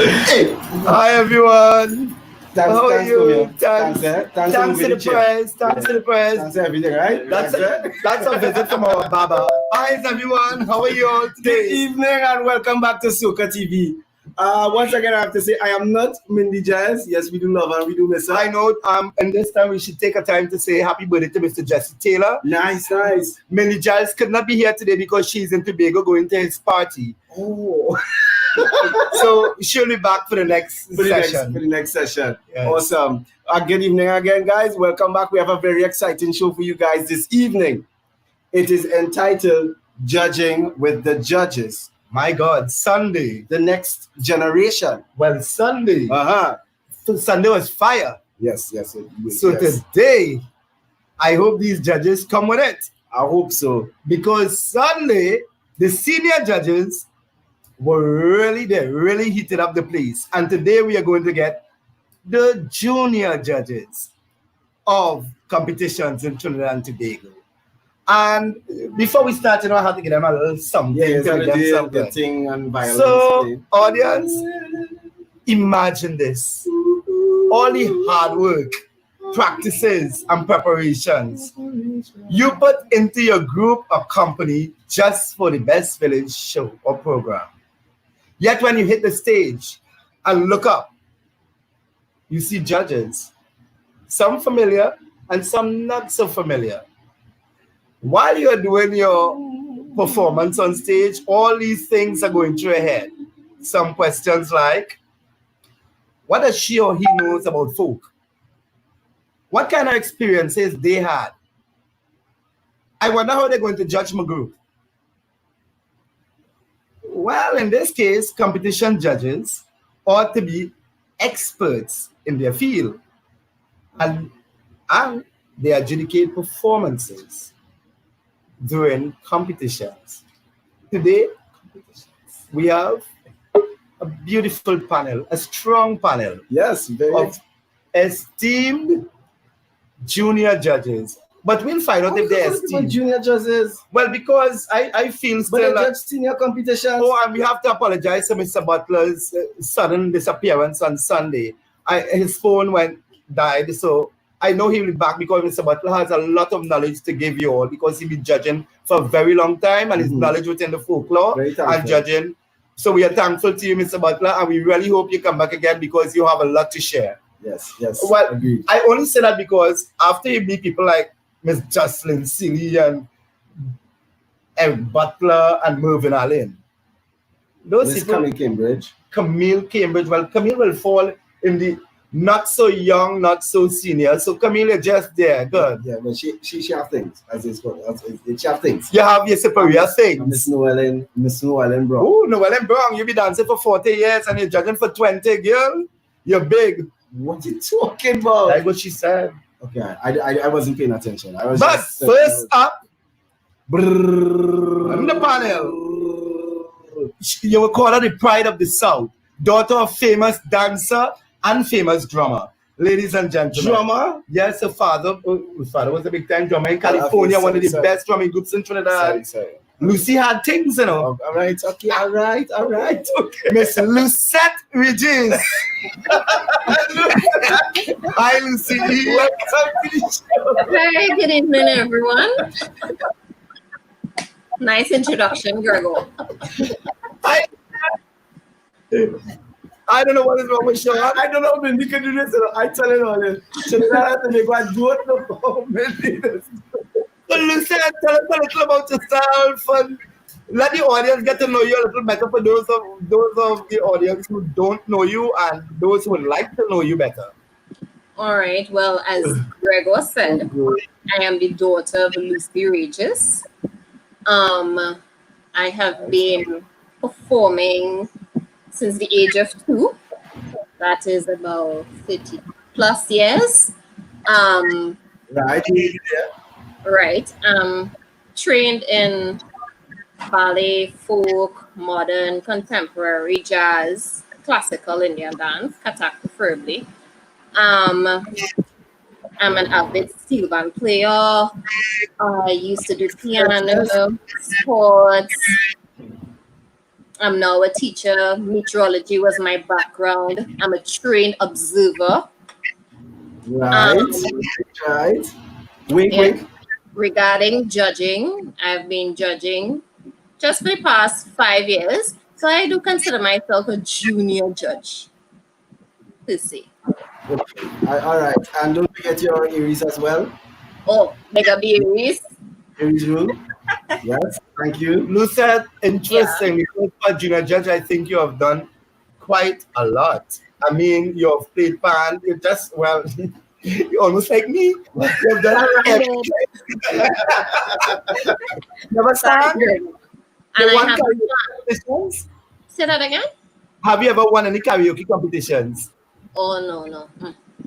Hey. Hi everyone. Thanks, How are thanks, you? Thanks Thanks to the press. Thanks to the press. Thanks everything, right? That's a visit from our Baba. Hi everyone. How are you all Good today? evening and welcome back to Soca TV. Once again, I have to say I am not Mindy Jazz. Yes, we do love her, we do miss her. I know. And this time we should take a time to say happy birthday to Mr. Jesse Taylor. Nice. Minnie Giles could not be here today because she's in Tobago going to his party. Oh. So she'll be back for the next session. For the next session. Yes. Awesome. Good evening again, guys. Welcome back. We have a very exciting show for you guys this evening. It is entitled Judging with the Judges. My God, Sunday. The next generation. Well, Sunday. Sunday was fire. Yes. So today, I hope these judges come with it. I hope so. Because Sunday, the senior judges were really heated up the place. And today we are going to get the junior judges of competitions in Trinidad and Tobago. And before we start, I have to give them a little something. So, audience, imagine this. All the hard work, practices, and preparations you put into your group or company just for the Best Village show or program. Yet when you hit the stage and look up, you see judges, some familiar and some not so familiar. While you're doing your performance on stage, all these things are going through your head. Some questions like, what does she or he knows about folk? What kind of experiences they had? I wonder how they're going to judge my group. Well, in this case, competition judges ought to be experts in their field, and they adjudicate performances during competitions. Today, we have a beautiful panel, a strong panel. Yes, of esteemed junior judges. But we'll find out if they're esteemed. Junior judges. Well, because I feel still. But they judge senior competitions. Oh, and we have to apologize to Mr. Butler's sudden disappearance on Sunday. His phone died, so I know he'll be back because Mr. Butler has a lot of knowledge to give you all because he's been judging for a very long time and his knowledge within the folklore and judging. So we are thankful to you, Mr. Butler, and we really hope you come back again because you have a lot to share. Yes. Well, agreed. I only say that because after you meet people like Miss Jocelyn Seeley and Butler and Mervyn Allen, those people, Camille Cambridge. Well, Camille will fall in the not so young, not so senior. So Camille is just there. Good. Yeah, but she have things, as it's called. She have things. You have your superior things. Miss Noellen Brown. Oh, Noellen Brown. You be dancing for 40 years and you're judging for 20, girl. You're big. What you talking about? Like what she said. Okay, I wasn't paying attention. But first up, on the panel, you will call her the pride of the South, daughter of famous dancer and famous drummer. Ladies and gentlemen. Drummer? Yes, her father was a big time drummer in California, one of the best drumming groups in Trinidad. Sorry. Lucy had things, you know. All right. Okay. Miss Lucette Regis. Hi, Lucy. Welcome to the show. Hi, good evening, everyone. Nice introduction, Gregor. I don't know what is wrong with Sean. I don't know, Mindy can do this. I tell it all this. I don't know how Mindy does. So Lucette, tell us a little about yourself and let the audience get to know you a little better for those of the audience who don't know you and those who would like to know you better. All right. Well, as Gregor said, I am the daughter of Lucy Regis. I have been performing since the age of 2. That is about 30 plus years. Right. Trained in ballet, folk, modern, contemporary, jazz, classical Indian dance, Kathak preferably. I'm an avid steel band player. I used to do piano, sports, I'm now a teacher. Meteorology was my background. I'm a trained observer. Right. Um, Right. Wink, yeah. wink. Regarding judging, I've been judging just for the past 5 years. So I do consider myself a junior judge. Let's see. All right. And don't forget your Aries as well. Oh, mega berries. Aries rule. Yes. Thank you. Lucette, interesting. Because for junior judge, I think you have done quite a lot. I mean, you've played band. You just, well, you're almost like me. You've done everything. Never start. And You I won have karaoke competitions? say that again. Have you ever won any karaoke competitions? Oh no.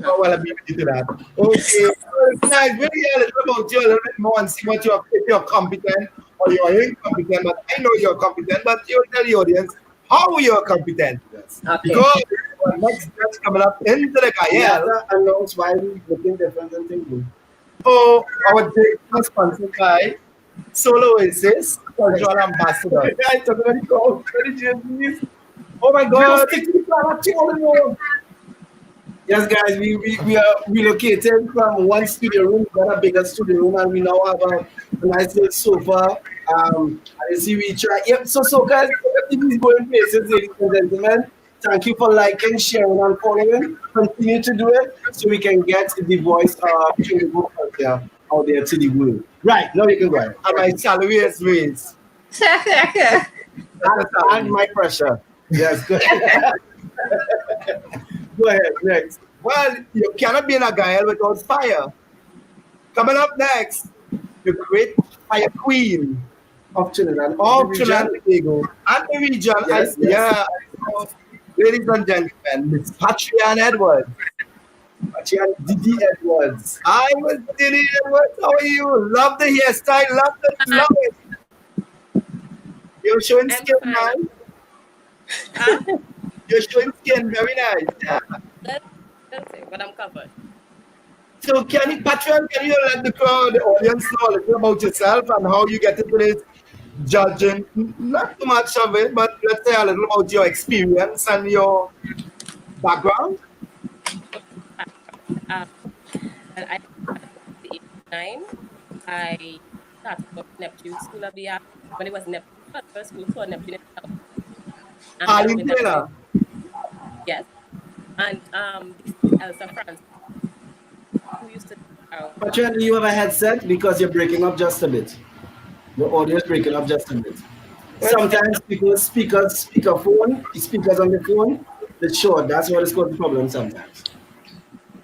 Oh, well, I'll be with you to that. Okay. Nice. Really hear a little about you a little bit more and see what you're, if you're competent or you're incompetent. But I know you're competent, but you tell the audience how you're competent. Okay. Because our next guest coming up into the We have Kayel. to announce why we're looking different than thinking. So our day was sponsored by Solo Oasis, cultural ambassador. I talk about the call. Oh my God. Yes, guys, we are relocated from one studio room to a bigger studio room, and we now have a nice little sofa. And you see, we try. Yep, so guys, TV is going places, ladies and gentlemen. Thank you for liking, sharing, and following. Continue to do it so we can get the voice of Trinidad culture out there to the world. Right, now you can go ahead. And my salary is raised. And my pressure. Yes, good. Go ahead, next. Well, you cannot be in a Kayel without fire. Coming up next, the great fire queen Of Trinidad. of Trinidad and Tobago and the region. Yes, yes. Yeah. So, ladies and gentlemen, Miss Patrian Edwards. Didi Edwards. I was Didi Edwards. How are you? Love the hairstyle. Love it. You're showing I'm skin, fine. man. You're showing skin. Very nice. Yeah. That's it, but I'm covered. So, Patrian, can you let the crowd, the audience know a little about yourself and how you get into this judging? Not too much of it, but let's say a little about your experience and your background. And I at the age of 9, I started with Neptune School of the Art when it was Neptune first school for Neptune itself. And Arlene then with Taylor. yes. And this is Elsa France, who used to Patrick, do you have a headset? Because you're breaking up just a bit. Your audio is breaking up just a bit. Sometimes people speakers on the phone, it's short. That's what is causing problems sometimes.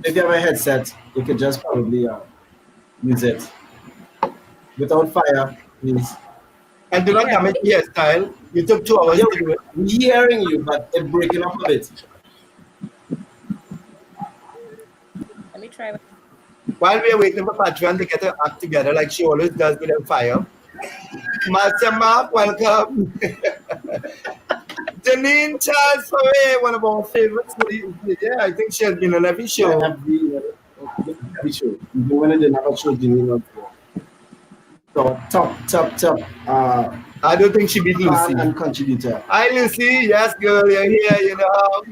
If you have a headset, you could just probably use it. Without fire, please. And do not damage the hairstyle. You took 2 hours Yeah, to do it. we're hearing you, but it's breaking up a bit. let me try. While we are waiting for Patrian to get her act together, like she always does with her fire. Master Mark, welcome. Janine Charles Foray, one of our favorites. Yeah, I think she has been on every show. Every show. Even when I didn't have a show, didn't so top. I don't think she beat Lucy. Fan and contributor. Hi, Lucy. Yes, girl, you're here. You know,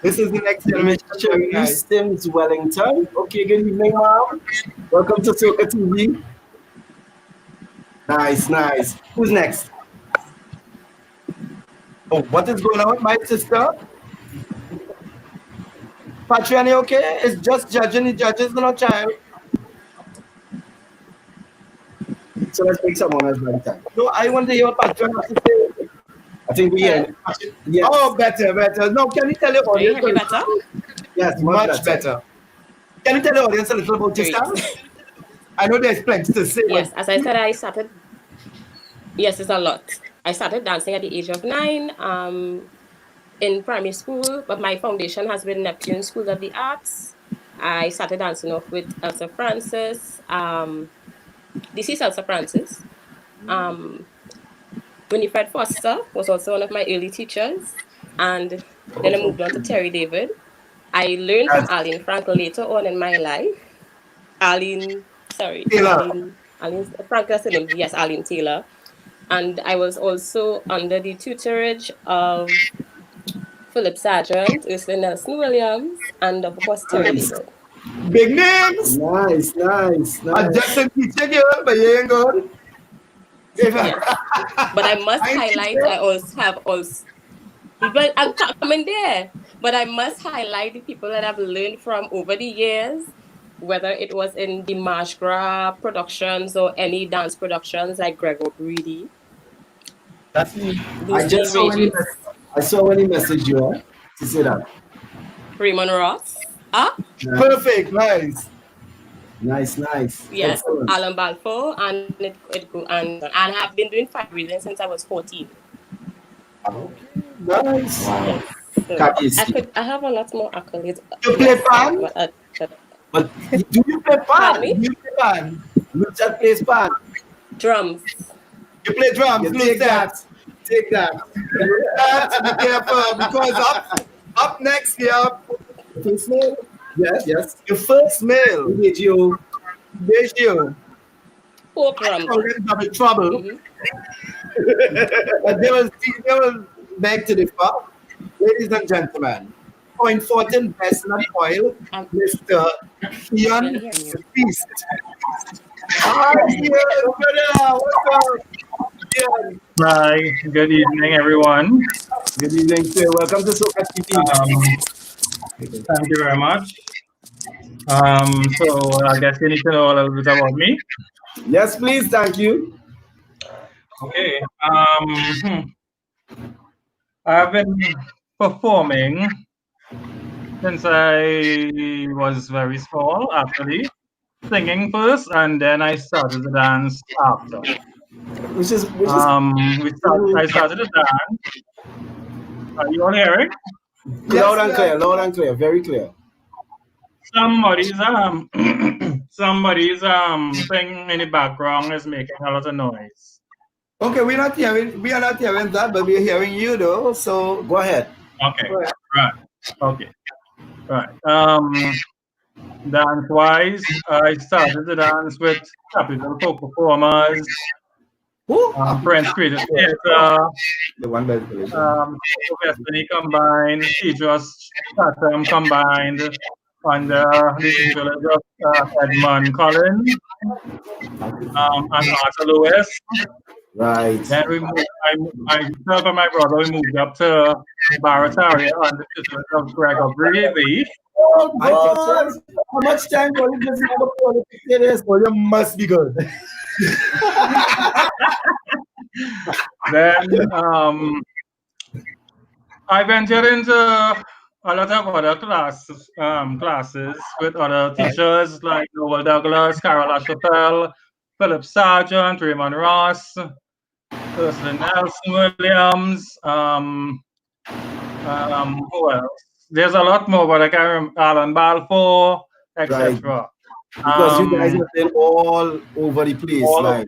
this is the next generation. Very nice. Stims Wellington. Okay, good evening, ma'am. Welcome to Soca TV. Nice. Who's next? Oh, what is going on with my sister? Patrian, you okay? It's just judging the judges, no child. So let's pick someone else by the time. No, I want to hear what Patrian has to say. I think we hear. Yes. Oh, better. No, can you tell the Can you audience? hear me better? Yes, Much better. Can you tell the audience a little about yourself? I know there's plenty to say. Yes, as I said, I started. Yes, it's a lot. I started dancing at the age of 9 in primary school, but my foundation has been Neptune School of the Arts. I started dancing off with Elsa Francis. This is Elsa Francis. Winifred Foster was also one of my early teachers. And then I moved on to Terry David. I learned from Arlene Frankel later on in my life. Arlene Taylor. Frankel, yes, Arlene Taylor. And I was also under the tutorage of Philip Sargent, Ursula Nelson Williams, and of course Terry Nice. David. Big names. Nice. I just a teacher girl, but you ain't good. Yes. But I must highlight, but I'm coming there. But I must highlight the people that I've learned from over the years, whether it was in the Marsh Gras productions or any dance productions like Gregor Breedy. I saw when he messaged you to say that. Raymond Ross. Perfect, nice. Nice. Yes, Excellent. Alan Balfour, and I have been doing fundraising since I was 14. Nice. Wow. So I have a lot more accolades. You play pan? But do you play Pardon pan? me? Do you play pan? Richard plays pan. Drums. You play drums? You Blue take Steps. that. Take that. Be careful, because up next here, First name? Yes. your first mail. Radio. There's you. Folk drum. I'm in trouble. Mhm. But they will beg to differ. Ladies and gentlemen, for important best not oil, Mr. Ian Feast. Hi, Ian, brother. What's up? Ian. Hi, good evening, everyone. Good evening, sir. Welcome to Soca TV. Thank you very much. So I guess you need to know a little bit about me. Yes, please. Thank you. Okay. I've been performing since I was very small, actually. Singing first, and then I started to dance after. Which is I started to dance. Are you all hearing? loud and clear, very clear. Somebody's somebody's thing in the background is making a lot of noise. Okay, we are not hearing that, but we're hearing you though. So Go ahead. Okay. Right. Okay. Right. Dance wise, I started to dance with Capital Folk Performers, Who? Friends Creative Theatre, the one that Destiny combined, Idris Chatham combined, under the tutelage of Edmund Collins and Arthur Lewis. Right. Then we moved, myself and my brother, we moved up to Barataria under the tutelage of Gregor Breedy. Oh, God. How much time will you just have a this? well, you must be good. Then I ventured into a lot of other classes with other teachers like Noel Douglas, Carol Ashapel, Philip Sargent, Raymond Ross, Ursula Nelson Williams, who else? There's a lot more, but I can't remember. Alan Balfour, etc. Because you guys have been all over the place. All like,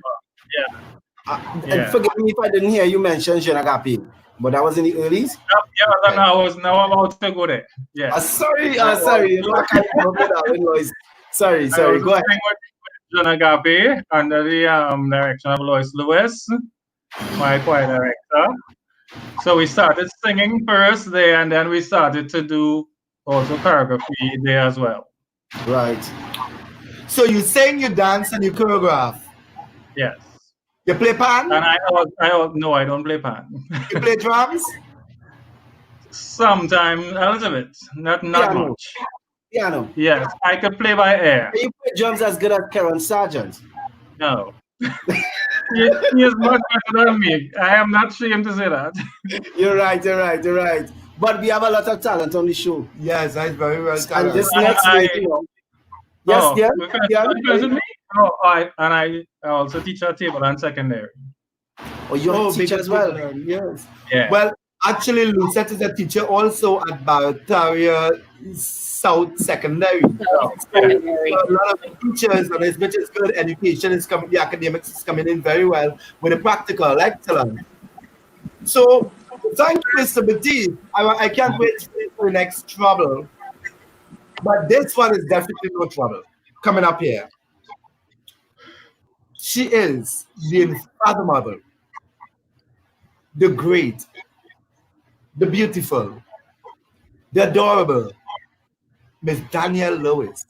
over. and Yeah. forgive me if I didn't hear you mention Jean Agape, but that was in the earlies. Yeah, then I was now about to go there. Yeah. Sorry. You know, I can't remember that noise. Sorry. Go ahead. John Agape under the direction of Lois Lewis, my choir director. So we started singing first there, and then we started to do also choreography there as well. Right. So you sing, you dance, and you choreograph. Yes. You play pan? And no, I don't play pan. You play drums? Sometimes a little bit, not Piano. much. Piano. Yes, I could play by ear. Can you play drums as good as Karen Sargent? No. He is much better than me. I am not ashamed to say that. You're right. But we have a lot of talent on the show. Yes, that's very well And done. this next week, you know. Yes, we finished with me? Oh, I also teach at table and secondary. Oh, you're a teacher big as well. Yes. Yeah. Well, actually, Lucette is a teacher also at Barataria South Secondary. So a lot of teachers, and which is good. Education is coming, the academics is coming in very well with the practical excellent. So, thank you, Mr. Batiste. I can't wait for the next trouble. But this one is definitely no trouble coming up here. She is the unfathomable, the great, the beautiful, the adorable, Miss Danielle Lewis.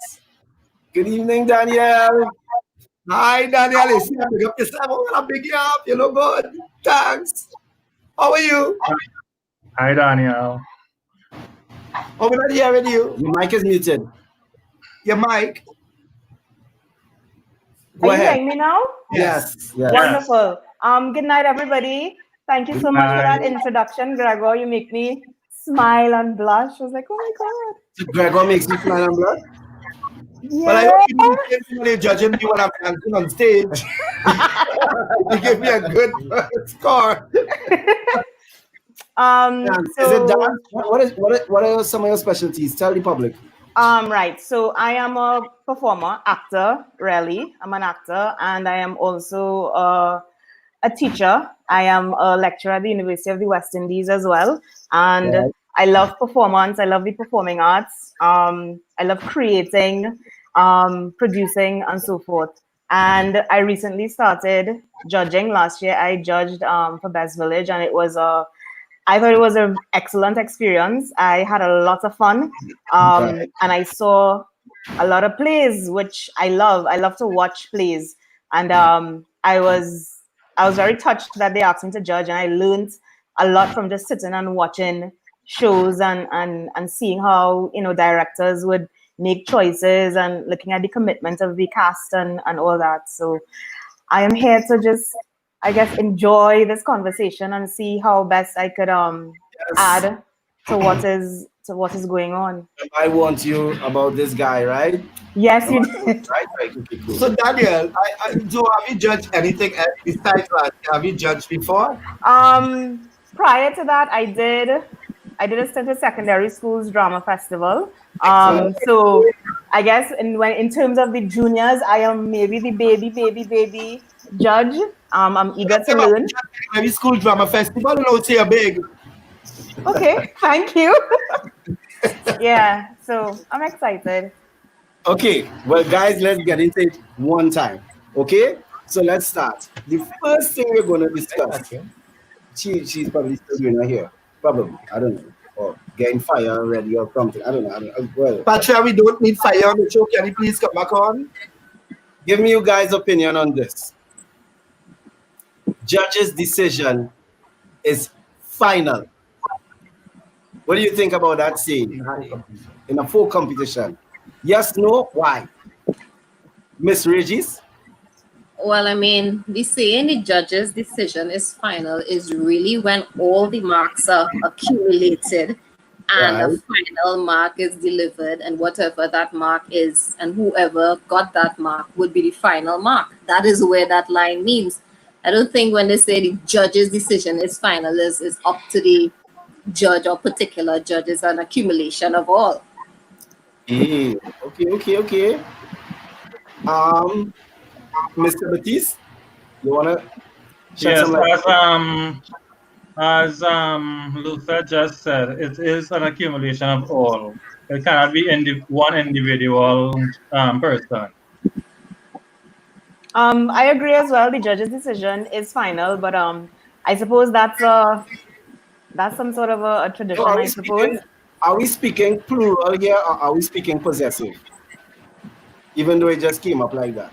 Good evening, Danielle. Hi, Danielle. You see, I big up yourself. I want to big you up. You look good. Thanks. How are you? Hi, Danielle. Oh, we're not hearing you. Your mic is muted. Your mic. Go Are you ahead. hearing me now? Yes. Yes. Wonderful. Good night, everybody. Thank you so much for that introduction, Gregor. You make me smile and blush. I was like, oh my God. So Gregor makes you smile and blush? Yeah. But I hope you didn't say somebody judging me when I'm dancing on stage. You give me a good score. Is it dance? What are some of your specialties? Tell the public. Right. So I am a performer, actor, really. I'm an actor, and I am also a teacher. I am a lecturer at the University of the West Indies as well. And Right. I love performance. I love the performing arts. I love creating, producing, and so forth. And I recently started judging. Last year, I judged for Best Village, and I thought it was an excellent experience. I had a lot of fun, and I saw a lot of plays, which I love. I love to watch plays, and I was very touched that they asked me to judge, and I learned a lot from just sitting and watching shows and seeing how directors would make choices and looking at the commitment of the cast and all that. So I am here to just, I guess, enjoy this conversation and see how best I could add to what is going on. I want you about this guy, right? Yes, you did. Right. Okay, cool. So, Daniel, so have you judged anything else besides that? Have you judged before? Prior to that, I did a stint at secondary school's drama festival. So I guess in terms of the juniors, I am maybe the baby judge. I'm eager to learn. Secondary school drama festival, you know, say big. Okay, thank you. Yeah, so I'm excited. Okay, well, guys, let's get into it one time. Okay, so let's start. The first thing we're going to discuss. She's probably still doing her hair. Probably, I don't know. Or getting fire already or something. I don't know. Well, Patricia, we don't need fire on the show. Can you please come back on? give me you guys' opinion on this. Judge's decision is final. What do you think about that saying in a full competition? Yes, no, why? Miss Regis? Well, I mean, the saying the judge's decision is final is really when all the marks are accumulated and a final mark is delivered, and whatever that mark is, and whoever got that mark would be the final mark. That is where that line means. I don't think when they say the judge's decision is final, is up to the judge or particular judge. Is an accumulation of all. Okay. Mr. Batiste, you wanna shed some light? As Luther just said, it is an accumulation of all. It cannot be one individual person. I agree as well. The judge's decision is final, but I suppose that's some sort of a tradition. So I suppose. are we speaking plural here, or are we speaking possessive? Even though it just came up like that.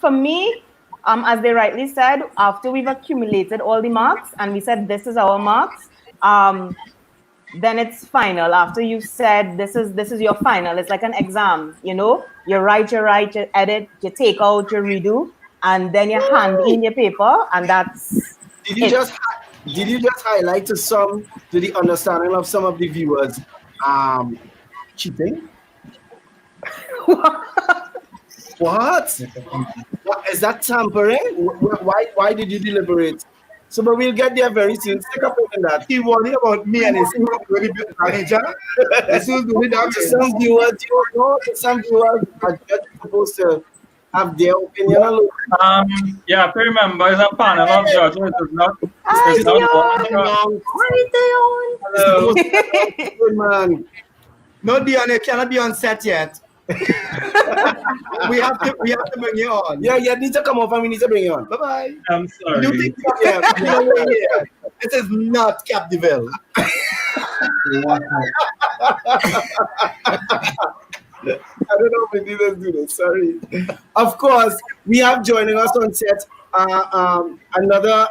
For me, as they rightly said, after we've accumulated all the marks and we said this is our marks, then it's final. After you said this is your final, it's like an exam. You write, you edit, you take out, you redo, and then you hand in your paper, and that's. Did you just highlight to the understanding of some of the viewers, cheating? What is that tampering? Why did you deliberate? So, but we'll get there very soon. Stick up in that. He worried about me and his manager. Some viewers, some viewers are just supposed to have their opinion. Yeah, remember, it's a panel of judges. It's not one. Good man. No, Dion, it cannot be on set yet. we have to bring you on. Yeah, you need to come off and we need to bring you on. Bye-bye. I'm sorry. You think this is not Capdeville. I don't know if we need to do this. Sorry. Of course, we have joining us on set another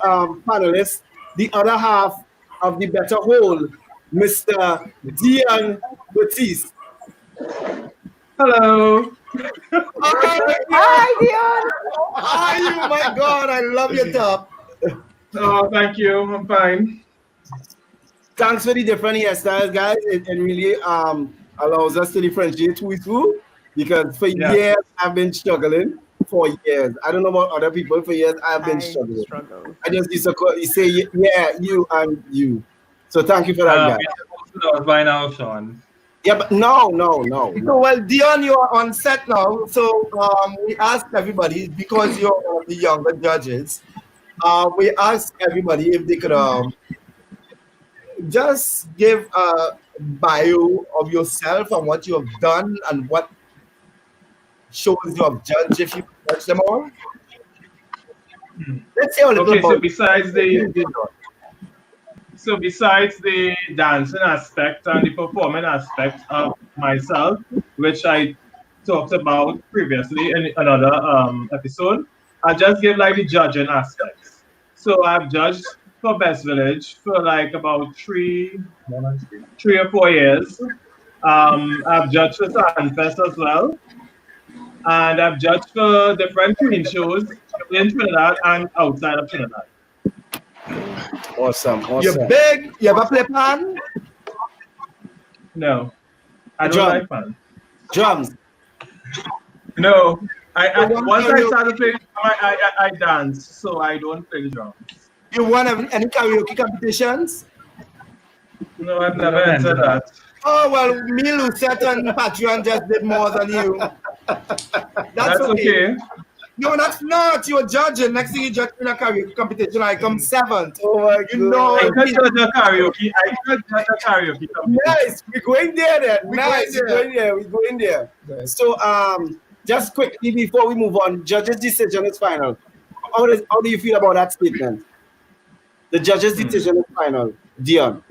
panelist, the other half of the Better Whole, Mr. Dion Batiste. Hello. Hi, Dion. Hi, you, my God, I love your top. Oh, thank you. I'm fine. Thanks for the different hairstyles, guys. It really allows us to differentiate who is who, because for years I've been struggling. For years, I don't know about other people. For years I've been struggling. I just used to say, yeah, you and you. So thank you for that, guys. By now, Sean. Yeah, but no. So, well, Dion, you are on set now. So we asked everybody, because you're one of the younger judges, we asked everybody if they could just give a bio of yourself and what you have done and what shows you have judged, if you could judge them all. Let's say a little about. So besides the dancing aspect and the performing aspect of myself, which I talked about previously in another episode, I just give like the judging aspects. So I've judged for Best Village for like about 3 or 4 years. I've judged for Sunfest as well. And I've judged for different queen shows in Trinidad and outside of Trinidad. Awesome. You're big. You ever play pan? No, I don't like pan. Drums. No, once I started playing, I dance, so I don't play the drums. You won any karaoke competitions? No, I've never entered that. Oh, well, me, Lucette, and Patreon just did more than you. That's okay. No, that's not. You're judging. Next thing you judge in a karaoke competition, I come 7th. Oh my God. You know. I could judge a karaoke. Competition. Nice. We're going there then. We're going there. So, just quickly before we move on, judge's decision is final. How do you feel about that statement? The judge's decision is final. Dion.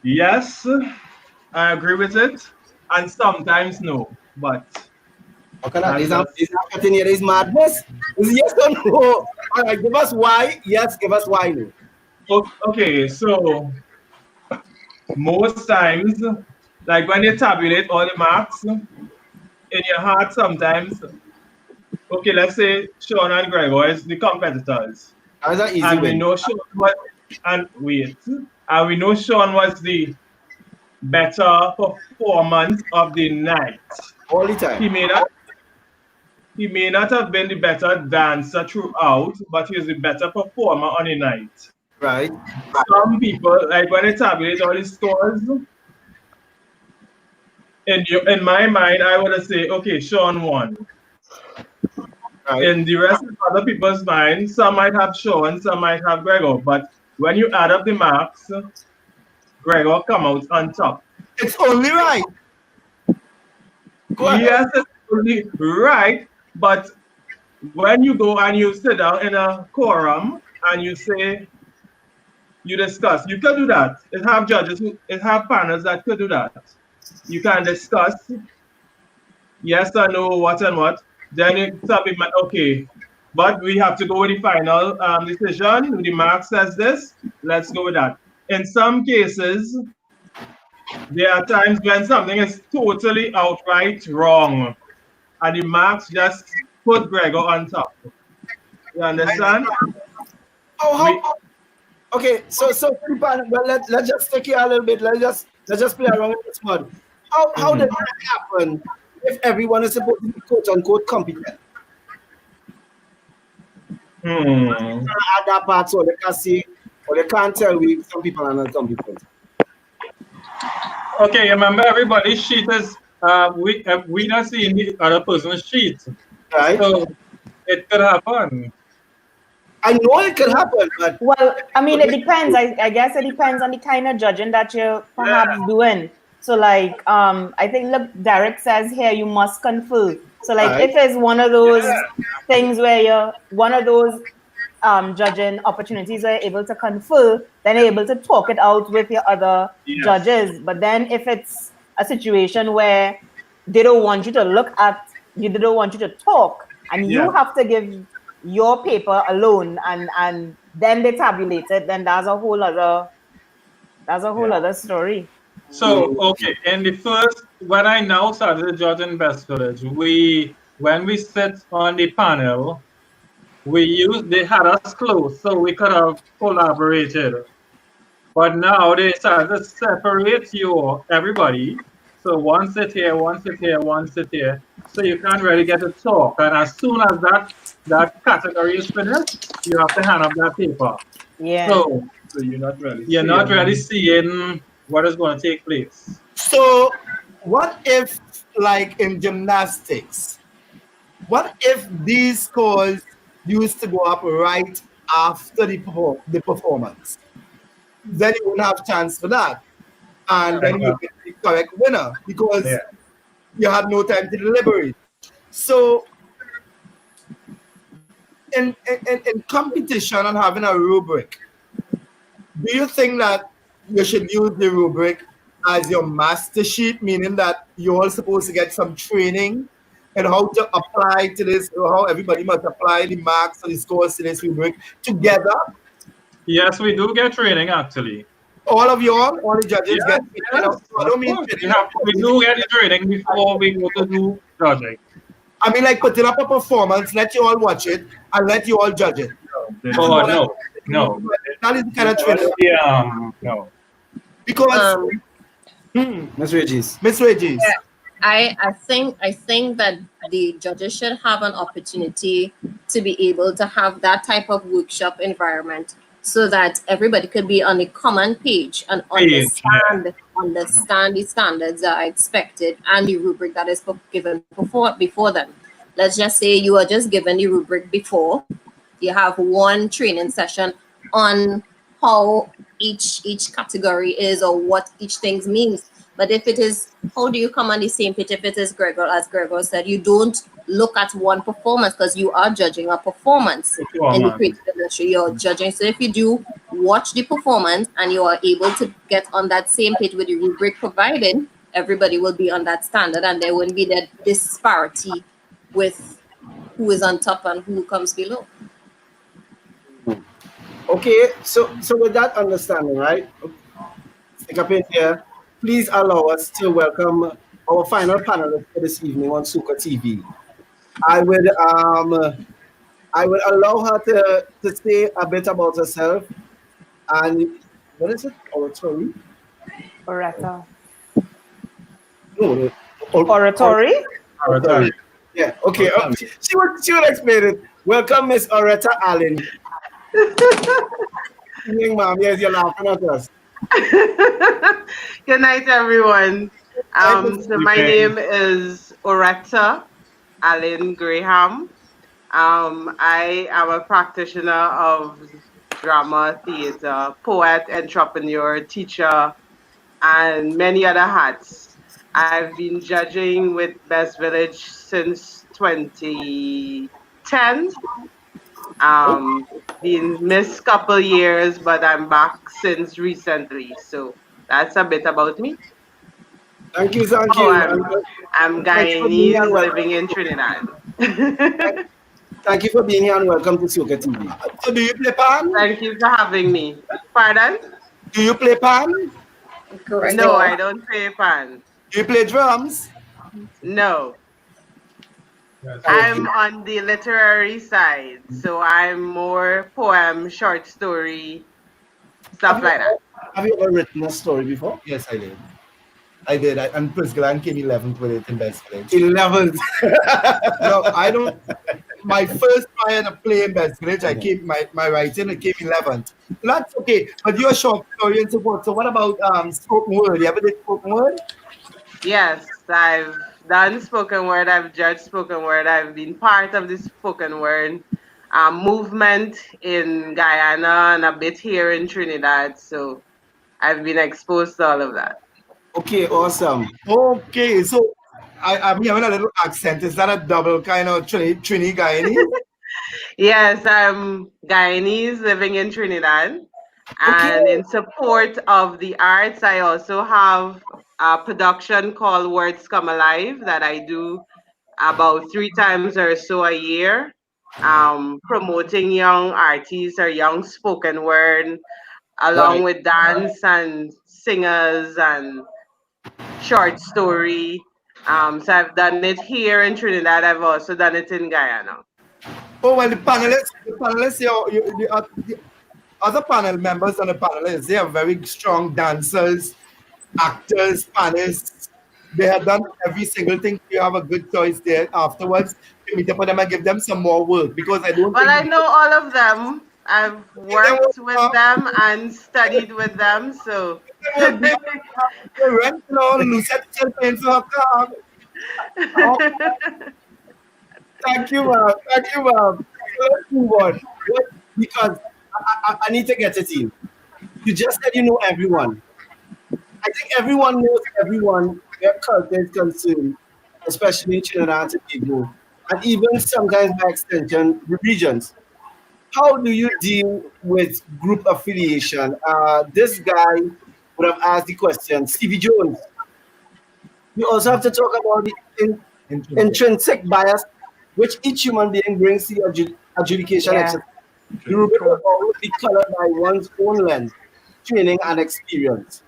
Yes, I agree with it, and sometimes no, but. Okay, is that getting here? Is madness? Is yes or no? All right, give us why. Yes, give us why no. Okay, so most times, like when you tabulate all the marks, in your heart sometimes, okay, let's say Sean and Gregor is the competitors. That's an easy and win. We know Sean was, and we know Sean was the better performance of the night. All the time. He may not have been the better dancer throughout, but he was the better performer on the night. Right. Some people, like when they tabulate all the scores, in my mind, I would say, okay, Sean won. Right. In the rest of other people's minds, some might have Sean, some might have Gregor, but when you add up the marks, Gregor come out on top. It's only right. Yes, it's only right, but when you go and you sit down in a quorum and you say, you discuss, you can do that. It have judges, it have panels that could do that. You can discuss yes or no, what and what. Then it's a bit okay, but we have to go with the final decision. The mark says this, let's go with that. In some cases, there are times when something is totally outright wrong, and the marks just put Gregor on top. You understand? Okay, so well, let's just take it a little bit. Let's just play around with this one. How does that happen if everyone is supposed to be quote unquote competent? At that part, so they can see or they can't tell we some people are not competent. Okay, remember everybody's sheet is we not seeing the other person's sheet. Right. So it could happen. I know it could happen, but well, I mean, it depends. I guess it depends on the kind of judging that you're perhaps doing. So like I think look, Derek says here you must confer. So like Right. if it's one of those things where you're one of those judging opportunities where you're able to confer, then you're able to talk it out with your other Yes. judges. But then if it's a situation where they don't want you to look at you, they don't want you to talk, and you Yeah. have to give your paper alone and then they tabulate it, then that's a whole other other story. So, okay, and the first, when I now started to judge in Best Village, when we sit on the panel, they had us close so we could have collaborated. But now they started to separate everybody. So one sit here, one sit here, one sit here. So you can't really get to talk. And as soon as that category is finished, you have to hand up that paper. Yeah. So So you're not really seeing what is going to take place. So, what if, like in gymnastics, what if these scores used to go up right after the performance? Then you wouldn't have chance for that, and then you get the correct winner because Yeah. you had no time to deliberate. So, in competition and having a rubric, do you think that you should use the rubric as your master sheet, meaning that you're all supposed to get some training and how to apply to this, or how everybody must apply the marks or the scores to this rubric together? Yes, we do get training actually. All the judges Yes, get, yes, I don't mean of course. training. We do get the training before we go to do judging. I mean, like putting up a performance, let you all watch it and let you all judge it. Oh, no. That is the kind of training. No. Because, Miss Regis. Miss Regis, I think that the judges should have an opportunity to be able to have that type of workshop environment so that everybody could be on a common page and understand the standards that are expected and the rubric that is given before them. Let's just say you are just given the rubric before. You have one training session on how each category is or what each thing means. But if it is, how do you come on the same page? If it is Gregor, as Gregor said, you don't look at one performance because you are judging a performance in the creative industry. You're judging. So if you do watch the performance and you are able to get on that same page with the rubric provided, everybody will be on that standard and there wouldn't be that disparity with who is on top and who comes below. Okay, so with that understanding, right? Stick up in here. Please allow us to welcome our final panelist for this evening on Suka TV. I would allow her to say a bit about herself and what is it? Oratory? Oretta. No, Oratory? Oratory. Yeah, okay. She would explain it. Welcome, Miss Oretta Allen. Evening, ma'am. Yes, you're laughing at us. Good night, everyone. So my name is Oretta Allen Graham. I am a practitioner of drama, theater, poet, entrepreneur, teacher, and many other hats. I've been judging with Best Village since 2010. Been missed couple years, but I'm back since recently. So that's a bit about me. Thank you. I'm Guyanese living in Trinidad. Thank you for being here and welcome to Suka TV. so do you play pan? Thank you for having me. Pardon? Do you play pan? Correct. No, I don't play pan. Do you play drums? No. I'm on the literary side, so I'm more poem, short story, stuff like that. Have you ever written a story before? Yes, I did. And Prince Glenn came 11th with it in Best Village. 11th. No, I don't. My first try to play in Best Village, I came my writing, it came 11th. That's okay, but you're a short story and so forth. So what about spoken word? You ever did spoken word? Yes, I've done spoken word, I've judged spoken word, I've been part of the spoken word movement in Guyana and a bit here in Trinidad. So I've been exposed to all of that. Okay, awesome. Okay, so I'm having a little accent. Is that a double kind of Trini Guyanese? Yes, I'm Guyanese living in Trinidad. Okay. And in support of the arts, I also have a production called Words Come Alive that I do about 3 times or so a year, promoting young artists or young spoken word, along Right. with dance and singers and short story. So I've done it here in Trinidad. I've also done it in Guyana. Oh well, the panelists, the other panel members and the panelists, they are very strong dancers, actors, panelists. They have done every single thing. You have a good choice there afterwards. You meet up with them and give them some more work because I don't Well, think I know all of them. I've give them worked with work. them and studied with them. So Give them work. The rent, Lucette still paying for her car. Oh, Thank you, ma'am. Thank you, ma'am. So let's move on. Because I need to get it in. You just said you know everyone. I think everyone knows everyone where culture is concerned, especially in Trinidad and Tobago, and even sometimes by extension, the regions. How do you deal with group affiliation? This guy would have asked the question, Stevie Jones. We also have to talk about the interesting. intrinsic bias which each human being brings to the adjudication Yeah. exercise. The rubric will always be colored by one's own lens, training, and experience.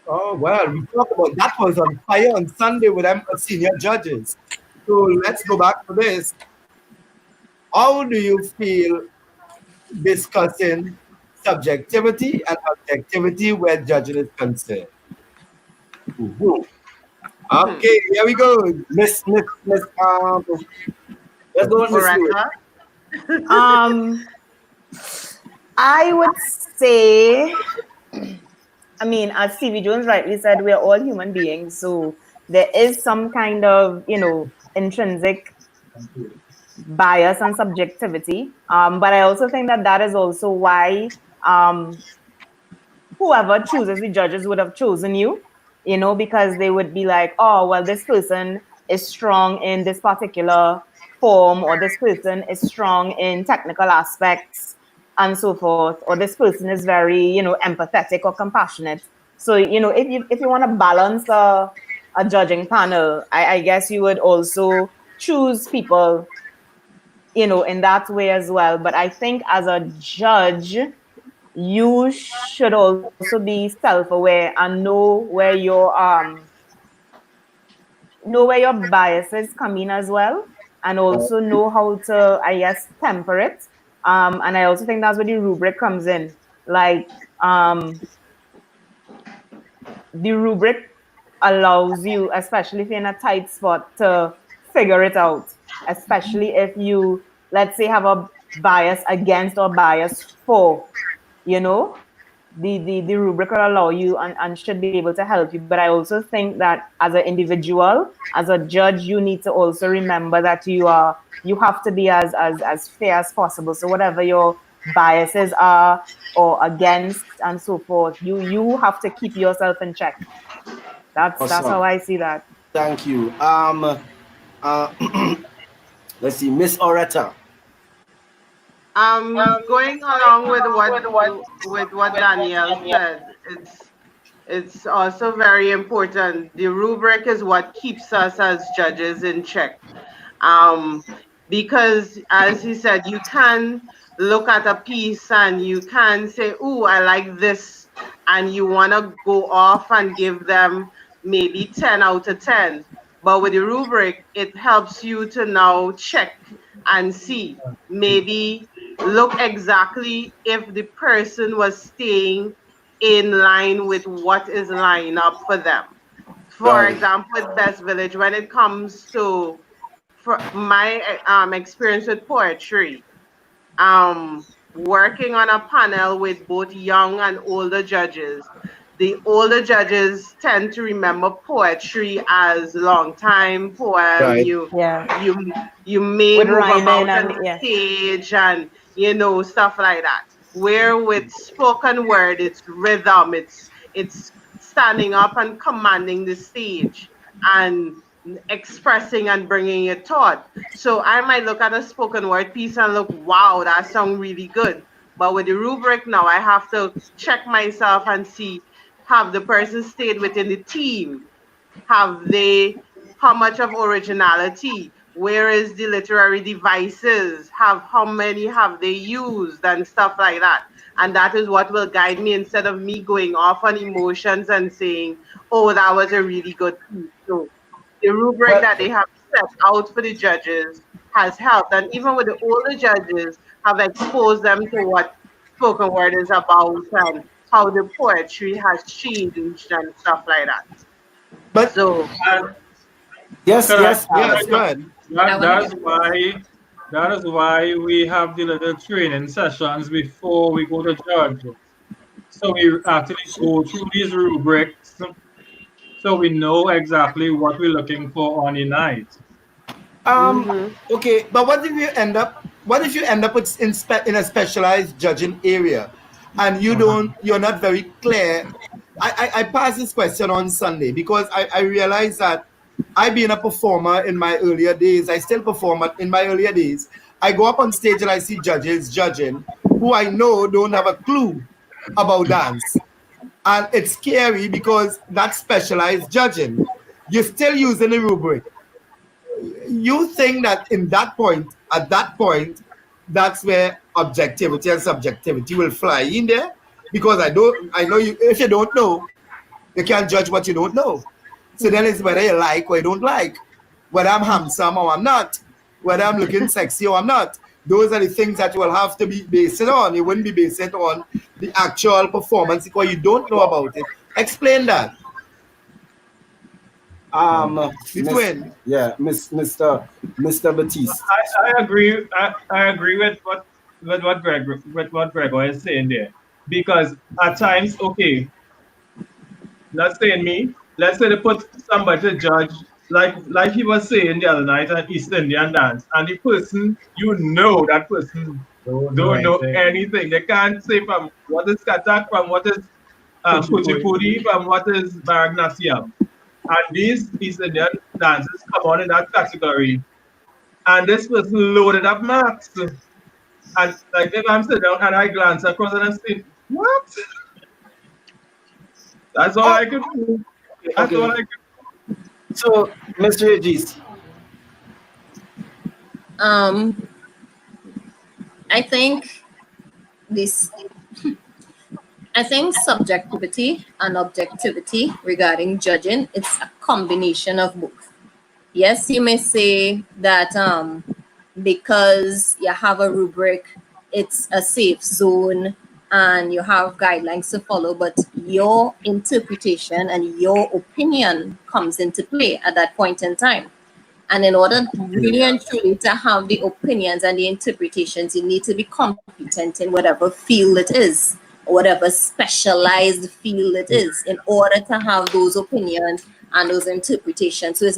Oh well, we talked about that was on fire on Sunday with them senior judges. So let's go back to this. How do you feel discussing subjectivity and objectivity where judging is concerned? Mhm. Okay, here we go. Miss, let's go with Miss Lewis. Oretta. I would say, I mean, as Stevie Jones rightly said, we're all human beings. So there is some kind of, intrinsic bias and subjectivity. But I also think that is also why whoever chooses the judges would have chosen you, because they would be like, oh, well, this person is strong in this particular form, or this person is strong in technical aspects and so forth, or this person is very, empathetic or compassionate. So, if you want to balance a judging panel, I guess you would also choose people, in that way as well. But I think as a judge, you should also be self-aware and know where your biases come in as well, and also know how to, I guess, temper it. And I also think that's where the rubric comes in. Like, the rubric allows you, especially if you're in a tight spot, to figure it out. Especially if you, let's say, have a bias against or bias for, the rubric will allow you and should be able to help you. But I also think that as an individual, as a judge, you need to also remember that you have to be as fair as possible. So whatever your biases are or against and so forth, you have to keep yourself in check. That's Awesome. how I see that. Thank you. Let's see, Miss Oretta. Going along with what Danielle said, it's also very important. The rubric is what keeps us as judges in check. Because as he said, you can look at a piece and you can say, "Ooh, I like this," and you want to go off and give them maybe 10 out of 10. But with the rubric, it helps you to now check and see, maybe look exactly if the person was staying in line with what is lined up for them. For Right. example, with Best Village, when it comes to my experience with poetry, working on a panel with both young and older judges, the older judges tend to remember poetry as long time poem. Right. Yeah. You may With move rhyming about and- on the yeah. stage and stuff like that. Where with spoken word, it's rhythm, it's standing up and commanding the stage and expressing and bringing a thought. So I might look at a spoken word piece and look, wow, that sounds really good. But with the rubric now, I have to check myself and see, have the person stayed within the theme? How much of originality? Where is the literary devices? How many have they used and stuff like that? And that is what will guide me instead of me going off on emotions and saying, oh, that was a really good piece. So the rubric that they have set out for the judges has helped. And even with the older judges, have exposed them to what spoken word is about and how the poetry has changed and stuff like that. But So yes, Correct. yes, yes, go ahead. That is why we have the little training sessions before we go to judge. So we actually go through these rubrics so we know exactly what we're looking for on the night. Okay, but what if you end up with in a specialized judging area and you're not very clear? I passed this question on Sunday because I realized that I being a performer in my earlier days, I still perform, but in my earlier days, I go up on stage and I see judges judging who I know don't have a clue about dance. And it's scary because that's specialized judging. You're still using the rubric. You think that at that point, that's where objectivity and subjectivity will fly in there? Because I know you, if you don't know, you can't judge what you don't know. So then it's whether you like or you don't like, whether I'm handsome or I'm not, whether I'm looking sexy or I'm not. Those are the things that you will have to be based it on. You wouldn't be based it on the actual performance because you don't know about it. Explain that. Mr. Batiste. I agree. I agree with what Gregor is saying there, because at times, okay, let's say they put somebody to judge, like he was saying the other night, an East Indian dance, and the person, that person don't know anything. They can't say from what is Kathak, from what is Kuchipudi, from what is Bharatanatyam. And these East Indian dances come on in that category. And this person loaded up maths. And like if I'm sitting down and I glance across and I say, what? That's all I could do. That's all I could do. So, Mr. Regis. I think subjectivity and objectivity regarding judging, it's a combination of both. Yes, you may say that because you have a rubric, it's a safe zone and you have guidelines to follow, but your interpretation and your opinion comes into play at that point in time. And in order really and truly to have the opinions and the interpretations, you need to be competent in whatever field it is, or whatever specialized field it is, in order to have those opinions and those interpretations. So it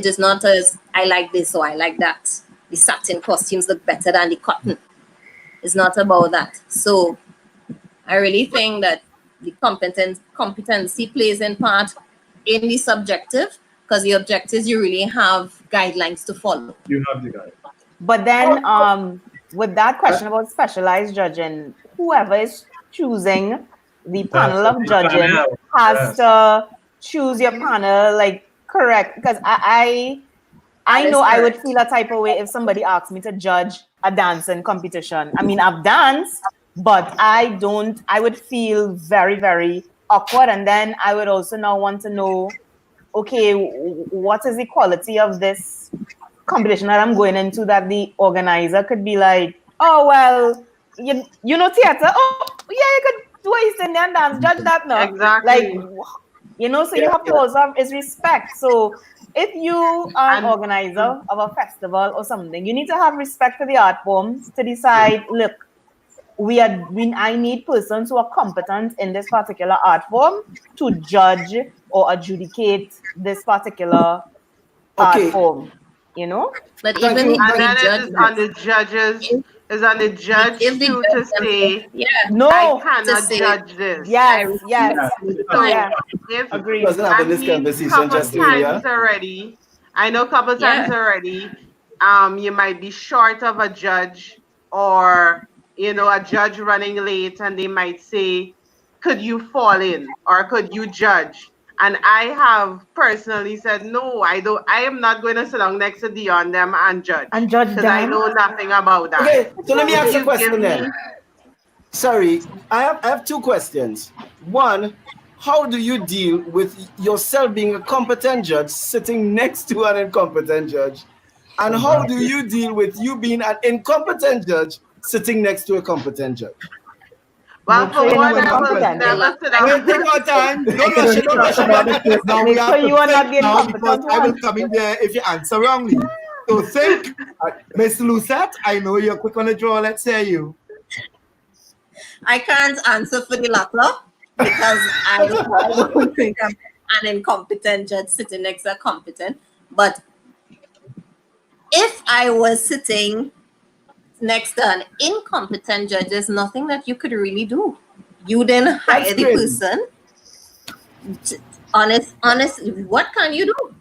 is not as I like this or I like that. The satin costumes look better than the cotton. It's not about that. So I really think that the competency plays in part in the subjective, because the objectives, you really have guidelines to follow. You have the guide. But then with that question about specialized judging, whoever is choosing the panel of judging has to choose your panel like correct, because I know I would feel a type of way if somebody asked me to judge a dancing competition. I mean, I've danced, but I would feel very, very awkward. And then I would also now want to know, okay, what is the quality of this competition that I'm going into, that the organizer could be like, oh, well, you know theater? Oh, yeah, you could do East Indian dance, judge that now. Exactly. Like, so you have to also have is respect. So if you are an organizer of a festival or something, you need to have respect for the art forms to decide, look, I need persons who are competent in this particular art form to judge or adjudicate this particular art form. you know? But Thank even you. if And the then it judge, is on the judges, is on the judge if the too judge to say, yeah, I No. cannot say, judge this. Yes, I yes, So yeah, if agreed. Wasn't having I this mean, conversation couple just earlier. times already, I know couple times yeah, already, you might be short of a judge or, you know, a judge running late and they might say, could you fall in or could you judge? And I have personally said, no, I am not going to sit down next to Dion them and judge. And judge Because I them. know nothing about that. Okay, so let me If ask a you question give then. me, Sorry, I have two questions. One, how do you deal with yourself being a competent judge sitting next to an incompetent judge? And how do you deal with you being an incompetent judge sitting next to a competent judge? well, Make for sure one, you're I will competent. never sit We'll down. take our time. Don't rush it, don't rush it, man. Now we Make have sure to you are not think the now because incompetent I will one. come in there if you answer wrongly. So think. Miss Lucette, I know you're quick on the draw. Let's hear you. I can't answer for the latter because I don't think I'm an incompetent judge sitting next to a competent. But if I was sitting next to an incompetent judge, there's nothing that you could really do. You then hire the crazy. person. Honest, what can you do?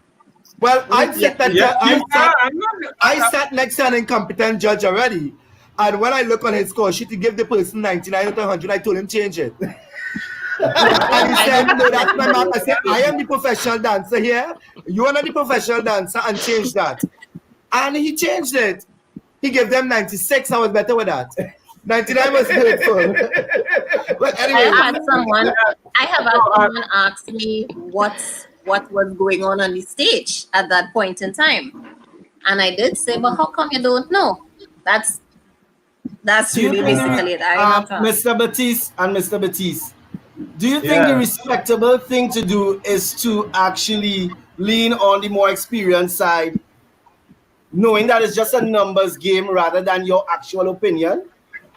Well, I sit that Yeah, I sat next to an incompetent judge already. And when I look on his score sheet, he gave the person 99 out of 100. I told him change it. And he said, no, that's my mark. I said, I am the professional dancer here. You are not the professional dancer, and change that. And he changed it. He gave them 96. I was better with that. 99 was hurtful. But I anyway, have had someone ask me what was going on the stage at that point in time, and I did say, "But how come you don't know?" That's Do you really think basically it. I have to ask. Mr. Batiste and Mr. Batiste, do you think Yeah. the respectable thing to do is to actually lean on the more experienced side, knowing that it's just a numbers game rather than your actual opinion?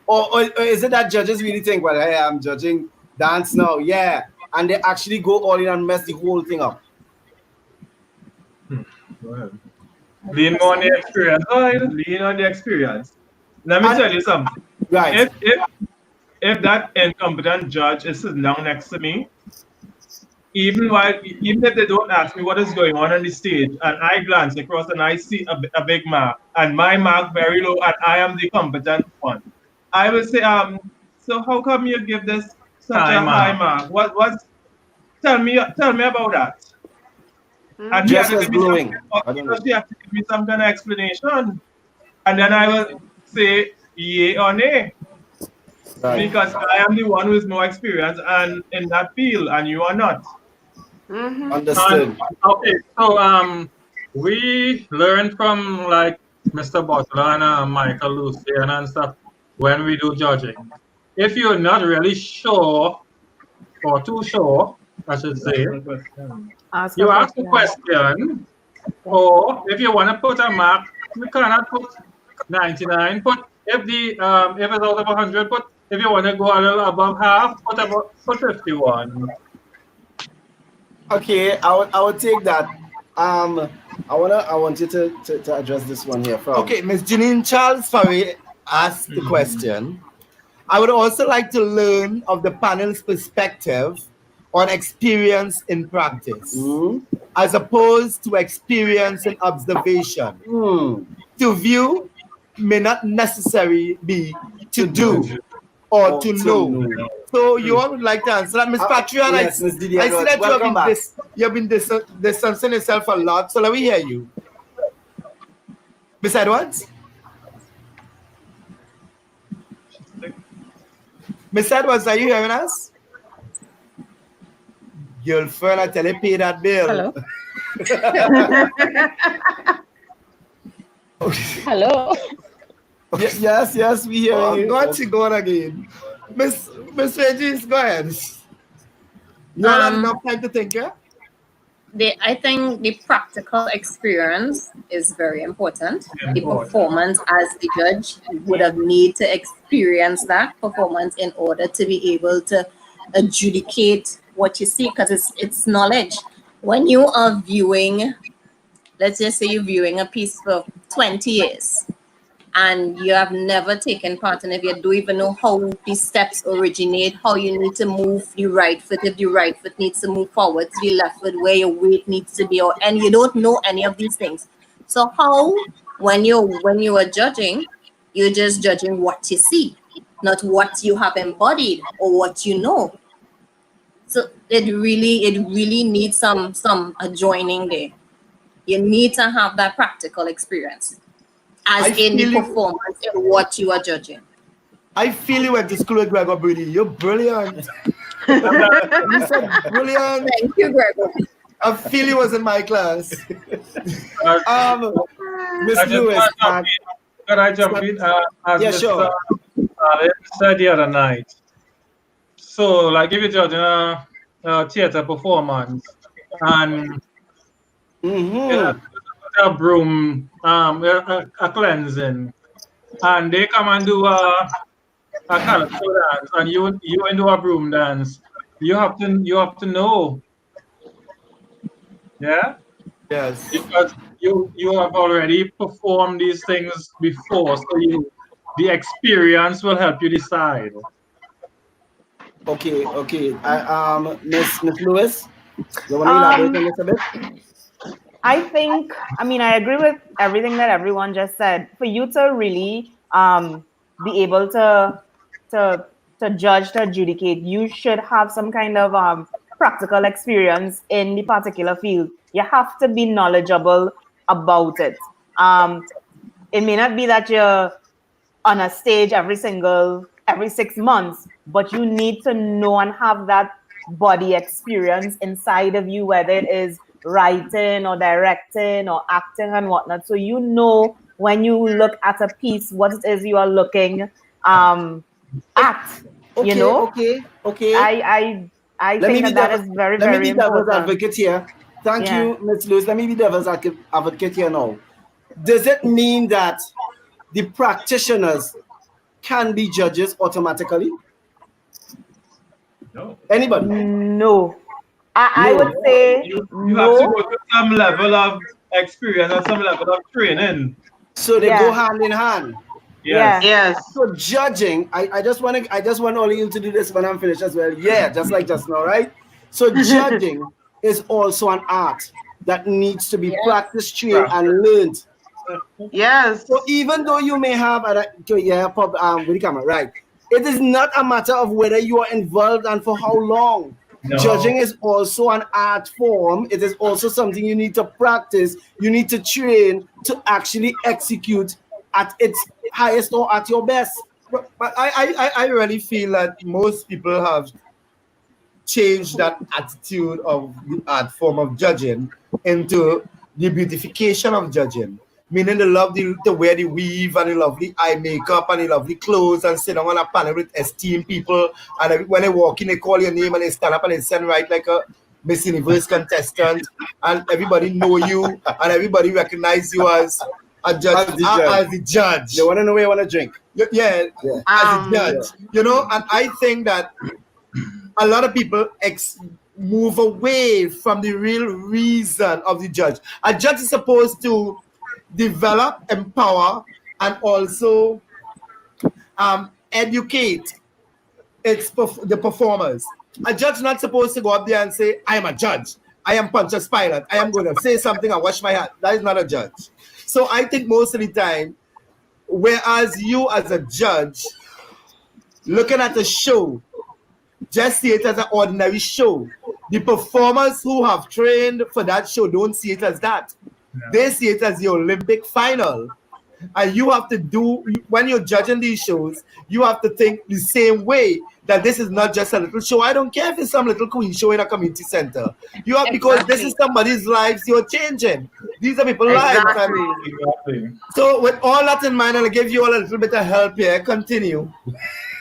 Or is it that judges really think, well, hey, I'm judging dance now, yeah, and they actually go all in and mess the whole thing up? Lean more on the experience. Lean on the experience. Let me tell you something. Right. If that incompetent judge is sitting down next to me, even if they don't ask me what is going on the stage, and I glance across and I see a big mark, and my mark very low, and I am the competent one, I will say, so how come you give this such a high mark? What? Tell me about that. And he Just has to as give me glowing. I don't know. he has to give me some kind of explanation, and then I will say yay or nay. Right. Because I am the one who is more experienced and in that field, and you are not. Understood. Okay, so we learned from like Mr. Butler and Michael Lucian and stuff when we do judging. If you're not really sure or too sure, I should say, you ask a question, or if you want to put a mark, you cannot put 99. Put if it's out of 100, put if you want to go a little above half, put 51. Okay, I would take that. I want you to address this one here first. okay, Miss Janine Charles Farray asked the question. I would also like to learn of the panel's perspective on experience in practice, as opposed to experience in observation. To view may not necessarily be to do or to know. So you all would like to answer that, Miss Patrion. Yes, Miss Didier, I see that welcome back. you have been distancing yourself a lot. So let me hear you. Miss Edwards. Miss Edwards, are you hearing us? Girlfriend, I tell you, pay that bill. Hello. Hello. Yes, we hear Oh, you. God, she going again. Miss Regis, go ahead. You all had enough time to think, yeah? I think the practical experience is very important. The performance as the judge would have need to experience that performance in order to be able to adjudicate what you see, because it's knowledge. When you are viewing let's just say you're viewing a piece for 20 years and you have never taken part in it, you don't even know how these steps originate, how you need to move your right foot, if your right foot needs to move forward to your left foot, where your weight needs to be, and you don't know any of these things. So how, when you are judging, you're just judging what you see, not what you have embodied or what you know. So it really needs some adjoining there. You need to have that practical experience as in the performance in what you are judging. I feel you went to school with Gregor Brady. You're brilliant. You said brilliant. Thank you, Gregor. I feel he was in my class. Miss Lewis. Could I jump in? As Yeah, sure. Alex said the other night. So, like, if you're judging a theater performance and a broom, a cleansing, and they come and do a calypso dance, and you do a broom dance, you have to know, yeah. Yes. Because you have already performed these things before, so the experience will help you decide. Okay. Miss Lewis, you want to elaborate on this a bit? I agree with everything that everyone just said. For you to really be able to judge, to adjudicate, you should have some kind of practical experience in the particular field. You have to be knowledgeable about it. It may not be that you're on a stage every 6 months, but you need to know and have that body experience inside of you, whether it is writing or directing or acting and whatnot. So you know when you look at a piece, what it is you are looking at. Okay, you know? Okay. I think that is very, very important. Let me be devil's advocate here. Thank you, Ms. Lewis. Let me be devil's advocate here now. Does it mean that the practitioners can be judges automatically? No. Anybody? No. I would say you no. have to go to some level of experience and some level of training. So they go hand in hand. Yes. Yes. So judging, I just want all of you to do this when I'm finished as well. Yeah, just like just now, right? So judging is also an art that needs to be practiced, trained, and learned. Yes. So even though you may have with the camera, right? It is not a matter of whether you are involved and for how long. No. Judging is also an art form. It is also something you need to practice. You need to train to actually execute at its highest or at your best. But I really feel that most people have changed that attitude of the art form of judging into the beautification of judging. Meaning they love to wear the weave and the lovely eye makeup and the lovely clothes and sit down on a panel with esteemed people. And when they walk in, they call your name and they stand up and they stand right like a Miss Universe contestant. And everybody know you and everybody recognize you as a judge, as the judge. They want to know where you want to drink. Yeah. As a judge. You know, and I think that a lot of people move away from the real reason of the judge. A judge is supposed to develop, empower, and also educate the performers. A judge is not supposed to go up there and say, I am a judge. I am Pontius Pilate. I am going to say something and wash my hands. That is not a judge. So I think most of the time, whereas you as a judge, looking at a show, just see it as an ordinary show. The performers who have trained for that show don't see it as that. They see it as the Olympic final. And you have to do, when you're judging these shows, you have to think the same way that this is not just a little show. I don't care if it's some little queen show in a community center. You have, because this is somebody's lives you're changing. These are people's lives. Exactly. So with all that in mind, I'll give you all a little bit of help here. Continue.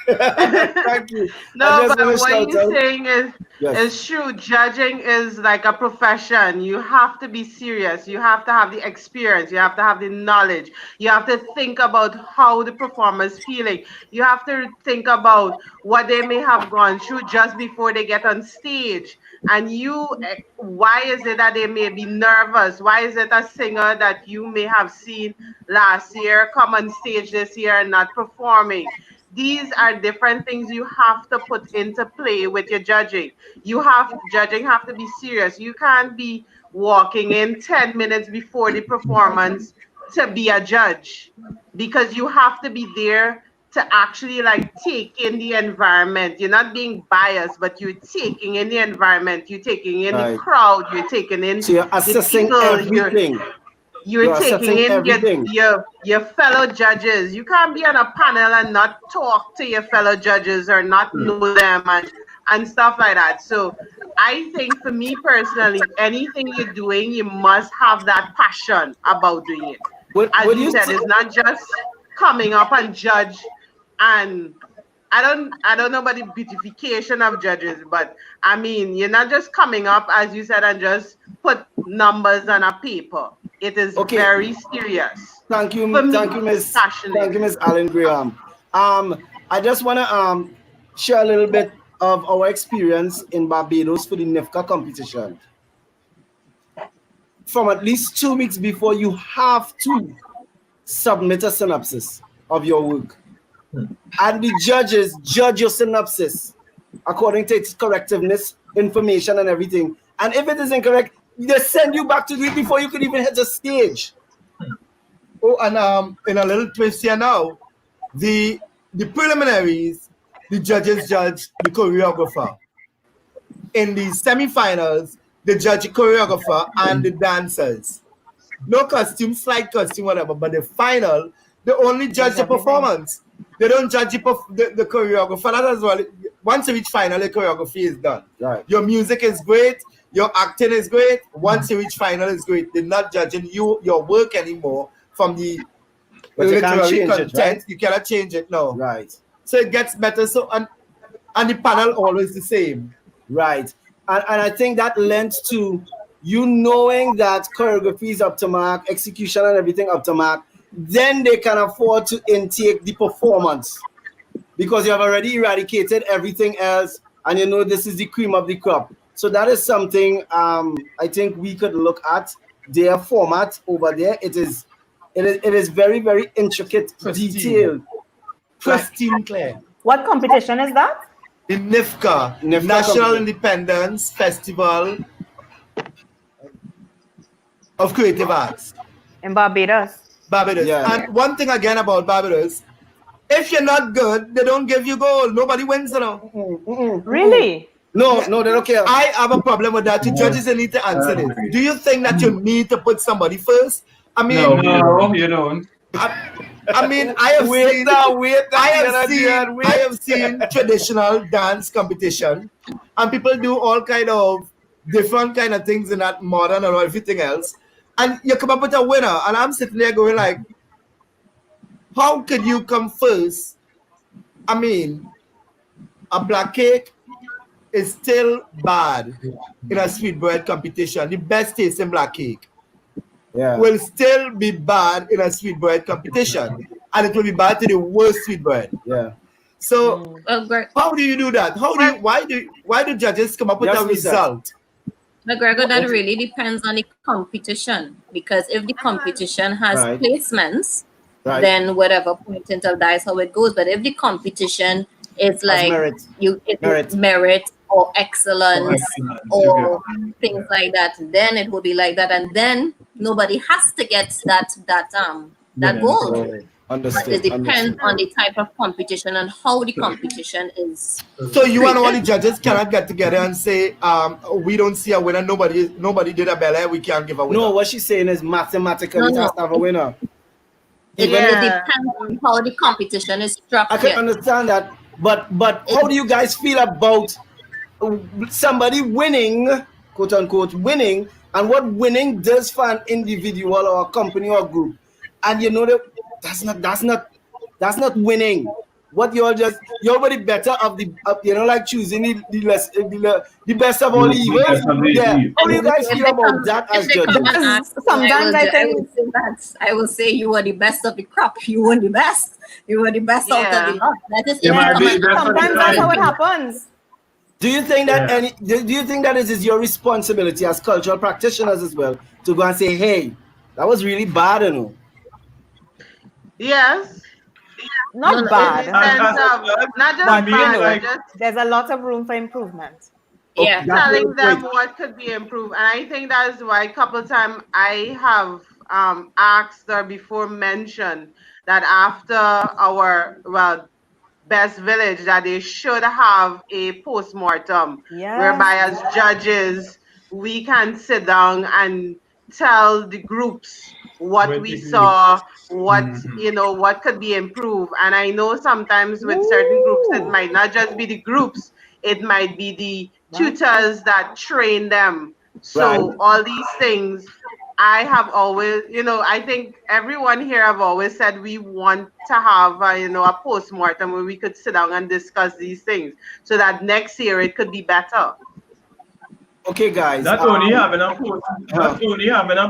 Thank you. No, I just but want to what shout you're out. saying is Yes. true. Judging is like a profession. You have to be serious. You have to have the experience. You have to have the knowledge. You have to think about how the performer is feeling. You have to think about what they may have gone through just before they get on stage. And why is it that they may be nervous? Why is it a singer that you may have seen last year come on stage this year and not performing? These are different things you have to put into play with your judging. Judging have to be serious. You can't be walking in 10 minutes before the performance to be a judge, because you have to be there to actually like take in the environment. You're not being biased, but you're taking in the environment, you're taking in the Right. crowd, you're taking in So you're the assessing people, everything. you're taking assessing in everything. your fellow judges. You can't be on a panel and not talk to your fellow judges or not know them and stuff like that. So I think for me personally, anything you're doing, you must have that passion about doing it. What As do you said, say? it's not just coming up and judge. And I don't know about the beautification of judges, but I mean, you're not just coming up, as you said, and just put numbers on a paper. It is Okay. very serious. Thank you, For me, thank you, Miss. passionate. Thank you, Miss Allen Graham. I just want to share a little bit of our experience in Barbados for the NIFCA competition. From at least 2 weeks before, you have to submit a synopsis of your work, and the judges judge your synopsis according to its correctiveness, information, and everything. And if it is incorrect, they send you back to do it before you could even hit the stage. Oh, and in a little twist here now, the preliminaries, the judges judge the choreographer. In the semifinals, they judge the choreographer and the dancers. No costume, slight costume, whatever. But the final, they only judge the performance. They don't judge the choreographer. That as well. Once you reach final, the choreography is done. Right. Your music is great. Your acting is great. Once you reach final, it's great. They're not judging your work anymore from the But you can't literary change it, content. right? You cannot change it, no. Right. So it gets better. So and the panel always the same. Right. And I think that lends to you knowing that choreography is up to mark, execution and everything up to mark. Then they can afford to intake the performance, because you have already eradicated everything else and you know this is the cream of the crop. So that is something I think we could look at their format over there. It is very, very intricate, Pristine. detailed. Pristine clear. What competition is that? The NIFCA, NIFCA National company. Independence Festival of Creative Arts, In Barbados. Barbados. Yeah. And one thing again about Barbados, if you're not good, they don't give you gold. Nobody wins, you know. Really? No, they don't care. I have a problem with that. The judges they need to answer this. Do you think that you need to put somebody first? I mean, No, you don't. I mean, I have seen traditional dance competition, and people do all kind of different kind of things in that modern and everything else, and you come up with a winner, and I'm sitting there going like, how could you come first? I mean, a black cake is still bad in a sweetbread competition. The best tasting black cake will still be bad in a sweetbread competition, and it will be bad to the worst sweetbread. Yeah. So how do you do that? Why do judges come up with a result? McGregor, that really depends on the competition, because if the competition has placements, then whatever point in time, that's how it goes. But if the competition is like merit or excellence or things like that, then it will be like that, and then nobody has to get that goal. Understood. But it depends on the type of competition and how the competition is. So you and all the judges cannot get together and say, we don't see a winner. Nobody did a Bel-Air. We can't give a winner. No, what she's saying is mathematically it has to have a winner. It depends on how the competition is structured. I can understand that, but how do you guys feel about somebody winning, quote unquote, winning, and what winning does for an individual or a company or group? And you know that that's not winning. what you all were the better of the like choosing the best of all evils. Yeah. How do you guys feel about that as judges? Sometimes I will say you were the best of the crop. You were the best. You were the best out of the lot. That is sometimes that's how it happens. Do you think that do you think that it is your responsibility as cultural practitioners as well to go and say, hey, that was really bad, you know? Yes. Not bad. Not just bad. There's a lot of room for improvement. Yeah. Telling them what could be improved. And I think that is why a couple of times I have asked or before mentioned that after our, Best Village, that they should have a post-mortem whereby as judges, we can sit down and tell the groups what we saw, what what could be improved. And I know sometimes with certain groups, it might not just be the groups, it might be the tutors that train them. So all these things, I have always, I think everyone here have always said we want to have, a post-mortem where we could sit down and discuss these things so that next year it could be better. Okay, guys. Not only having a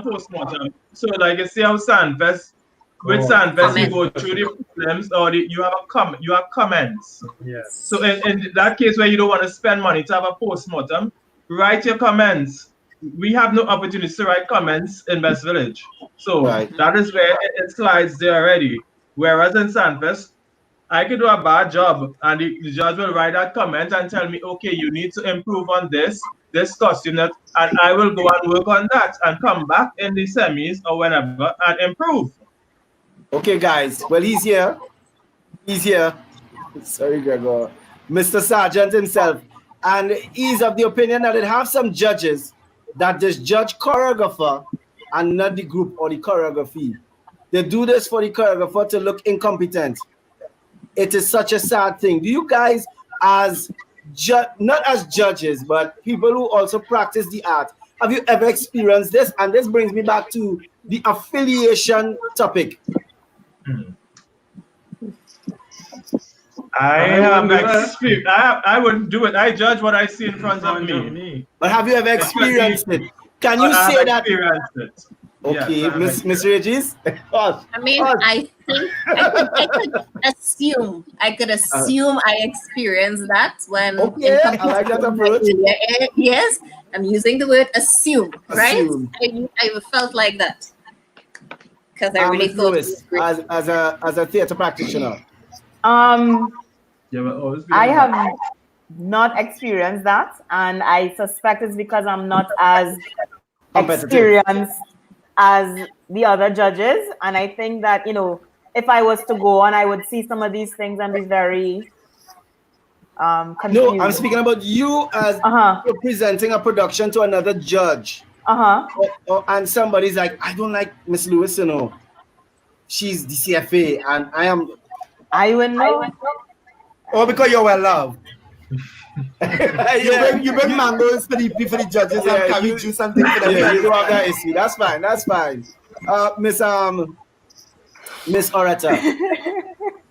post-mortem. So, like you see how Sandfest, with Sandfest, you go through the problems or you have comments. Yes. So, in that case where you don't want to spend money to have a post-mortem, write your comments. We have no opportunity to write comments in Best Village. So, that is where it slides there already. Whereas in Sandfest, I could do a bad job and the judge will write that comment and tell me, okay, you need to improve on this costume, and I will go and work on that and come back in the semis or whenever and improve. Okay, guys. Well, he's here. Sorry, Gregor. Mr. Sergeant himself. And he's of the opinion that it have some judges that just judge choreographer and not the group or the choreography. They do this for the choreographer to look incompetent. It is such a sad thing. Do you guys, as not as judges, but people who also practice the art, have you ever experienced this? And this brings me back to the affiliation topic. I wouldn't do it. I judge what I see in front of me. But have you ever experienced it? Can you say that? It. Okay, Yes, Miss Regis. I mean, I think I could assume. I experienced that when. Okay, I like that approach. Yes, I'm using the word assume, right? I felt like that because I really thought Lewis, as a theater practitioner. I have not experienced that, and I suspect it's because I'm not as experienced as the other judges. And I think that, if I was to go on, I would see some of these things and be very confused. No, I'm speaking about you as you're presenting a production to another judge. And somebody's like, I don't like Miss Lewis, she's the CFA and I am. I would know. Oh, because you're well loved. you bring mangoes for the judges and can you do something for them? Yeah, you do have that issue. That's fine. Miss Oretta.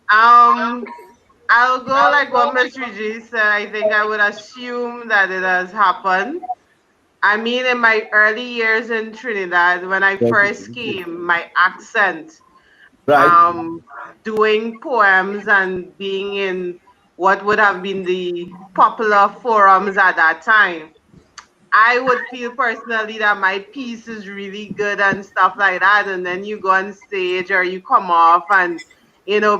I'll go like what Miss Regis said. I think I would assume that it has happened. I mean, in my early years in Trinidad, when I first came, my accent, doing poems and being in what would have been the popular forums at that time, I would feel personally that my piece is really good and stuff like that. And then you go on stage or you come off and,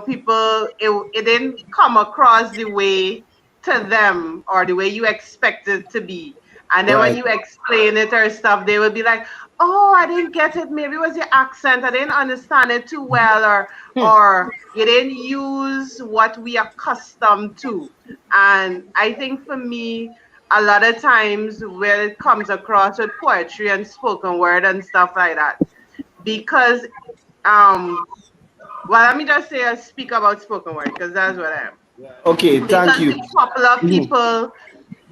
people, it didn't come across the way to them or the way you expect it to be. And then when you explain it or stuff, they would be like, oh, I didn't get it. Maybe it was your accent. I didn't understand it too well. Or you didn't use what we are accustomed to. And I think for me, a lot of times where it comes across with poetry and spoken word and stuff like that, because, let me just say I speak about spoken word because that's what I am. Okay, thank you.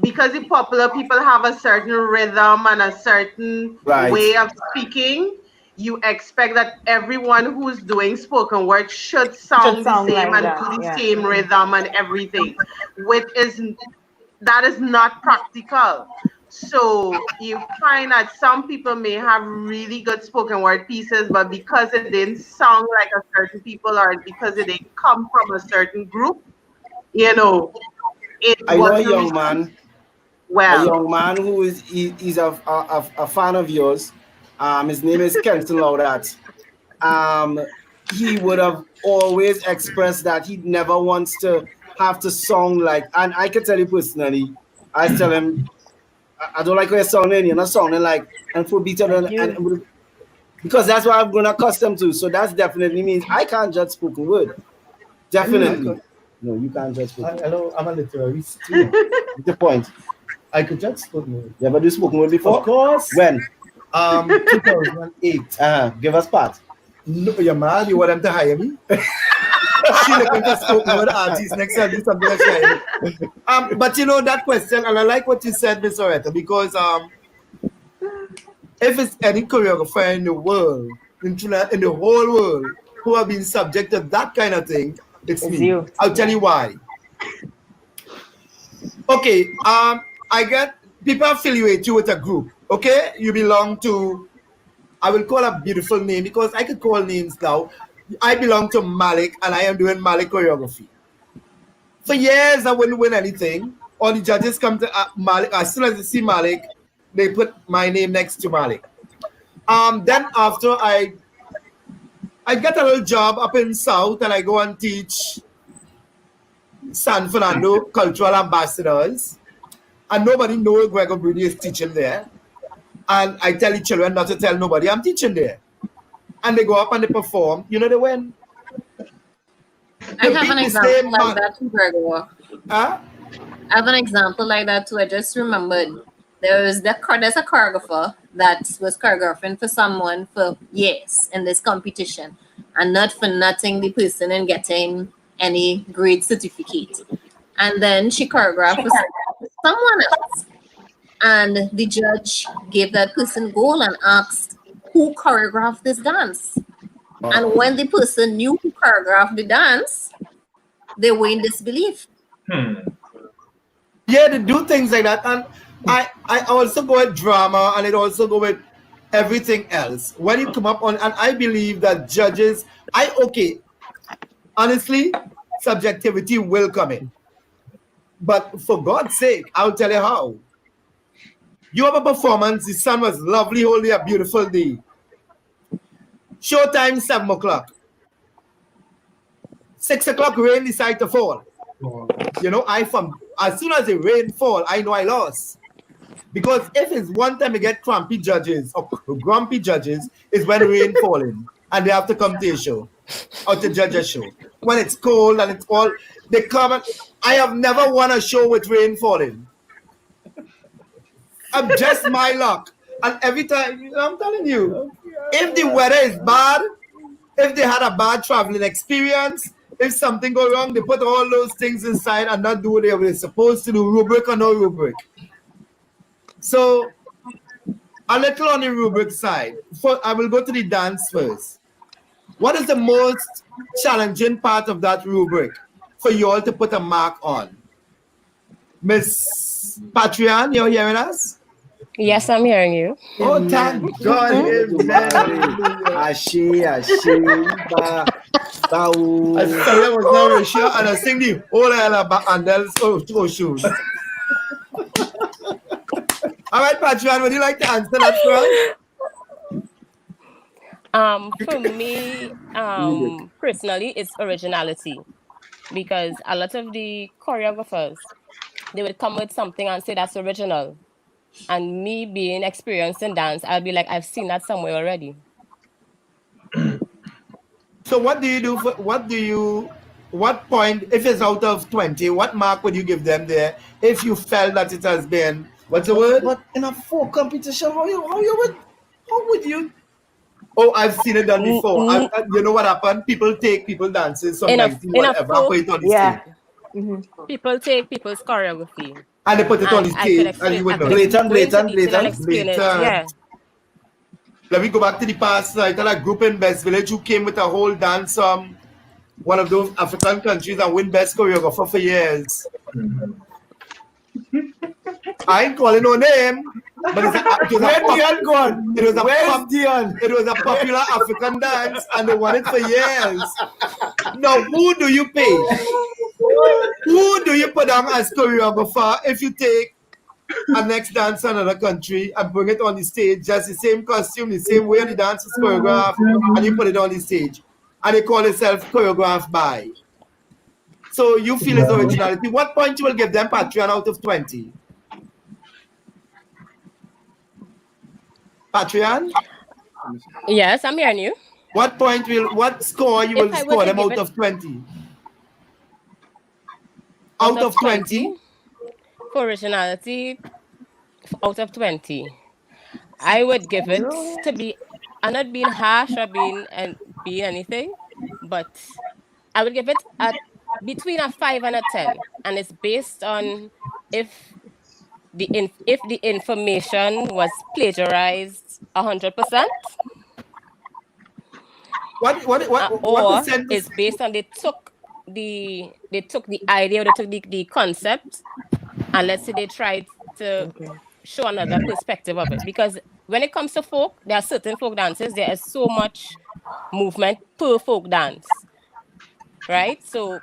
Because the popular people have a certain rhythm and a certain way of speaking, you expect that everyone who's doing spoken word should sound the same like and do the same rhythm and everything, that is not practical. So you find that some people may have really good spoken word pieces, but because it didn't sound like a certain people or because it didn't come from a certain group, it I know a wasn't young man. well. A young man who he's a fan of yours. His name is Kenton Laudat. He would have always expressed that he never wants to have to sound like, and I can tell you personally, I tell him, I don't like how you're sounding, you're not sounding like, and for better and because that's what I'm going to accustom to. So that definitely means I can't judge spoken word. Definitely. No, you can't judge spoken word. Hello, I'm a literary student. What's the point? I could judge spoken word. You ever do spoken word before? Of course. When? 2008. Give us part. No, you're mad? You want them to hire me? She looking for spoken word artists next time. Do something else. But you know that question, and I like what you said, Miss Oretta, because if it's any choreographer in the world, in the whole world, who have been subject to that kind of thing, it's me. You. I'll tell you why. Okay, I get people affiliate you with a group. Okay, you belong to, I will call a beautiful name because I could call names now. I belong to Malik and I am doing Malik choreography. For years, I wouldn't win anything. All the judges come to Malik. As soon as they see Malik, they put my name next to Malik. Then after I get a little job up in South and I go and teach San Fernando cultural ambassadors. And nobody knows Gregor Brady is teaching there. And I tell the children not to tell nobody I'm teaching there. And they go up and they perform. You know, they win. I have an example like that too, Gregor. Huh? I have an example like that too. I just remembered there's a choreographer that was choreographing for someone for years in this competition, and not for nothing the person in getting any grade certificate. And then she choreographed for someone else, and the judge gave that person goal and asked who choreographed this dance. And when the person knew who choreographed the dance, they were in disbelief. Yeah, they do things like that. And I also go with drama and it also go with everything else. When you come up on, and I believe that judges, honestly, subjectivity will come in. But for God's sake, I'll tell you how. You have a performance, the sun was lovely, holy, a beautiful day. Showtime, 7 o'clock. 6 o'clock, rain decide to fall. You know, as soon as the rain fall, I know I lost. Because if it's one time you get grumpy judges, is when rain falling and they have to come to a show or to judge a show. When it's cold and it's all, they come and I have never won a show with rain falling. I'm just my luck. And every time, I'm telling you, if the weather is bad, if they had a bad traveling experience, if something go wrong, they put all those things inside and not do what they were supposed to do, rubric or no rubric. So, a little on the rubric side. I will go to the dance first. What is the most challenging part of that rubric for you all to put a mark on? Miss Patreon, you're hearing us? Yes, I'm hearing you. Oh, thank God. Ashi, I was not very sure, and I sing the whole Andel's shoes. All right, Patreon, would you like to answer that first? For me, personally, it's originality. Because a lot of the choreographers, they would come with something and say that's original. And me being experienced in dance, I'll be like, I've seen that somewhere already. So what do you do what point, if it's out of 20, what mark would you give them there if you felt that it has been, what's the word? But in a folk competition, how would you? Oh, I've seen it done before. You know what happened? People take people dances, some 19, whatever, put it on the stage. Mm-hmm. People take people's choreography. And they put it on the stage, and you would know. Blatant. Yeah. let me go back to the past. I tell a group in Best Village who came with a whole dance one of those African countries and win best choreographer for years. I ain't calling no name, but it was a popular African dance and they won it for years. Now, who do you pay? Who do you put on as choreographer if you take a next dance in another country and bring it on the stage, just the same costume, the same way the dance is choreographed, and you put it on the stage? And they call itself choreographed by. So you feel its originality. What point you will give them, Patreon, out of 20? Patreon? Yes, I'm hearing you. What score you will score them out of 20? Out of 20? For originality, out of 20. I would give it to be, I'm not being harsh or being anything, but I would give it between a 5 and a 10, and it's based on if the information was plagiarized 100%. What it's based on they took the idea, they took the concept, and let's say they tried to show another perspective of it. Because when it comes to folk, there are certain folk dances, there is so much movement per folk dance, right? So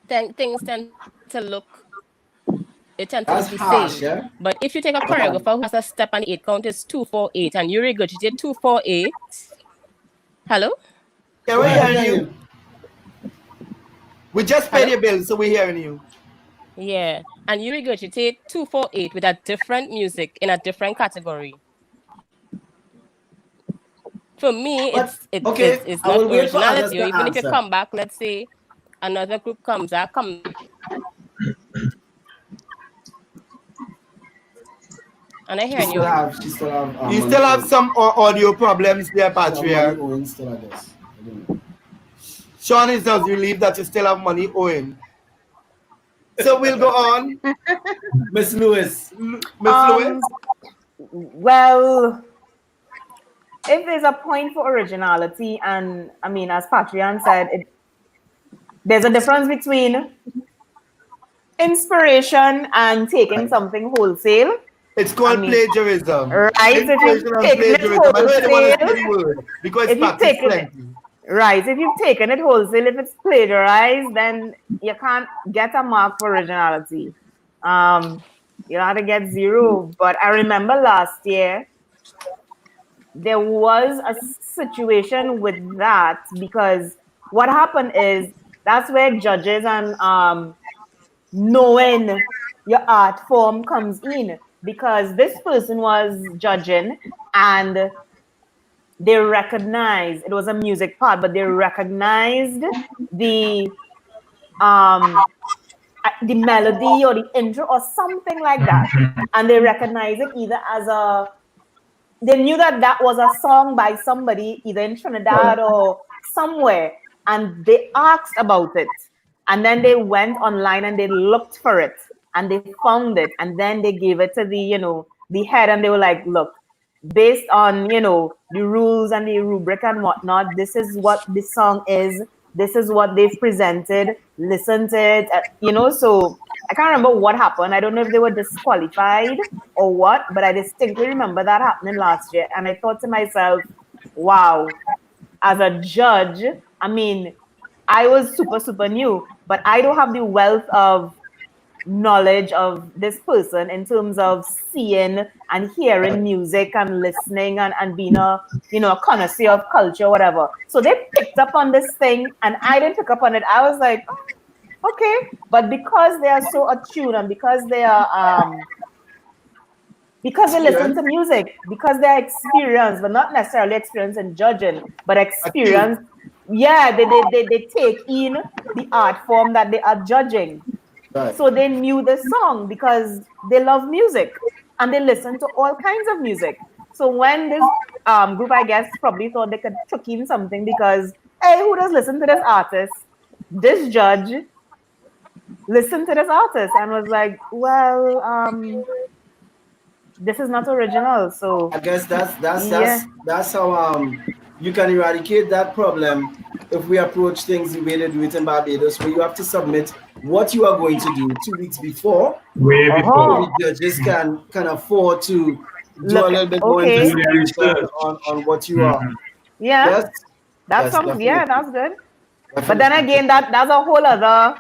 things tend to look, it tends to be the same. Yeah? But if you take a choreographer who has a step on the 8 count, is 2-4-8, and you regurgitate 2-4-8. Hello? Yeah, we're hearing you. We just paid your bill, so we're hearing you. Yeah, and you regurgitate 2-4-8 with a different music in a different category. For me, it's not originality. Even if you come back, let's say another group comes out, and I hear you. You still have some audio problems there, Patria. Sean is just relieved that you still have money owing. So we'll go on. Miss Lewis. Lewis? Well, if there's a point for originality, and I mean, as Patrian said, there's a difference between inspiration and taking something wholesale. It's called plagiarism. Right. If you've taken it wholesale, because if you've taken it wholesale, if it's plagiarized, then you can't get a mark for originality. You have to get 0. But I remember last year, there was a situation with that, because what happened is that's where judges and knowing your art form comes in, because this person was judging and they recognized it was a music part, but they recognized the melody or the intro or something like that, and they recognized it either as they knew that was a song by somebody either in Trinidad or somewhere, and they asked about it, and then they went online and they looked for it and they found it, and then they gave it to the head, and they were like, look, based on the rules and the rubric and whatnot, this is what this song is, this is what they've presented, listen to it, so I can't remember what happened. I don't know if they were disqualified or what, but I distinctly remember that happening last year, and I thought to myself, wow, as a judge, I mean, I was super new, but I don't have the wealth of knowledge of this person in terms of seeing and hearing music and listening and being a connoisseur of culture, whatever. So they picked up on this thing and I didn't pick up on it. I was like, okay, but because they are so attuned and because they are because they listen to music, because they're experienced, but not necessarily experienced in judging, but experienced. Yeah, they take in the art form that they are judging. Right. So they knew the song because they love music and they listen to all kinds of music. So when this group, I guess, probably thought they could chuck in something because, hey, who does listen to this artist? This judge listened to this artist and was like, well, this is not original. So I guess that's how you can eradicate that problem if we approach things the way they do it in Barbados, where you have to submit what you are going to do 2 weeks before. Way before. So the judges can afford to do a little bit more investigation on what you are. Yeah. Yes? That's definitely. that's good. But then again, that's a whole other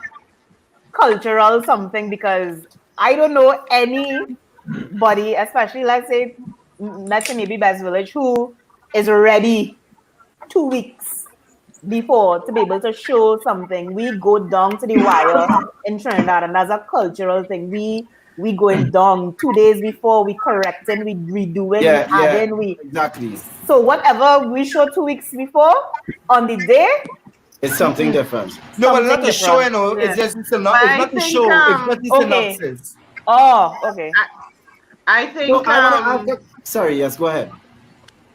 cultural something, because I don't know anybody, especially let's say maybe Best Village, who is ready 2 weeks before to be able to show something. We go down to the wire in Trinidad, and that's a cultural thing. We going down 2 days before, we correcting, we redoing, we adding, exactly. So whatever we show 2 weeks before, on the day, it's something different. No, but not a show, you know. It's just it's not a show. It's just a synopsis. Oh, okay. I think. Sorry, yes, go ahead.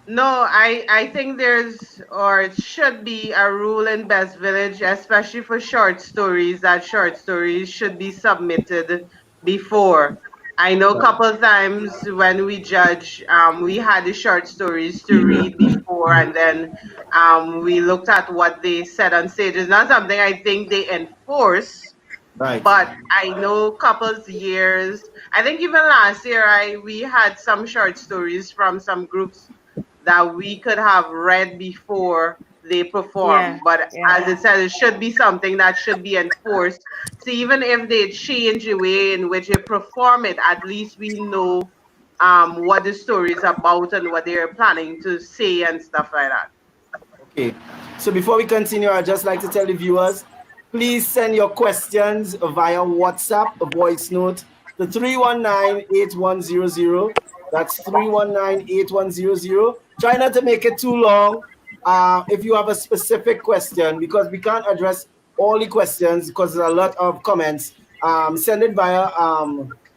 No, I think there's or should be a rule in Best Village, especially for short stories, that short stories should be submitted before. I know a couple of times when we judge, we had the short stories to read before, and then we looked at what they said on stage. It's not something I think they enforce, right? But I know a couple of years, I think even last year, we had some short stories from some groups that we could have read before they perform. But as it says, it should be something that should be enforced. So even if they change the way in which they perform it, at least we know what the story is about and what they're planning to say and stuff like that. Okay. So before we continue, I'd just like to tell the viewers, please send your questions via WhatsApp, a voice note, to 319-8100. That's 319-8100. Try not to make it too long. If you have a specific question, because we can't address all the questions because there's a lot of comments, send it via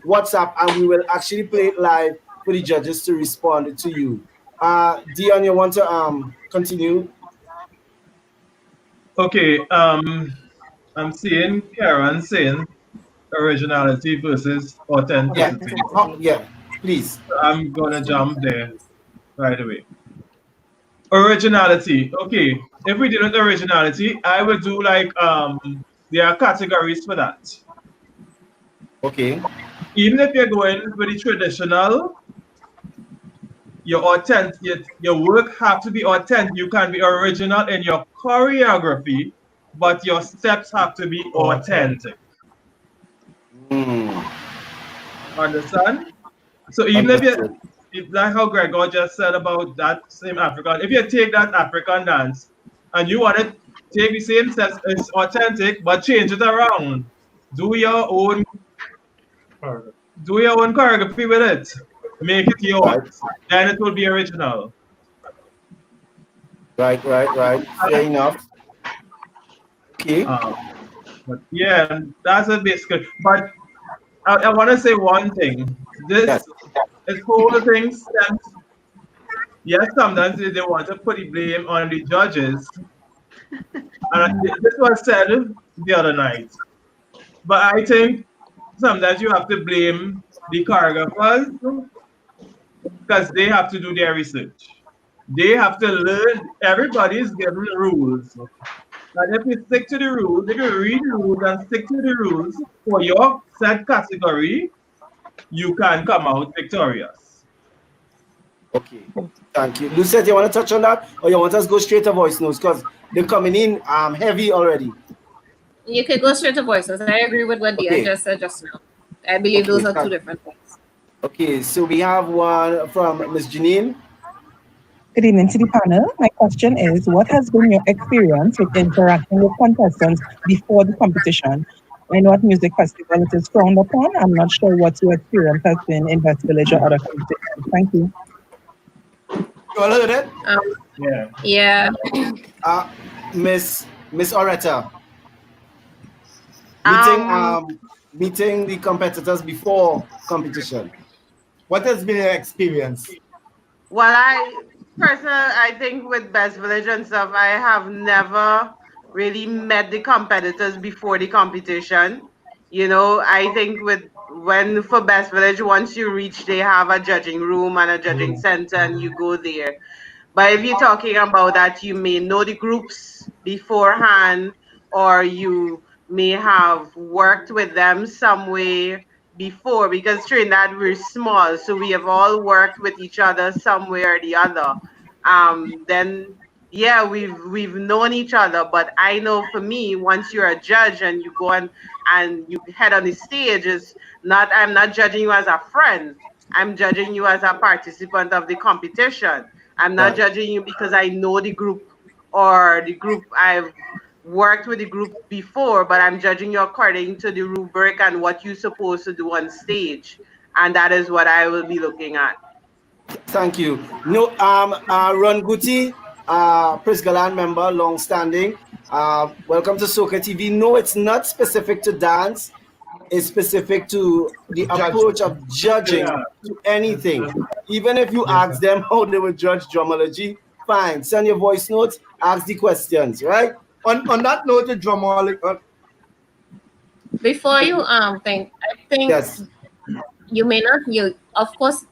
WhatsApp, and we will actually play it live for the judges to respond to you. Dion, you want to continue? Okay, I'm seeing Karen saying originality versus authenticity. Yeah, please. I'm gonna jump there right away. Originality. Okay, if we did with originality, I would do like there are categories for that. Okay. Even if you're going with the traditional, your work have to be authentic. You can be original in your choreography, but your steps have to be authentic. Understand? So even if like how Gregor just said about that same African, if you take that African dance and you want to take the same steps, it's authentic, but change it around. Do your own choreography with it. Make it yours. Then it will be original. Right. Fair enough. Okay. But yeah, that's it basically. But I want to say one thing. This whole thing stems. Yes, sometimes they want to put the blame on the judges. And this was said the other night. But I think sometimes you have to blame the choreographers because they have to do their research. They have to learn. Everybody's given rules. And if you stick to the rules, if you read the rules and stick to the rules for your set category, you can come out victorious. Okay, thank you. Lucette, you want to touch on that, or you want us to go straight to voice notes because they're coming in heavy already? You could go straight to voice notes. I agree with what Dion just said just now. I believe those are two different things. Okay, so we have one from Ms. Janine. Good evening to the panel. My question is, what has been your experience with interacting with contestants before the competition? I know at music festival it is frowned upon. I'm not sure what your experience has been in West Village or other competitions. Thank you. You all heard it? Yeah. Miss Oretta. Meeting the competitors before competition. What has been your experience? Well, I think with Best Village and stuff, I have never really met the competitors before the competition. You know, I think with when for Best Village, once you reach, they have a judging room and a judging center, and you go there. But if you're talking about that, you may know the groups beforehand, or you may have worked with them some way before, because Trinidad, we're small, so we have all worked with each other some way or the other. Then yeah, we've known each other. But I know for me, once you're a judge and you go and you head on the stage, I'm not judging you as a friend. I'm judging you as a participant of the competition. I'm not judging you because I know the group, or the group I've worked with the group before, but I'm judging you according to the rubric and what you're supposed to do on stage. And that is what I will be looking at. Thank you. No, Ron Guti, Prince Galan member, long standing. Welcome to Soca TV. No, it's not specific to dance. It's specific to the approach of judging to anything. Even if you ask them how they would judge drumology, fine. Send your voice notes, ask the questions, right? On that note, the drumology. Before you think, I think Yes. you may not. Of course,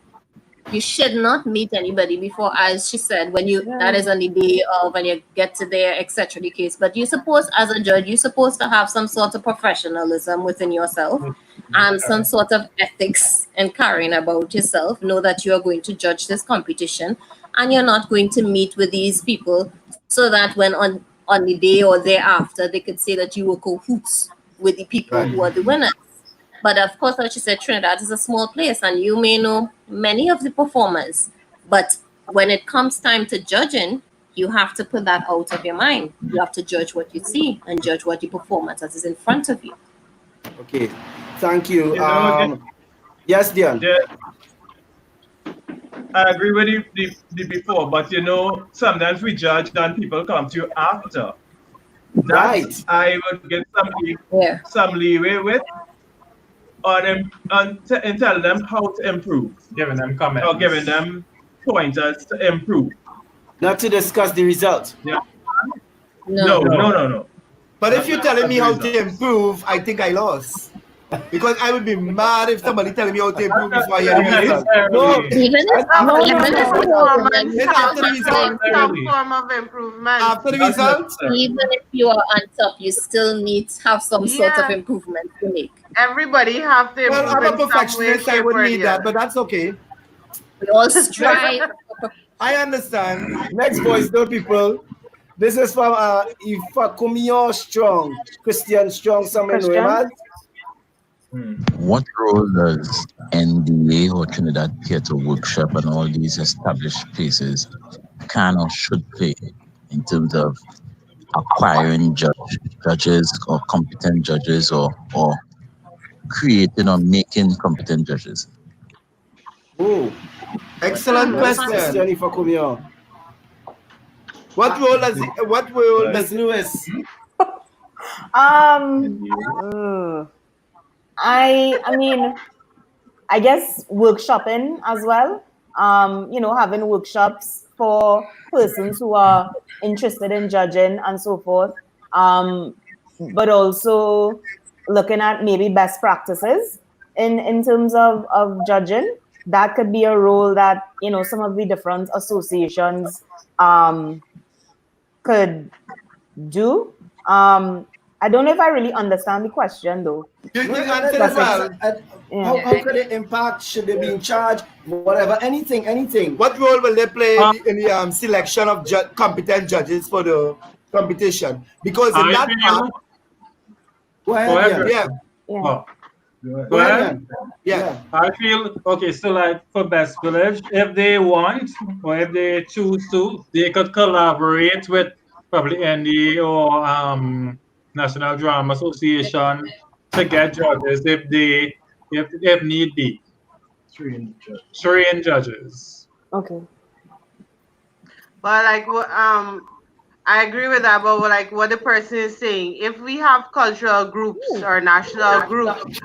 you should not meet anybody before, as she said, when that is on the day of when you get to there, etc. The case. But you're supposed, as a judge, you're supposed to have some sort of professionalism within yourself and some sort of ethics and caring about yourself. Know that you are going to judge this competition, and you're not going to meet with these people so that when on the day or thereafter they could say that you were cahoots with the people who are the winners. But of course, like you said, Trinidad is a small place, and you may know many of the performers. But when it comes time to judging, you have to put that out of your mind. You have to judge what you see and judge what the performance that is in front of you. Okay, thank you. Yes, Dion. I agree with the before, but sometimes we judge and people come to you after. That I would get some leeway with. In telling them how to improve, giving them comments, or giving them pointers to improve. Not to discuss the result. Yeah. No. But if you're telling me how to improve, I think I lost. Because I would be mad if somebody telling me how to improve before I hear the result. No, even some form of improvement. After the result, even if you are on top, you still need to have some sort of improvement to make. Everybody have to improve. Well, I'm a perfectionist. I would need that, but that's okay. We all strive. I understand. Next voice, though, people. This is from Ifeanyi Strong, Christian Strong, someone know him as. What role does NDA or Trinidad Theatre Workshop and all these established places can or should play in terms of acquiring judges or competent judges or creating or making competent judges? Oh, excellent question. What role does Lewis? I mean, I guess workshopping as well. Having workshops for persons who are interested in judging and so forth. But also looking at maybe best practices in terms of judging. That could be a role that, some of the different associations could do. I don't know if I really understand the question, though. You answered as well. How could it impact? Should they be in charge? Whatever, anything. What role will they play in the selection of competent judges for the competition? Because in that part... Go ahead. Yeah. I feel, okay, so like for Best Village, if they want or if they choose to, they could collaborate with probably NDA or National Drama Association to get judges if need be. Trained judges. Okay. Well, I agree with that, but like what the person is saying, if we have cultural groups or national groups,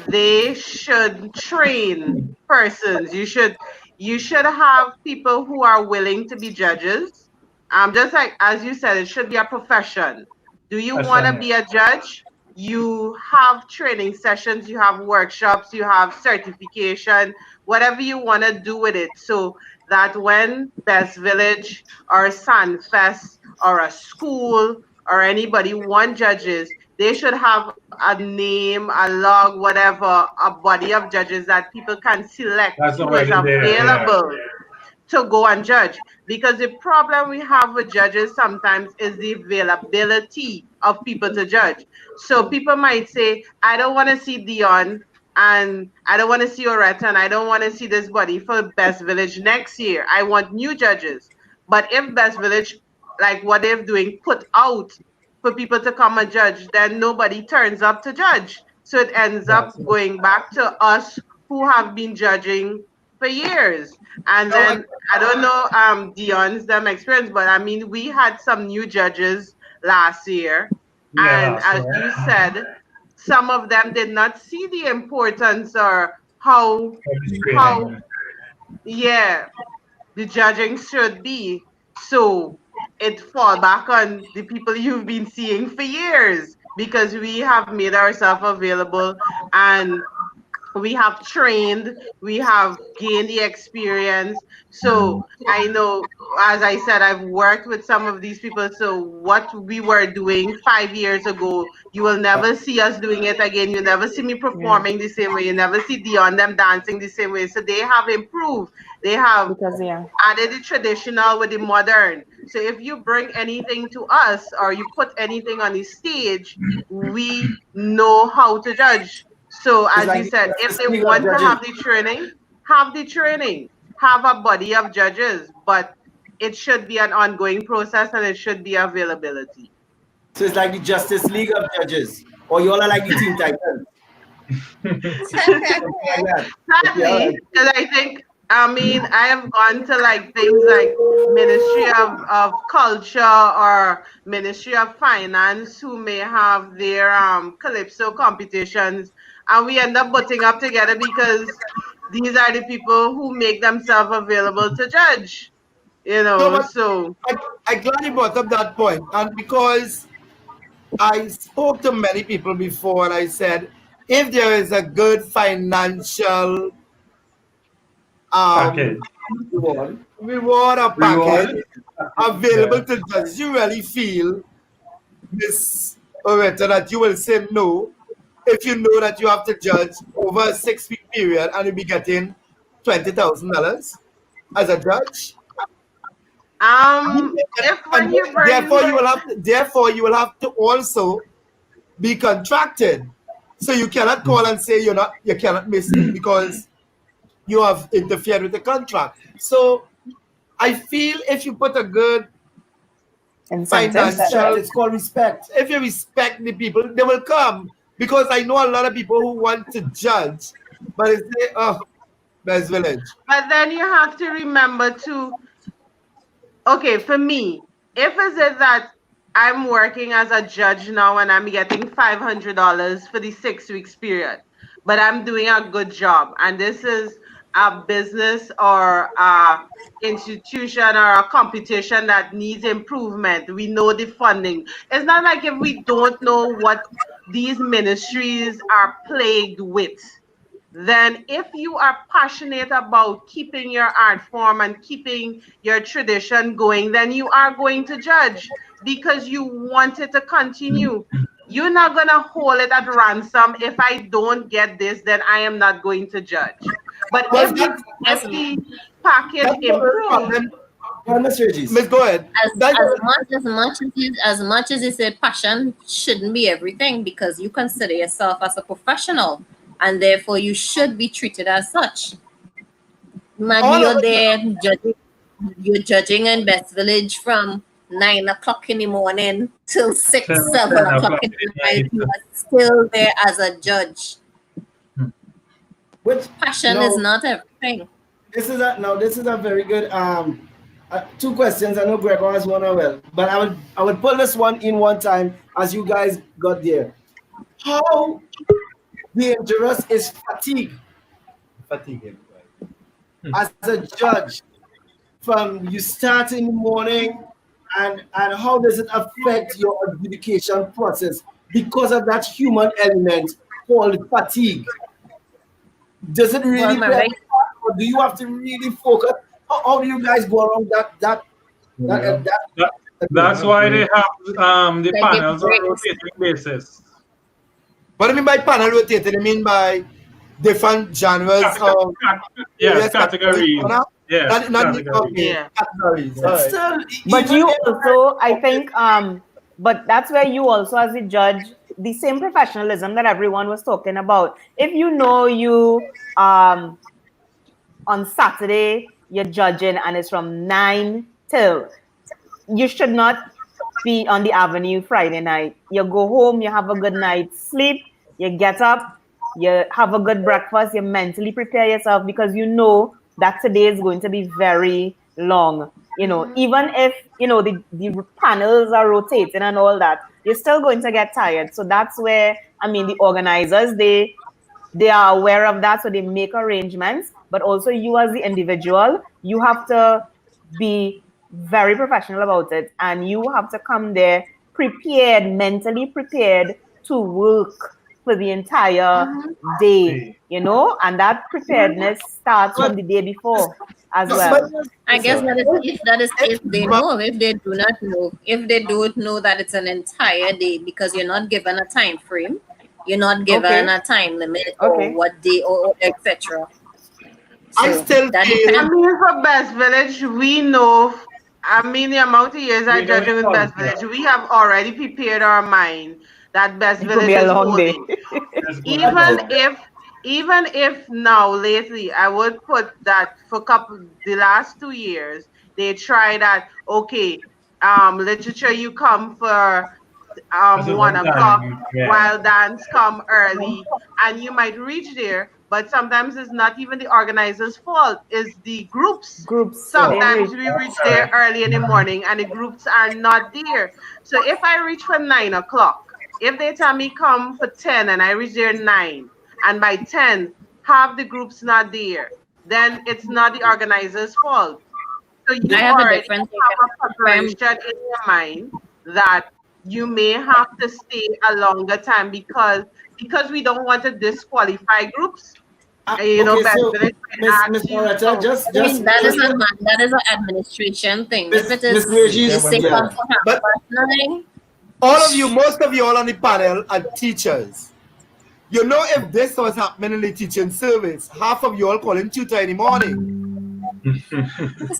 they should train persons. You should have people who are willing to be judges. Just like as you said, it should be a profession. Do you want to be a judge? you have training sessions, you have workshops, you have certification, whatever you want to do with it, so that when Best Village or Sunfest or a school or anybody want judges, they should have a name, a log, whatever, a body of judges that people can select That's who is already there. Yeah. available to go and judge. Because the problem we have with judges sometimes is the availability of people to judge. So people might say, I don't want to see Dion and I don't want to see Oretta and I don't want to see this body for Best Village next year. I want new judges. But if Best Village, like what they're doing, put out for people to come and judge, then nobody turns up to judge. So it ends up going back to us who have been judging for years. And then I don't know Dion's experience, but I mean we had some new judges last year, and as you said, some of them did not see the importance or how the judging should be. So it fall back on the people you've been seeing for years, because we have made ourselves available and we have trained, we have gained the experience. So I know, as I said, I've worked with some of these people. So what we were doing 5 years ago, you will never see us doing it again. You never see me performing the same way. You never see Dion them dancing the same way. So they have improved. They have added the traditional with the modern. So if you bring anything to us or you put anything on the stage, we know how to judge. So as you said, if they want to have the training, have a body of judges, but it should be an ongoing process and it should be availability. So it's like the Justice League of judges, or you all are like the Teen Titans. Sadly, because I have gone to like things like Ministry of Culture or Ministry of Finance, who may have their Calypso competitions, and we end up butting up together because these are the people who make themselves available to judge. So I glad you brought up that point, and because I spoke to many people before, and I said, if there is a good financial reward or package available to judges, you really feel, Miss Oretta, that you will say no if you know that you have to judge over a 6-week period and you'll be getting $20,000 as a judge? Therefore, you will have to also be contracted. So you cannot call and say you cannot miss it because you have interfered with the contract. So I feel if you put a good financial, it's called respect. If you respect the people, they will come. Because I know a lot of people who want to judge, but they say, oh, Best Village. But then you have to remember to, okay, for me, if it's that I'm working as a judge now and I'm getting $500 for the 6 weeks period, but I'm doing a good job, and this is a business or a institution or a competition that needs improvement. We know the funding. It's not like if we don't know what these ministries are plagued with, then if you are passionate about keeping your art form and keeping your tradition going, then you are going to judge because you want it to continue. You're not going to hold it at ransom. If I don't get this, then I am not going to judge. But if the package improves, Miss, go ahead. As much as it's a passion, shouldn't be everything, because you consider yourself as a professional, and therefore you should be treated as such. Man, you're there you're judging in Best Village from 9 o'clock in the morning till 6, 7 o'clock in the night. You are still there as a judge. Which passion is not everything. This is a very good 2 questions. I know Gregor has one as well, but I would pull this one in one time as you guys got there. How dangerous is fatigue? As a judge, from you start in the morning, and how does it affect your adjudication process? because of that human element called fatigue? Does it really play a part, or do you have to really focus? How do you guys go around that? That's why they have the panels on a rotating basis. What do you mean by panel rotating? You mean by different genres of categories? Yes, categories. But you also, I think, but that's where you also, as a judge, the same professionalism that everyone was talking about. If you know you on Saturday you're judging and it's from 9 till, you should not be on the avenue Friday night. You go home, you have a good night's sleep, you get up, you have a good breakfast, you mentally prepare yourself because you know that today is going to be very long. You know, even if, you know, the panels are rotating and all that, you're still going to get tired. So that's where, I mean, the organizers, they are aware of that, so they make arrangements. But also you as the individual, you have to be very professional about it. And you have to come there prepared, mentally prepared to work for the entire day, you know? And that preparedness starts from the day before as well. I guess that is if they know. If they do not know, if they don't know that it's an entire day, because you're not given a time frame, you're not given a time limit or what day or etc. I still feel. I mean, for Best Village, we know. I mean, the amount of years I judge with Best Village, we have already prepared our mind that Best Village is holding. Even if now lately, I would put that for the last 2 years, they try that. Okay, literature, you come for 1 o'clock, while dance come early, and you might reach there. But sometimes it's not even the organizer's fault, it's the groups. Sometimes we reach there early in the morning and the groups are not there. So if I reach for 9 o'clock, if they tell me come for 10 and I reach there 9, and by 10, half the group's not there, then it's not the organizer's fault. So you already have a preparation in your mind that you may have to stay a longer time because we don't want to disqualify groups. You know, Miss Loretta, just that is an administration thing. If it is all of you, most of you all on the panel are teachers. You know, if this was happening in the teaching service, half of you all calling tutor in the morning. That's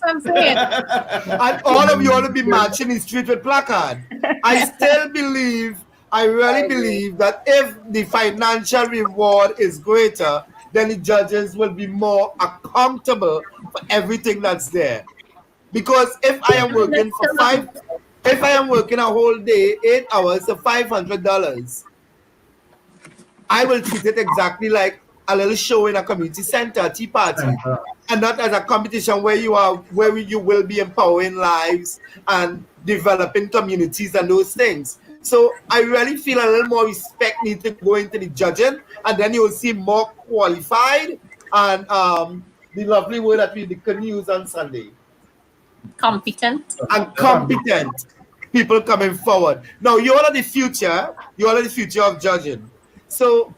what I'm saying. And all of you all will be marching in the street with placard. I still believe, I really believe that if the financial reward is greater, then the judges will be more accountable for everything that's there. Because if I am working if I am working a whole day, 8 hours, so $500, I will treat it exactly like a little show in a community center, tea party, and not as a competition where you will be empowering lives and developing communities and those things. So I really feel a little more respect needs to go into the judging, and then you will see more qualified and the lovely word that we can use on Sunday. Competent people coming forward. Now you all are the future. You all are the future of judging. So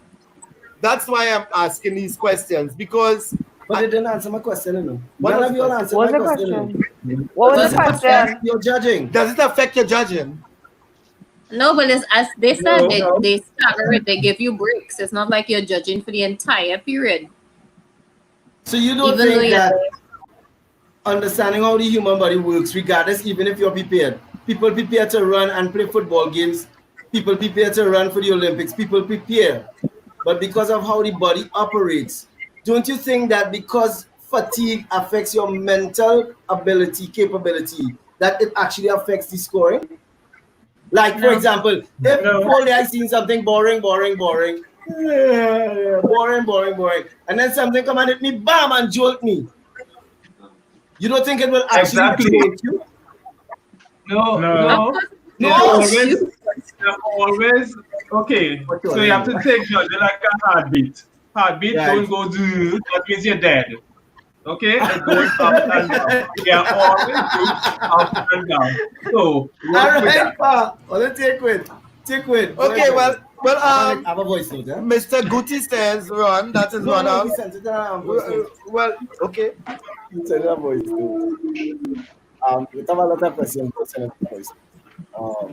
that's why I'm asking these questions, because. But they didn't answer my question. What have you all answered my question? What was the question? Your judging. Does it affect your judging? No, but it's, as they said, they stagger it. They give you breaks. It's not like you're judging for the entire period. So you don't think that understanding how the human body works, regardless, even if you're prepared, people prepare to run and play football games, people prepare to run for the Olympics, people prepare. But because of how the body operates, don't you think that because fatigue affects your mental capability, that it actually affects the scoring? Like, for example, if all day I seen something boring, and then something come and hit me, bam, and jolt me. You don't think it will actually jolt you? No. Always okay. So you have to take judging like a heartbeat. Heartbeat don't go do, that means you're dead. Okay, it goes up and down. Yeah, always goes up and down. So all right, Pa. Let's take it. Take with. Okay, well, I have a voice note, yeah? Mr. Guti says, Ron, that is one of. Well, okay. It's a voice note. We have a lot of questions. Voice. What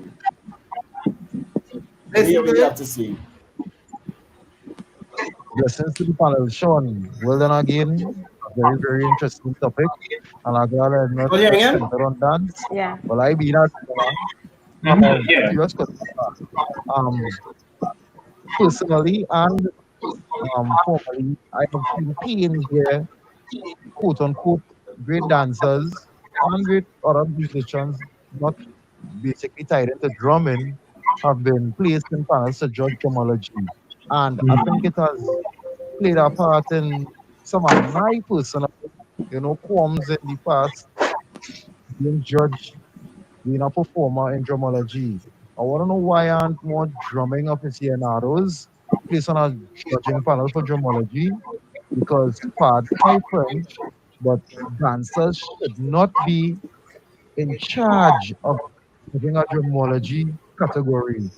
do you have to say? Blessings to the panel, Sean. Well done again. Very, very interesting topic. And I'm glad I'm not on dance. Yeah. Well, I be that. Personally and formally, I have been paying here, quote unquote, great dancers and great other musicians, not basically tied into drumming, have been placed in panels to judge drumology. And I think it has played a part in some of my personal, qualms in the past, being judged, being a performer in drumology. I want to know why aren't more drumming aficionados placed on a judging panel for drumology? Because, pardon my French, but dancers should not be in charge of having a drumology category.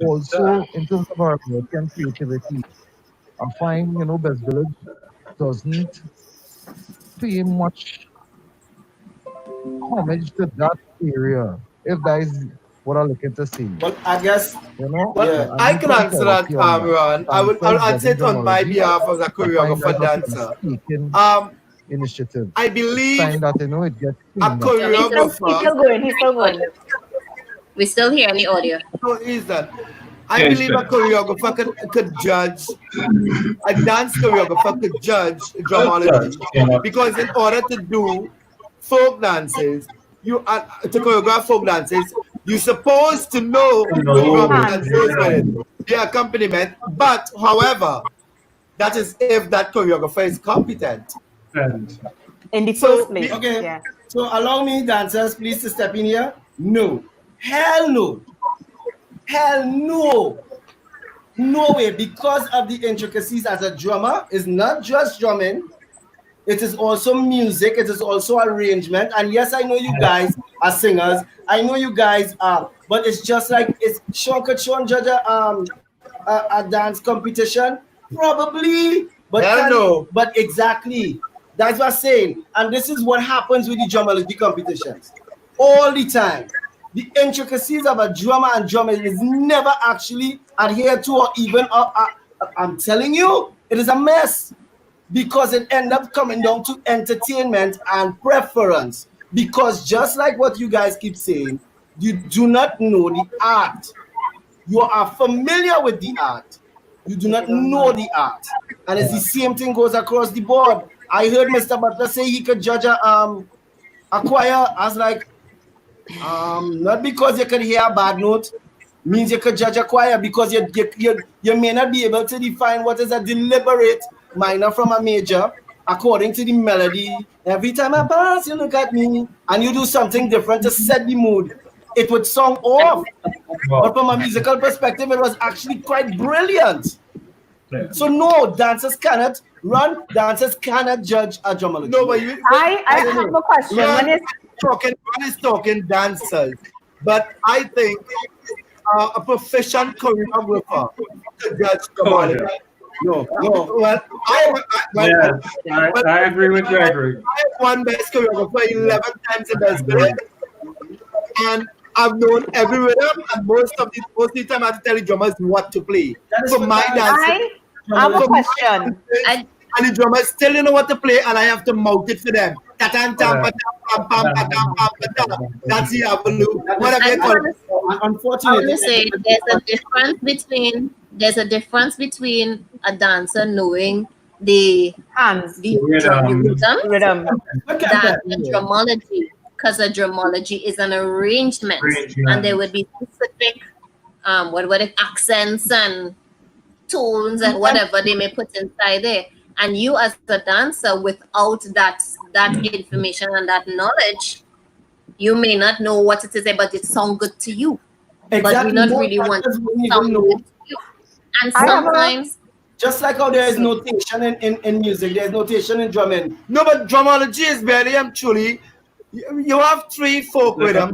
Also, in terms of our American creativity, I find, Best Village doesn't pay much homage to that area, if that is what I'm looking to see. Well, I guess, I can answer that, Ron. I'll answer it on my behalf as a choreographer dancer. Initiative. I believe find that, it gets a choreographer. He's still going. We still hear the audio. So is that I believe a choreographer could judge, a dance choreographer could judge drumology, because in order to do folk dances, to choreograph folk dances, you're supposed to know the drum that goes with it, the accompaniment. But however, that is if that choreographer is competent. In the first place. Okay. Yeah. So allow me, dancers, please to step in here. No. Hell no. Hell no. No way. Because of the intricacies as a drummer, it's not just drumming. It is also music. It is also arrangement. And yes, I know you guys are singers. I know you guys are. But it's just like, it's Sean judge a dance competition? Probably. But no. But exactly. That's what I'm saying. And this is what happens with the drumology competitions. All the time. The intricacies of a drummer and drummer is never actually adhered to, or even, I'm telling you, it is a mess. Because it ends up coming down to entertainment and preference. Because just like what you guys keep saying, you do not know the art. You are familiar with the art. You do not know the art. And it's the same thing goes across the board. I heard Mr. Butler say he could judge a choir. I was like, not because you could hear a bad note means you could judge a choir, because you may not be able to define what is a deliberate minor from a major according to the melody. Every time I pass, you look at me, and you do something different to set the mood. It would sound off. But from a musical perspective, it was actually quite brilliant. Yeah. So no, dancers cannot judge a drumology. No, but I have a question. One is talking dancers, but I think a proficient choreographer to judge drumology. No. Well, I agree with Gregory. I have won best choreographer 11 times in Best Village, and I've known every rhythm, and most of the time I have to tell the drummers what to play. So my dancing, I have a question. And the drummers still don't know what to play, and I have to mouth it for them. That's the avenue. Whatever you call it. Unfortunately, there's a difference between a dancer knowing the hands, the rhythm, and drumology. Because a drumology is an arrangement, and there would be specific accents and tones and whatever they may put inside there. And you as a dancer, without that information and that knowledge, you may not know what it is, but it sounds good to you. Exactly. But we not really want to sound good to you. And sometimes, just like how there is notation in music, there is notation in drumming. No, but drumology is very truly You have 3 folk rhythms.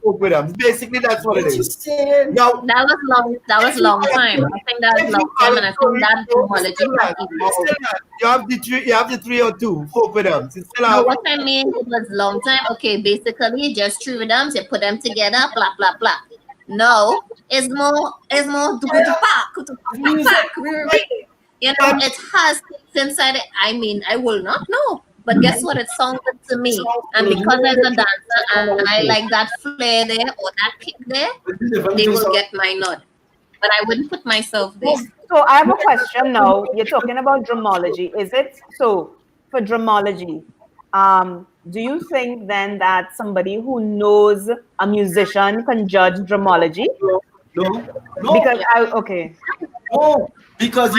Folk rhythms. Basically, that's what it is. Now, That was long time. I think that was long time, and I think that drumology has evolved. you have the 3 or 2 folk rhythms. You still No, have what I mean, it was long time. Okay, basically just 3 rhythms. You put them together, blah blah blah. No, it's more you know, it has things inside it. I mean, I will not know. But guess what? It sounds good to me. And because as a dancer and I like that flair there or that kick there, they will get my nod. But I wouldn't put myself there. So I have a question now. You're talking about drumology. Is it so for drumology? Do you think then that somebody who knows a musician can judge drumology? No. Because No, because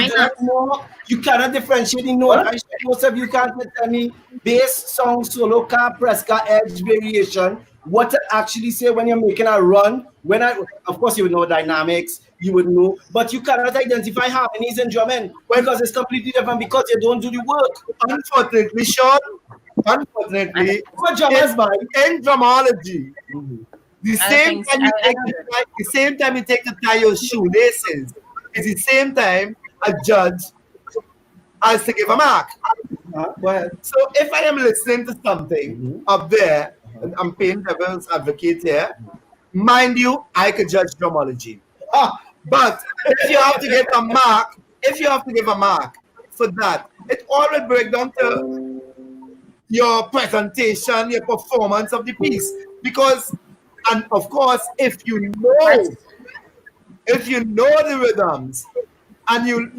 you cannot differentiate in note. Most of you can't tell me bass, song, solo, car, press, car, edge, variation. What to actually say when you're making a run. Of course, you would know dynamics, you would know, but you cannot identify harmonies in drumming because it's completely different because you don't do the work. Unfortunately, Sean. Unfortunately, in drumology, the same time you take to tie your shoelaces is the same time a judge has to give a mark. So if I am listening to something up there, and I'm playing devil's advocate here, mind you, I could judge drumology. But if you have to give a mark for that, it all will break down to your presentation, your performance of the piece. Because, and of course, if you know the rhythms and you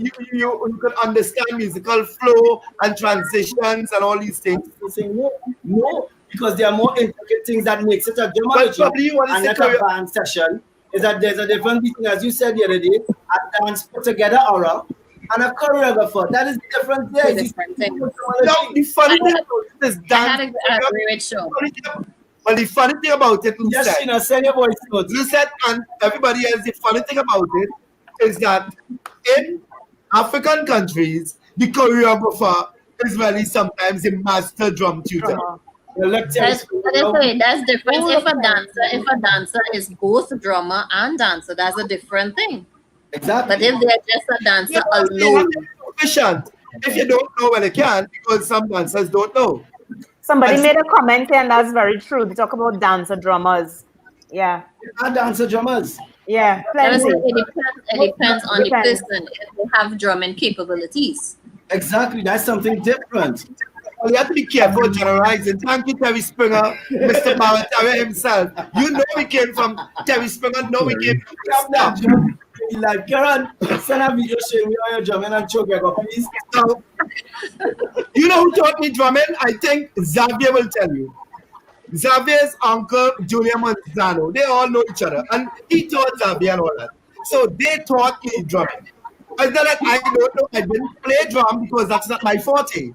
can understand musical flow and transitions and all these things, you say no, because there are more intricate things that makes it a drumology and not a band session. Is that there's a difference between, as you said the other day, a dance put together aura and a choreographer. That is different there. The funny thing about this dance. Well, the funny thing about it, Lucette, send your voice notes. Lucette and everybody else, the funny thing about it is that in African countries, the choreographer is really sometimes a master drum tutor. That's different. If a dancer is both drummer and dancer, that's a different thing. Exactly. But if they're just a dancer alone, efficient. If you don't know, well, you can, because some dancers don't know. Somebody made a comment here, and that's very true. They talk about dancer drummers. Yeah. And dancer drummers. Yeah. It depends on the person if they have drumming capabilities. Exactly. That's something different. Well, you have to be careful generalizing. Thank you, Terry Springer, Mr. Barrett himself. You know we came from Terry Springer. No, we came from like, Karen, send a video showing me how you're drumming and choreography, please. So, you know who taught me drumming? I think Xavier will tell you. Xavier's uncle, Julia Manzano, they all know each other. And he taught Xavier and all that. So they taught me drumming. It's not like I don't know, I didn't play drum because that's not my forte.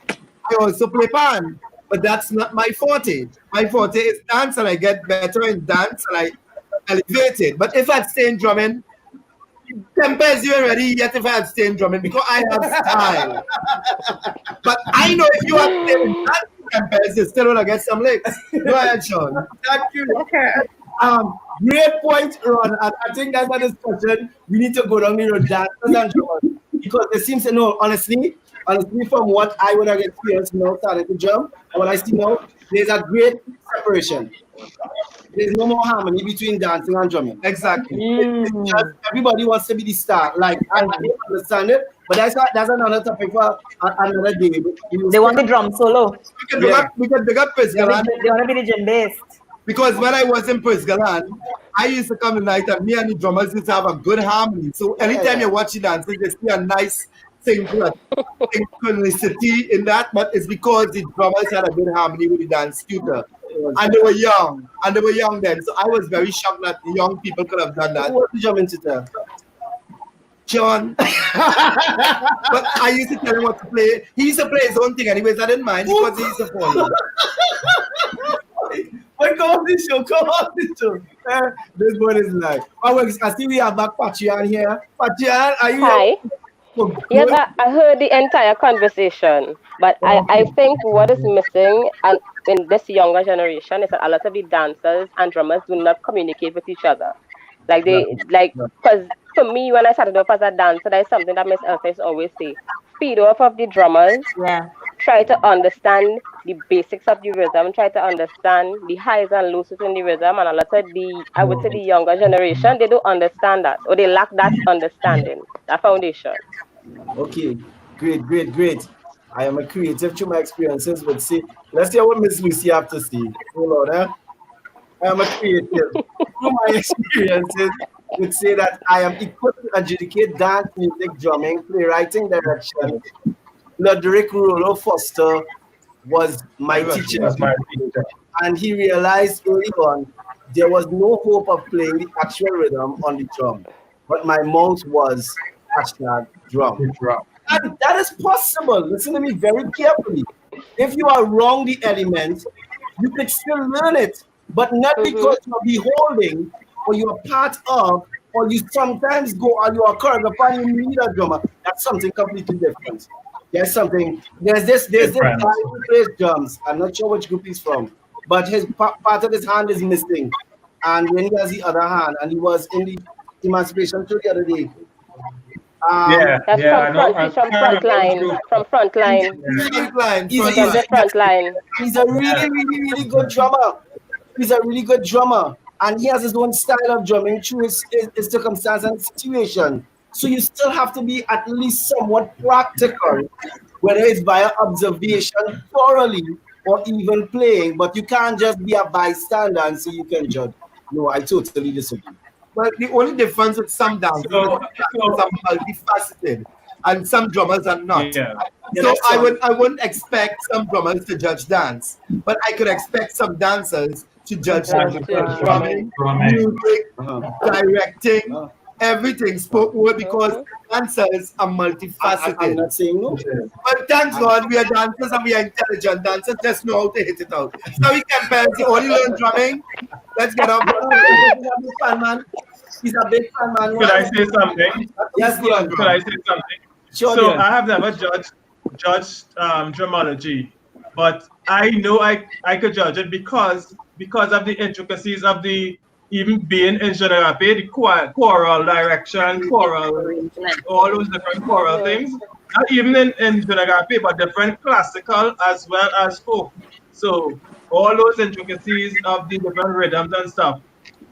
I also play pan, but that's not my forte. My forte is dance, and I get better in dance, and I elevate it. But if I'd stay in drumming, Tempest, you already yet if I had stayed in drumming because I have style. But I know if you have stayed in dance, Tempest, you still want to get some licks. Go ahead, Sean. Thank you. Okay. Great point, Ron. And I think that's a discussion we need to go down the road dancers and drummers, because it seems to know, honestly, from what I would have experienced now starting to drum, and what I see now, there's a great separation. There's no more harmony between dancing and drumming. Exactly. It's just, everybody wants to be the star. Like, I don't understand it, but that's another topic for another day. They want the drum solo. We can pick up Prisgalan. They want to be the djembist. Because when I was in Prisgalan, I used to come tonight and me and the drummers used to have a good harmony. So anytime you watch the dancing, you see a nice synchronicity in that, but it's because the drummers had a good harmony with the dance tutor. And they were young then. So I was very shocked that the young people could have done that. Who was the drumming tutor? John. But I used to tell him what to play. He used to play his own thing anyways. I didn't mind because he used to follow. But come on this show. This one is live. I see we have back Patrian here. Patrian, are you Hi. Yes, I heard the entire conversation, but I think what is missing and in this younger generation is that a lot of the dancers and drummers do not communicate with each other. Because for me, when I started off as a dancer, that's something that Miss Elsa always say: feed off of the drummers. Yeah. Try to understand the basics of the rhythm. Try to understand the highs and lows in the rhythm. And a lot of I would say the younger generation, they don't understand that, or they lack that understanding, that foundation. Okay, great. I am a creative through my experiences, but see, let's hear what Miss Lucy have to say. Hold on, I am a creative. Through my experiences, would say that I am equipped to adjudicate dance, music, drumming, playwriting, direction. Ludwig Rollo Foster was my teacher. And he realized early on there was no hope of playing the actual rhythm on the drum, but my mouth was #drum. And that is possible. Listen to me very carefully. If you are wrong the element, you can still learn it, but not because you're beholding or you're part of, or you sometimes go or you are choreographer and you need a drummer. That's something completely different. There's this guy who plays drums. I'm not sure which group he's from, but his part of his hand is missing, and then he has the other hand, and he was in the Emancipation Tour the other day. That's from Frontline. He's a really good drummer. He's a really good drummer, and he has his own style of drumming through his circumstance and situation. So you still have to be at least somewhat practical, whether it's via observation thoroughly or even playing, but you can't just be a bystander and say you can judge. No, I totally disagree. Well, the only difference with some dancers is some are multifaceted and some drummers are not. So I wouldn't expect some drummers to judge dance, but I could expect some dancers to judge drumming, music, directing, everything, spoke word, because dancers are multifaceted. I'm not saying no. But thank God we are dancers and we are intelligent dancers, just know how to hit it out. So we can parents only learn drumming. Let's get up. He's a big fan, man. Could I say something? Yes, Dion. Could I say something? Sure, so Dion. I have never judged dramology, but I know I could judge it because of the intricacies of the even being in general, the choral direction, choral, all those different choral things. Not even in general, but different classical as well as folk. So all those intricacies of the different rhythms and stuff,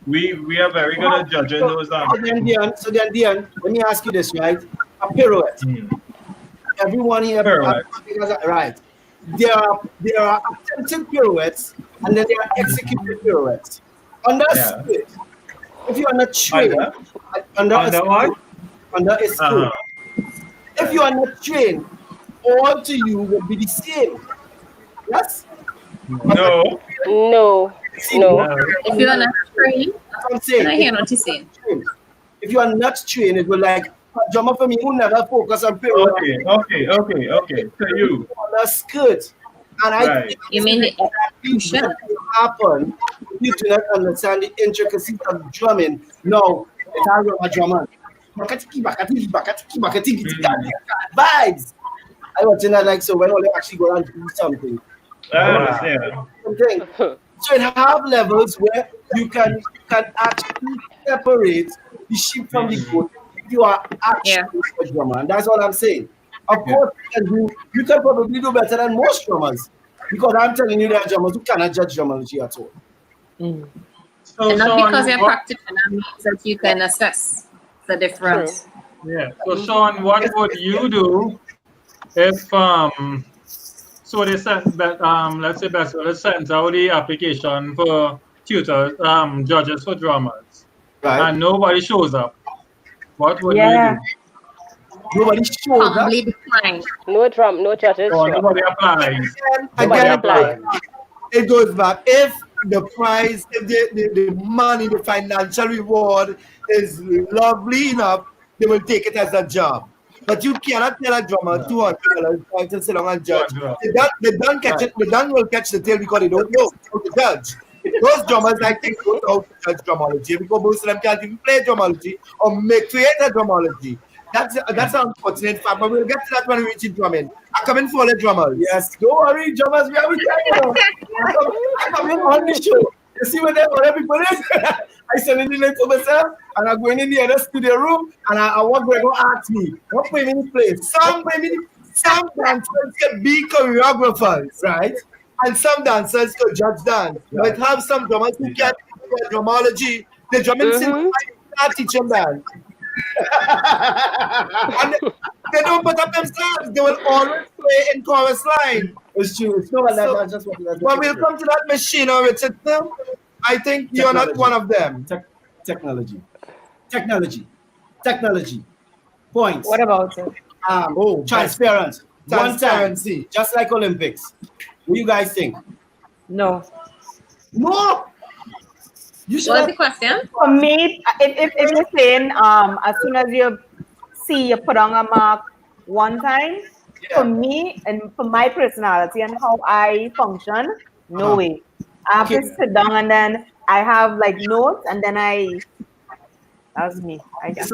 we are very good at judging those. So then, Dion, let me ask you this, right? A pirouette. Everyone here, right? There are attempted pirouettes, and then there are executed pirouettes. Understood. If you are not trained under a school, if you are not trained, all to you will be the same. Yes? No. If you are not trained, I'm saying, I hear what you're saying. If you are not trained, it will like a drummer for me who never focus on pirouette. Okay. So you understood. And I think you mean the execution happen. You do not understand the intricacies of drumming. No, it's a drummer. Vibes. I was in that like so when they actually go and do something. So it have levels where you can actually separate the sheep from the goat if you are actually a drummer, and that's all I'm saying. Of course, you can probably do better than most drummers, because I'm telling you, there are drummers who cannot judge drummology at all. So, and not because you're practicing, means that you can assess the difference. Yeah. So Sean, what would you do if so they sent let's say best let's send out the application for tutors, judges for drummers, right? And nobody shows up. What would you do? Nobody shows up. Decline. No judges. Nobody applies. Again, it goes back. If the prize, if the money, the financial reward is lovely enough, they will take it as a job. But you cannot tell a drummer $200 to sit down and judge. They don't catch it. They don't will catch the tail because they don't know how to judge. Those drummers, I think, don't know how to judge drumology, because most of them can't even play drumology or create a drumology. That's an unfortunate fact, but we'll get to that when we reach in drumming. I come in for the drummers. Yes, don't worry, drummers. We are with you. I come in on the show. You see what other people is? I send in the link for myself, and I'm going in the other studio room, and I want Gregor ask me, what play me play? Some dancers can be choreographers, right? And some dancers could judge dance. Right. But have some drummers who get drumology. The drumming scene start teaching dance. And they don't put up themselves. They will always play in chorus line. It's true. It's not like that. Just what Well, we'll come to that machine, or Richard. I think you're not one of them. Technology. Points. What about it? Transparency. Transparency. One time, just like Olympics. What do you guys think? No. No. You should. What's the question? For me, if you're saying as soon as you see you put on a mark one time, for me and for my personality and how I function, no way. I have to sit down and then I have like notes and then that's me. I guess.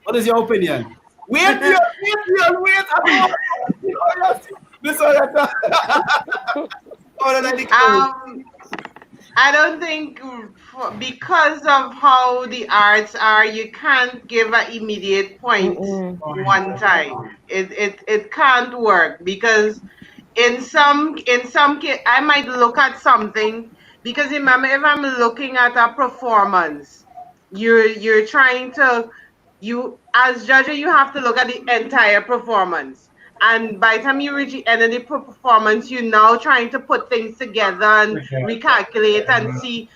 What is your opinion? Wait. This I don't think because of how the arts are, you can't give an immediate point one time. It can't work because in some case I might look at something because remember, if I'm looking at a performance, you're trying to as judge you have to look at the entire performance. And by the time you reach the end of the performance, you're now trying to put things together and recalculate and see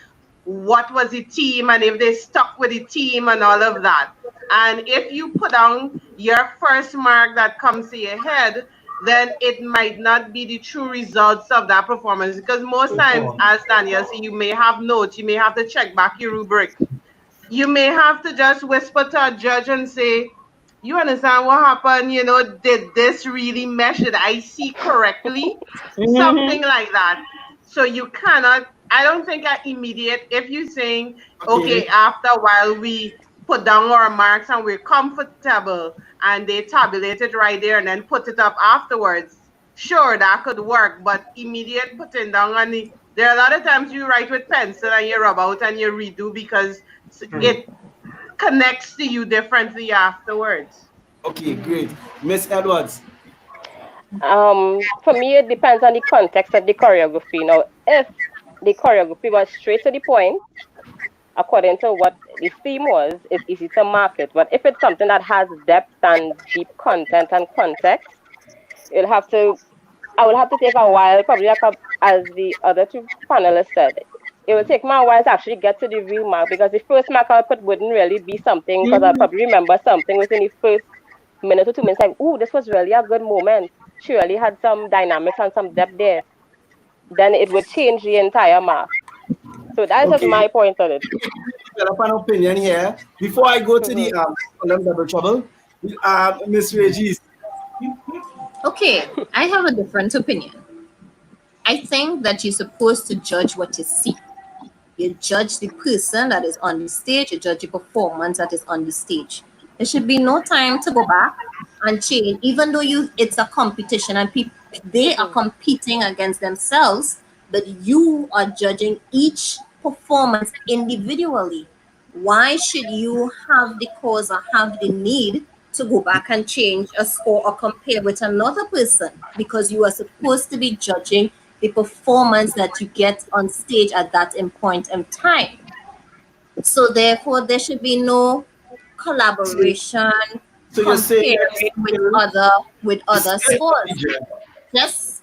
what was the team and if they stuck with the team and all of that. And if you put down your first mark that comes to your head, then it might not be the true results of that performance. Because most times, as Daniel said, you may have notes, you may have to check back your rubric. You may have to just whisper to a judge and say, you understand what happened? Did this really mesh? Did I see correctly? Something like that. So you cannot, I don't think at immediate, if you're saying, okay, after a while we put down our marks and we're comfortable and they tabulate it right there and then put it up afterwards, sure, that could work. But immediate putting down on there are a lot of times you write with pencil and you rub out and you redo because it connects to you differently afterwards. Okay, great. Miss Edwards. For me, it depends on the context of the choreography. Now, if the choreography was straight to the point, according to what the theme was, it's easy to mark it. But if it's something that has depth and deep content and context, I will have to take a while, probably as the other two panelists said. It will take me a while to actually get to the real mark because the first mark I'll put wouldn't really be something because I'll probably remember something within the first minute or 2 minutes like, oh, this was really a good moment. She really had some dynamics and some depth there. Then it would change the entire mark. So that's just my point on it. I have an opinion here. Before I go to the double trouble, Miss Regis. Okay, I have a different opinion. I think that you're supposed to judge what you see. You judge the person that is on the stage, you judge the performance that is on the stage. There should be no time to go back and change, even though it's a competition and they are competing against themselves, but you are judging each performance individually. Why should you have the cause or have the need to go back and change a score or compare with another person? Because you are supposed to be judging the performance that you get on stage at that point in time. So therefore, there should be no collaboration, so you're saying with other scores.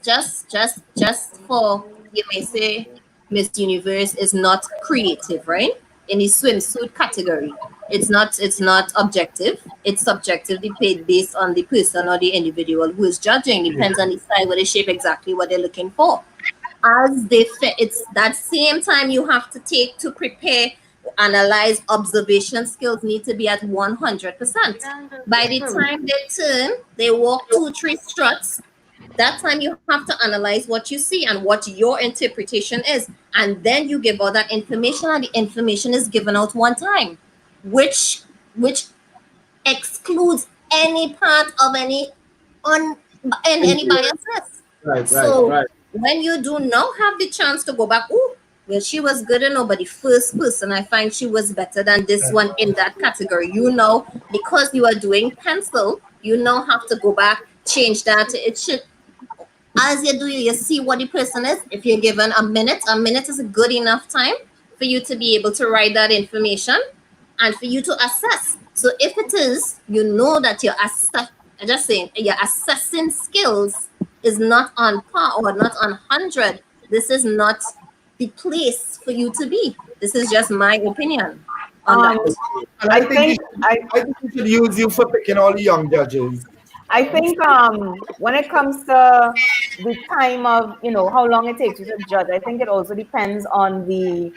Just for, you may say, Miss Universe is not creative, right? In the swimsuit category, it's not objective. It's subjectively paid based on the person or the individual who is judging. Depends on the style, where they shape exactly what they're looking for. As they fit, it's that same time you have to take to prepare, analyze, observation skills need to be at 100%. By the time they turn, they walk 2-3 struts. That time you have to analyze what you see and what your interpretation is, and then you give out that information, and the information is given out one time, which excludes any part of any biasness. So when you do now have the chance to go back, oh, well, she was good enough, but the first person I find she was better than this one in that category. You know, because you are doing pencil, you now have to go back, change that. It should, as you do, you see what the person is. If you're given a minute is a good enough time for you to be able to write that information and for you to assess. So if it is, you know that your assessing skills is not on par or not on 100. This is not the place for you to be. This is just my opinion on that. And I think we should use you for picking all the young judges. I think when it comes to the time of, how long it takes you to judge, I think it also depends on the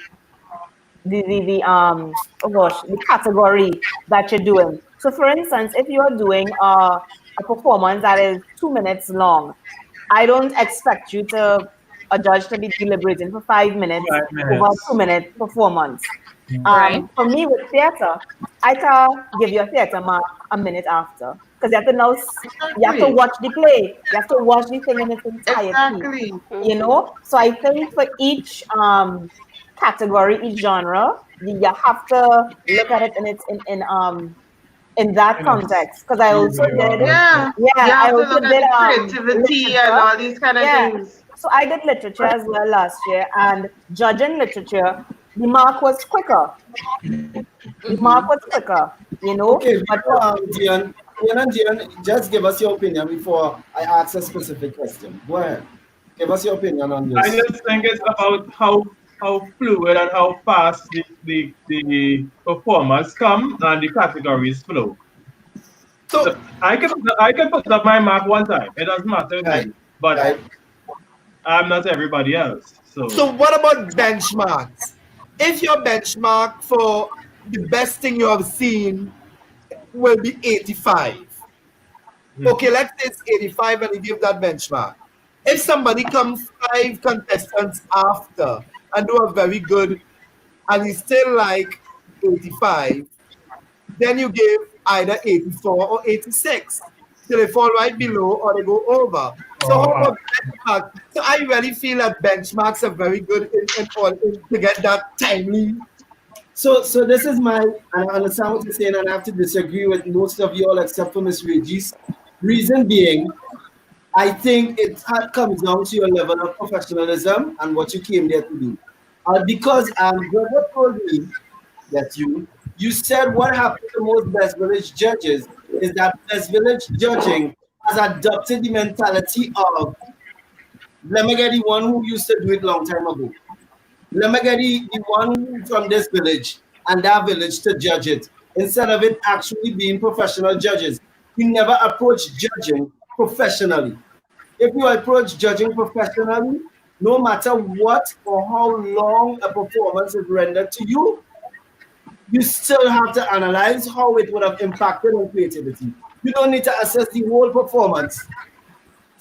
category that you're doing. So for instance, if you're doing a performance that is 2 minutes long, I don't expect you a judge to be deliberating for 5 minutes over a 2-minute performance. For me with theater, I can give you a theater mark a minute after. Because you have to watch the play, you have to watch the thing in its entirety. So I think for each category, each genre, you have to look at it in that context. Because I also did I also did creativity and all these kind of things. So I did literature as well last year, and judging literature, the mark was quicker. Okay, but Dion, just give us your opinion before I ask a specific question. Go ahead. Give us your opinion on this. I just think it's about how fluid and how fast the performers come and the categories flow. So I can put up my mark one time. It doesn't matter, but I'm not everybody else. So what about benchmarks? If your benchmark for the best thing you have seen will be 85. Okay, let's say it's 85 and you give that benchmark. If somebody comes 5 contestants after and do a very good and he's still like 85, then you give either 84 or 86. So they fall right below or they go over. So how about benchmarks? So I really feel that benchmarks are very good in to get that timely. So this is and I understand what you're saying, and I have to disagree with most of you all except for Ms. Regis. Reason being, I think it comes down to your level of professionalism and what you came there to do. Because Gregor told me that you said what happened to most Best Village judges is that Best Village judging has adopted the mentality of, let me get the one who used to do it long time ago. Let me get the one from this village and that village to judge it, instead of it actually being professional judges. We never approach judging professionally. If you approach judging professionally, no matter what or how long a performance is rendered to you, you still have to analyze how it would have impacted on creativity. You don't need to assess the whole performance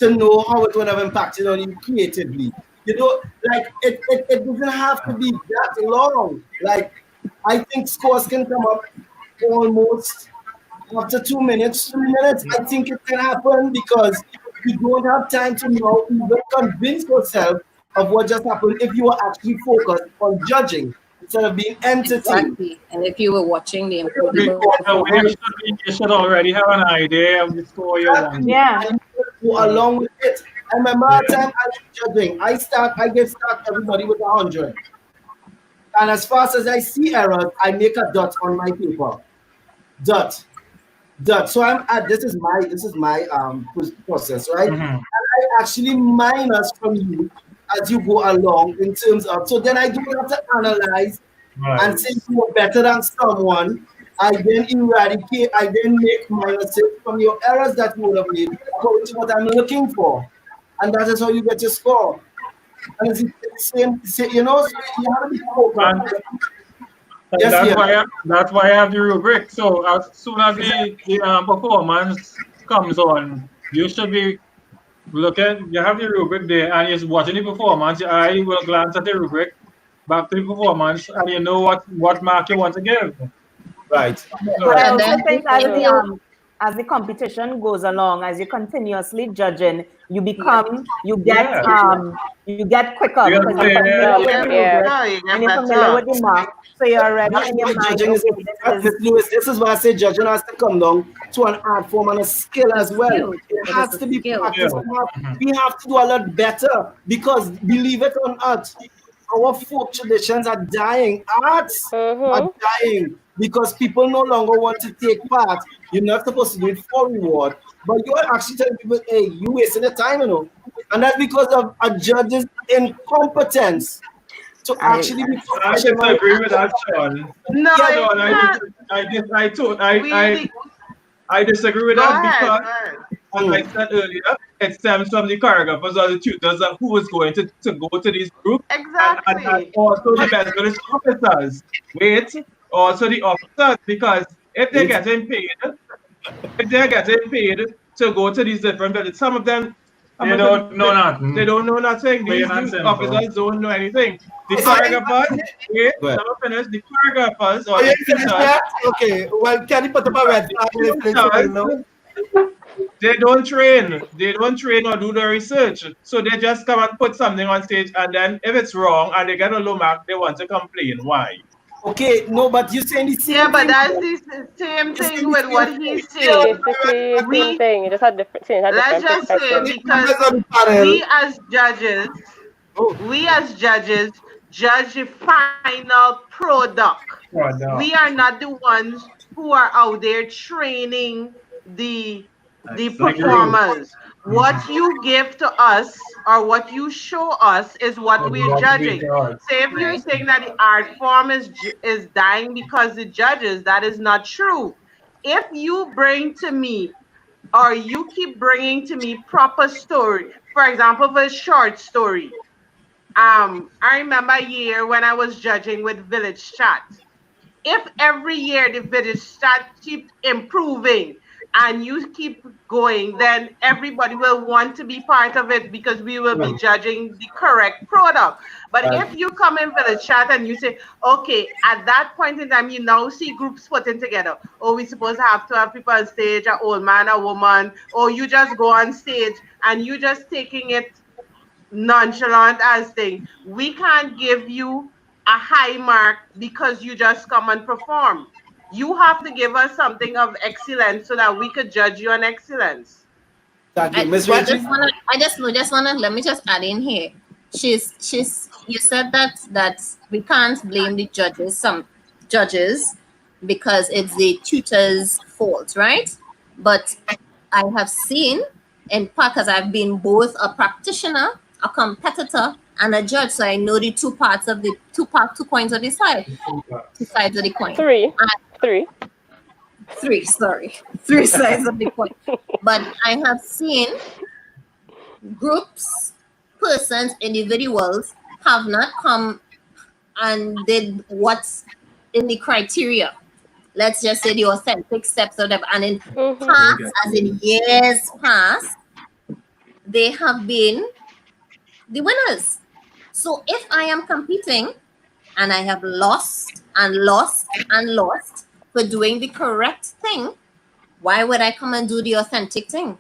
to know how it would have impacted on you creatively. It doesn't have to be that long. Like, I think scores can come up almost after 2 minutes, 3 minutes. I think it can happen because you don't have time to know, even convince yourself of what just happened if you are actually focused on judging instead of being entertained. Exactly. And if you were watching the you should already have an idea of the score you want. Yeah. And go along with it. I remember a time I was judging. I get start everybody with 100. And as fast as I see errors, I make a dot on my paper. Dot. So I'm at this is my process, right? And I actually minus from you as you go along in terms of, so then I don't have to analyze and say you are better than someone. I then eradicate, I then make minuses from your errors that you would have made according to what I'm looking for. And that is how you get your score. And it's the same, so you have to be focused. That's why I have the rubric. So as soon as the performance comes on, you should be looking. You have the rubric there, and you're watching the performance. Your eye will glance at the rubric, back to the performance, and you know what mark you want to give. Right. But I And also then think as the competition goes along, as you're continuously judging, you get quicker You because you're familiar with the rubric and you're familiar with the mark. So you're already That's in your why mind. judging is, Miss Lewis, this is why I say judging has to come down to an art form and a skill as well. skill. It It has is to a be skill. practiced. We have to do a lot better because believe it or not, our folk traditions are dying. Arts are dying because people no longer want to take part. You're not supposed to do it for reward, but you are actually telling people, hey, you wasting your time, you know. And that's because of a judge's incompetence to actually be I disagree with that, Sean. No, Yeah, Sean, I disagree with Go that ahead, because, as I said earlier, it stems from the choreographers or the tutors of who is going to go to these groups. Exactly. And also the best village officers. Wait, also the officers, because if they're getting paid to go to these different villages, some of them They don't know nothing. They don't know nothing. Plain These and simple. officers don't know anything. The choreographers, let me finish. The choreographers or the tutors, Okay, well, can you put up a red flag? they don't train. They don't train or do the research. So they just come and put something on stage, and then if it's wrong and they get a low mark, they want to complain. Why? Okay, no, but you're saying the same Yeah, but thing. that's the same thing with what he's saying. Basically, same thing. It just had different things. Let's just say because we as judges judge the final product. We are not the ones who are out there training the performers. What you give to us or what you show us is what we're judging. So if you're saying that the art form is dying because the judges, that is not true. If you bring to me or you keep bringing to me proper story, for example, for a short story, I remember a year when I was judging with Village Chat. If every year the Village Chat keep improving and you keep going, then everybody will want to be part of it because we will be judging the correct product. But if you come in Village Chat and you say, okay, at that point in time, you now see groups putting together. Oh, we supposed to have people on stage, an old man, a woman, or you just go on stage and you just taking it nonchalant as thing. We can't give you a high mark because you just come and perform. You have to give us something of excellence so that we could judge you on excellence. Thank you, Miss I Rachel. just wanna let me just add in here. You said that we can't blame the judges, some judges, because it's the tutor's fault, right? But I have seen, in part, because I've been both a practitioner, a competitor, and a judge, so I know the two coins of the side, two sides of the coin. Three sides of the coin. But I have seen groups, persons, individuals have not come and did what's in the criteria. Let's just say the authentic steps of them, and in past, as in years past, they have been the winners. So if I am competing and I have lost and lost and lost for doing the correct thing, why would I come and do the authentic thing?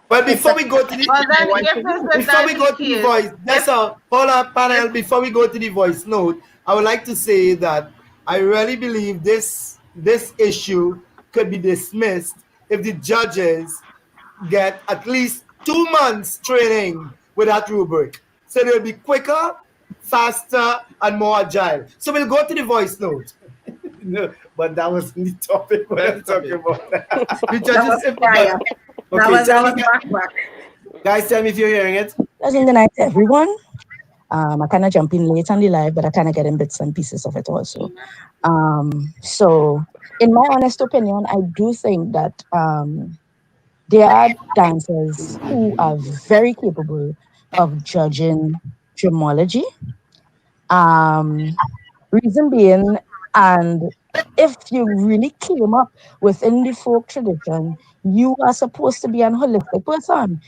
But before we go to the voice, that's all. Hold on, panel. Before we go to the voice note, I would like to say that I really believe this issue could be dismissed if the judges get at least 2 months training with that rubric. So they'll be quicker, faster, and more agile. So we'll go to the voice note. No, but that was the topic we're talking about. The judges guys, tell me if you're hearing it. Pleasant night, everyone. I kind of jump in late on the live, but I kind of get in bits and pieces of it also. So, in my honest opinion, I do think that there are dancers who are very capable of judging dramology. Reason being, and if you really came up within the folk tradition, you are supposed to be an holistic person.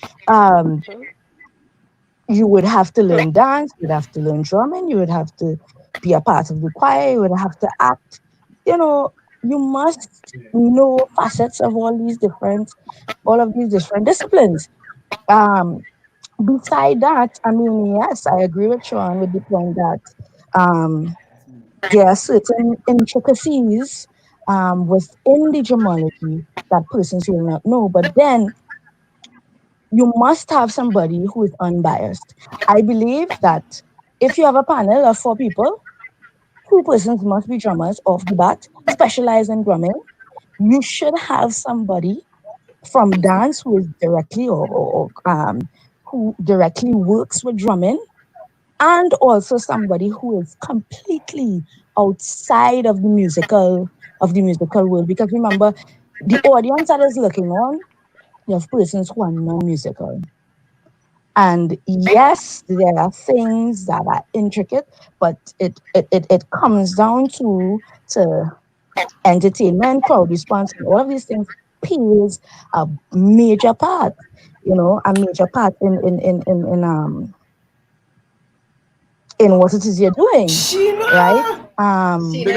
You would have to learn dance, you would have to learn drumming, you would have to be a part of the choir, you would have to act, you must know facets of all of these different disciplines. Beside that, I mean, yes, I agree with Sean with the point that there are certain intricacies within the gemology that persons will not know. But then you must have somebody who is unbiased. I believe that if you have a panel of 4 people, 2 persons must be drummers off the bat, specialize in drumming. You should have somebody from dance who is directly who directly works with drumming, and also somebody who is completely outside of the musical world. Because remember, the audience that is looking on, you have persons who are non-musical. And yes, there are things that are intricate, but it comes down to entertainment, crowd response, and all of these things plays a major part, in what it is you're doing, right? And it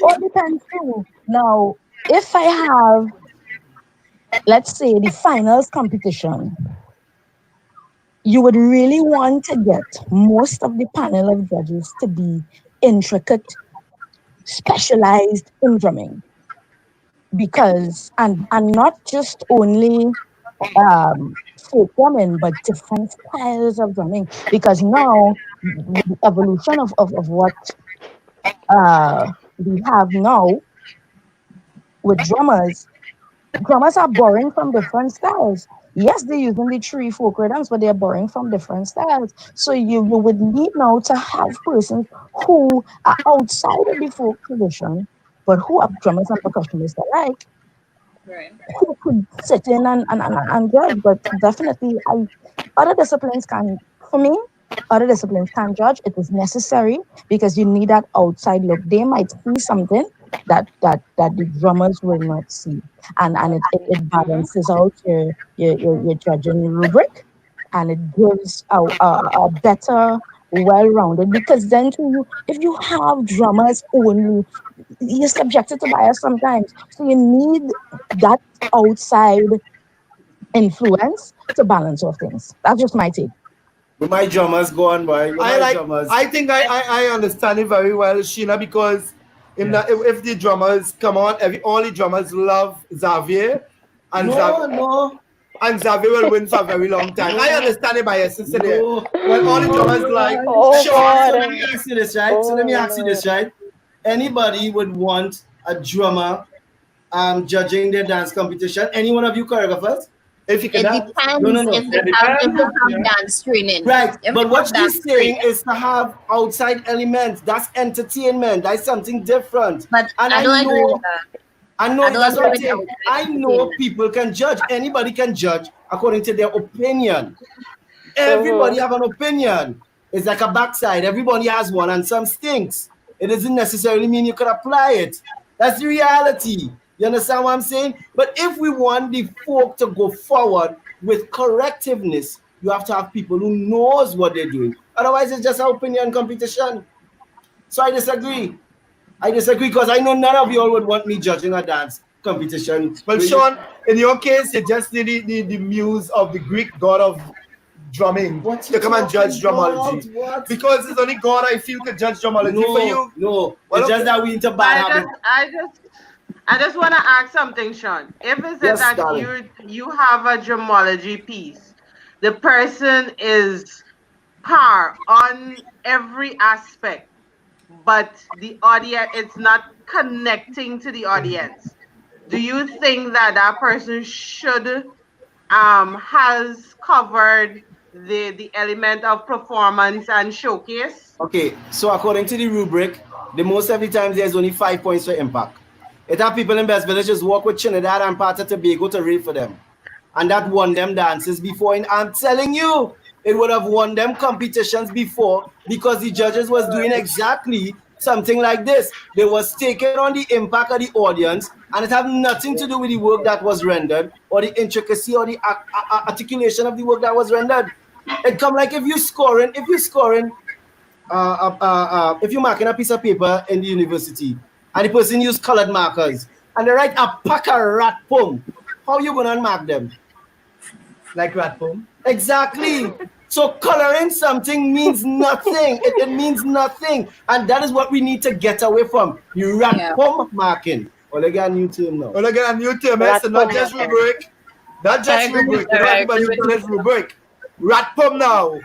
all depends too. Now, if I have, let's say, the finals competition, you would really want to get most of the panel of judges to be intricate, specialized in drumming. Because, and not just only folk drumming, but different styles of drumming. Because now, the evolution of what we have now with drummers are borrowing from different styles. Yes, they're using the 3 folk rhythms, but they're borrowing from different styles. So you would need now to have persons who are outside of the folk tradition, but who are drummers and percussionists alike, who could sit in and judge. But definitely, other disciplines can judge. It is necessary because you need that outside look. They might see something that the drummers will not see, and it balances out your judging rubric, and it gives a better, well-rounded. Because then too, if you have drummers only, you're subjected to bias sometimes. So you need that outside influence to balance all things. That's just my take. With my drummers, go on, boy. I think I understand it very well, Sheena, because if the drummers come on, all the drummers love Xavier, and and Xavier will win for a very long time. I understand it by essence today. When all the drummers like, Sean, so let me ask you this, right? Anybody would want a drummer judging their dance competition? Any one of you choreographers? If you can depends if they have dance training. Right, but what she's saying is to have outside elements. That's entertainment. That's something different. But I don't agree with that. I know people can judge. Anybody can judge according to their opinion. Everybody have an opinion. It's like a backside. Everybody has one, and some stinks. It doesn't necessarily mean you could apply it. That's the reality. You understand what I'm saying? But if we want the folk to go forward with correctiveness, you have to have people who knows what they're doing. Otherwise, it's just an opinion competition. So I disagree. Because I know none of you all would want me judging a dance competition. Well, Sean, in your case, you just need the muse of the Greek god of drumming to come and judge drumology. Because it's only God I feel could judge drumology for you. No, it's just that we into bad habit. I just want to ask something, Sean. If it's that you have a gemology piece, the person is par on every aspect, but the audience, it's not connecting to the audience. Do you think that person should has covered the element of performance and showcase? Okay, so according to the rubric, the most every time there's only 5 points for impact. It have people in Best Villages walk with Trinidad and part of Tobago to rate for them. And that won them dances before. And I'm telling you, it would have won them competitions before because the judges was doing exactly something like this. They was taking on the impact of the audience, and it had nothing to do with the work that was rendered or the intricacy or the articulation of the work that was rendered. It come like if you're scoring if you're marking a piece of paper in the university and the person use colored markers and they write a pack of rat poem, how you gonna mark them? Like rat poem? Exactly. So coloring something means nothing. It means nothing. And that is what we need to get away from. You rat poem marking. Well, I got a new term now. Well, I got a new term. It's not just rubric. Not just rubric. Rubric. Rat poem now.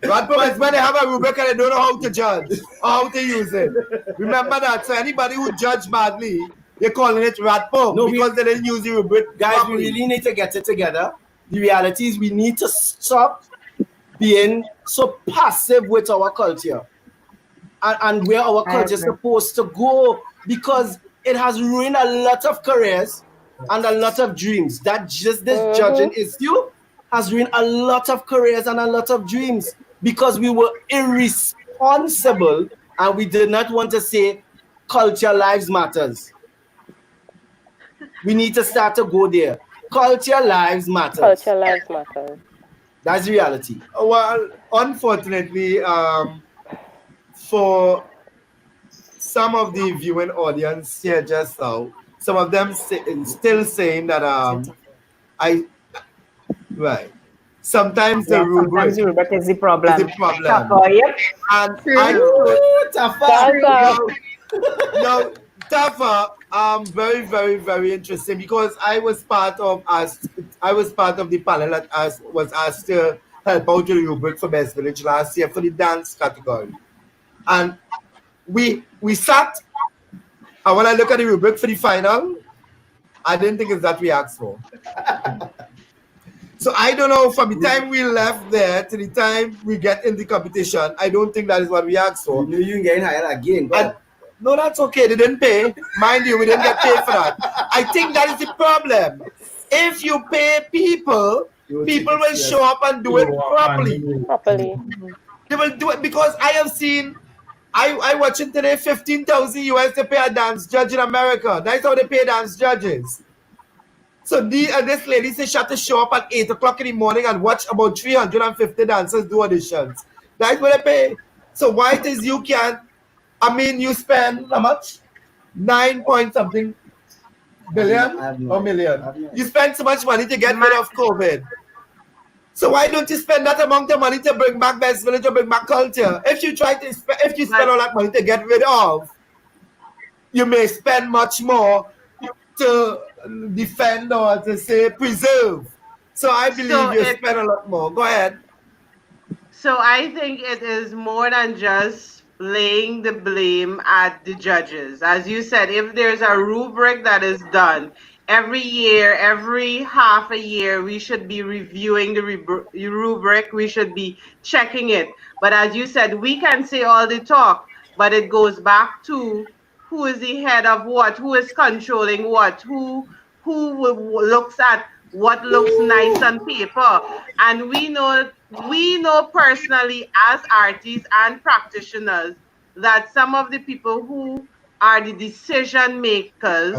Rat poem is when they have a rubric and they don't know how to judge or how to use it. Remember that. So anybody who judge badly, they're calling it rat poem because they didn't use the rubric. Guys, we really need to get it together. The reality is we need to stop being so passive with our culture and where our culture is supposed to go, because it has ruined a lot of careers and a lot of dreams. That just this judging issue has ruined a lot of careers and a lot of dreams because we were irresponsible and we did not want to say culture lives matters. We need to start to go there. Culture lives matter. Culture lives matter. That's the reality. Well, unfortunately, for some of the viewing audience here just now, some of them still saying that sometimes the rubric is the problem. Is the problem. Yep. And now, Tafa, very, very, very interesting because I was part of the panel that was asked to help out with the rubric for Best Village last year for the dance category. And we sat, and when I look at the rubric for the final, I didn't think it's that we asked for. So I don't know, from the time we left there to the time we get in the competition, I don't think that is what we asked for. You ain't getting hired again. No, that's okay. They didn't pay. Mind you, we didn't get paid for that. I think that is the problem. If you pay people, people will show up and do it properly. They will do it because I have seen, I watching today, $15,000 US to pay a dance judge in America. That's how they pay dance judges. So this lady said she had to show up at 8 o'clock in the morning and watch about 350 dancers do auditions. That's what they pay. So why it is you can't? I mean, you spend how much? 9 point something billion or million. You spend so much money to get rid of COVID. So why don't you spend that amount of money to bring back Best Village or bring back culture? If you spend all that money to get rid of, you may spend much more to defend or to say preserve. So I believe you spend a lot more. Go ahead. So I think it is more than just laying the blame at the judges. As you said, if there's a rubric that is done every year, every half a year, we should be reviewing the rubric. We should be checking it. But as you said, we can say all the talk, but it goes back to who is the head of what, who is controlling what, who looks at what looks nice on paper. And we know personally as artists and practitioners that some of the people who are the decision makers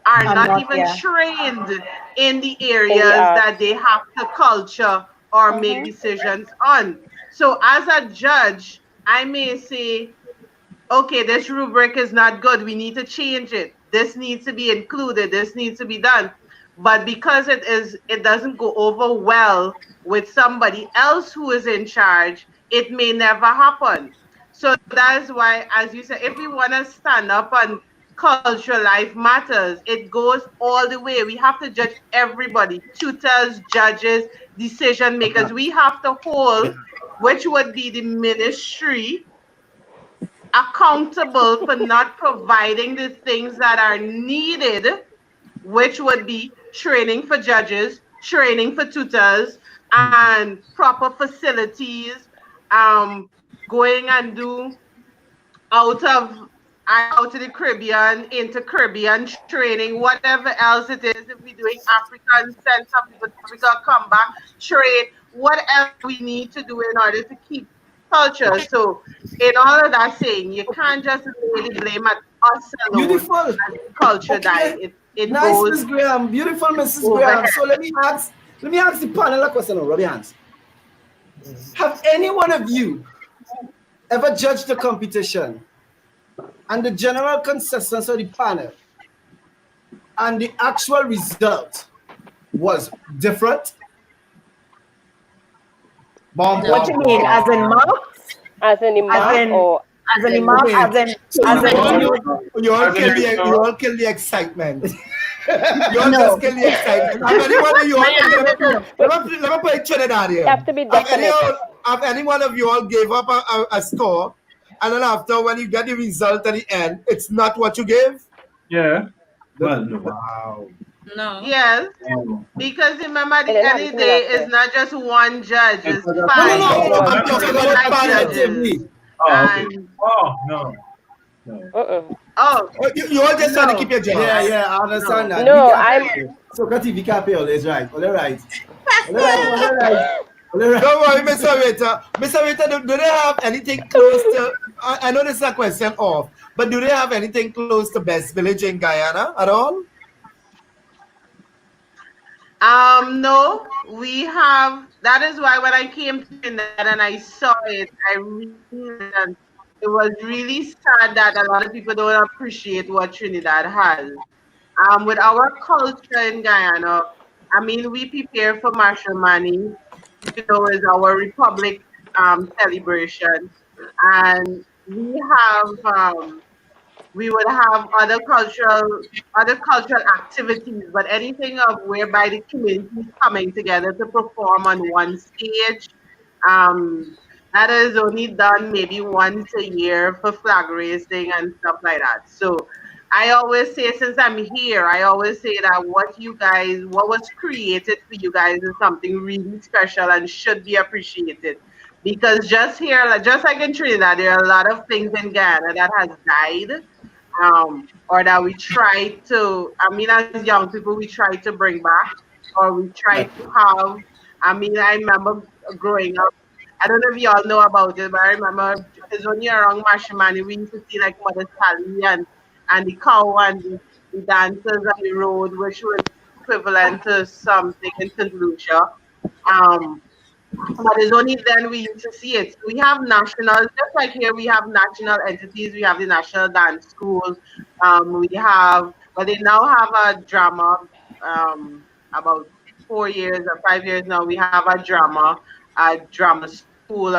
are not even trained in the areas that they have to culture or make decisions on. So as a judge, I may say, okay, this rubric is not good. We need to change it. This needs to be included. This needs to be done. But because it doesn't go over well with somebody else who is in charge, it may never happen. So that's why, as you said, if we want to stand up on cultural life matters, it goes all the way. We have to judge everybody, tutors, judges, decision makers. We have to hold, which would be the ministry, accountable for not providing the things that are needed, which would be training for judges, training for tutors, and proper facilities, going and do out of the Caribbean, into Caribbean training, whatever else it is. If we're doing African, send some people to Africa, come back, train, whatever we need to do in order to keep culture. So in all of that saying, you can't just really blame at us alone. Beautiful. Culture that it nice, goes. Ms. Graham. Beautiful, Mrs. Graham. So let me ask the panel a question. Rub your hands. Have any one of you ever judged the competition and the general consensus of the panel and the actual result was different? What you mean, as in marks? As in mark or as in mark, as in you all kill the excitement. You all just kill the excitement. Have any one of you all let me put Trinidad here. You have to be definite. Have any one of you all gave up a score, and then after when you get the result at the end, it's not what you gave? Yeah. Well, no. Wow. No. Yes, because remember at the end of the day, it's not just one judge, it's five. I'm talking about five judges. Oh, no. Oh, you all just trying to keep your job. Yeah, I understand that. No, I'm. So, TV can't pay all this, right? All right. Don't worry, Mr. Waiter. Mr. Waiter, do they have anything close to? I know this is a question off, but do they have anything close to Best Village in Guyana at all? No, we have. That is why when I came to Trinidad and I saw it, it was really sad that a lot of people don't appreciate what Trinidad has. With our culture in Guyana, I mean, we prepare for Mashramani, is our Republic celebration, and we would have other cultural activities, but anything of whereby the community is coming together to perform on one stage, that is only done maybe once a year for flag raising and stuff like that. So I always say, since I'm here, I always say that what was created for you guys is something really special and should be appreciated. Because just here, just like in Trinidad, there are a lot of things in Guyana that has died, or that we try to, as young people, we try to bring back, or we try to have. I remember growing up, I don't know if you all know about it, but I remember it's only around Mashramani, we used to see like Mother Sally and the cow and the dancers on the road, which was equivalent to something in St. Lucia. But it's only then we used to see it. We have national, just like here, we have national entities. We have the National Dance School. They now have a drama, about 4 years or 5 years now, we have a drama school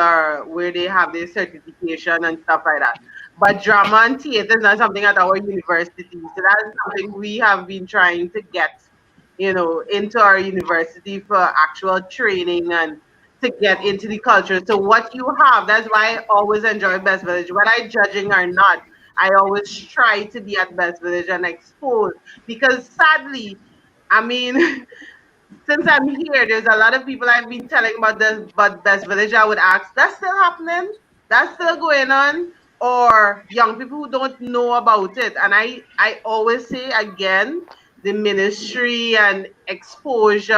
where they have their certification and stuff like that. But drama and theater is not something at our university. So that's something we have been trying to get, into our university for actual training and to get into the culture. So what you have, that's why I always enjoy Best Village. Whether I'm judging or not, I always try to be at Best Village and expose. Because sadly, since I'm here, there's a lot of people I've been telling about this, but Best Village, I would ask, that's still happening? That's still going on? Or young people who don't know about it. And I always say again, the ministry and exposure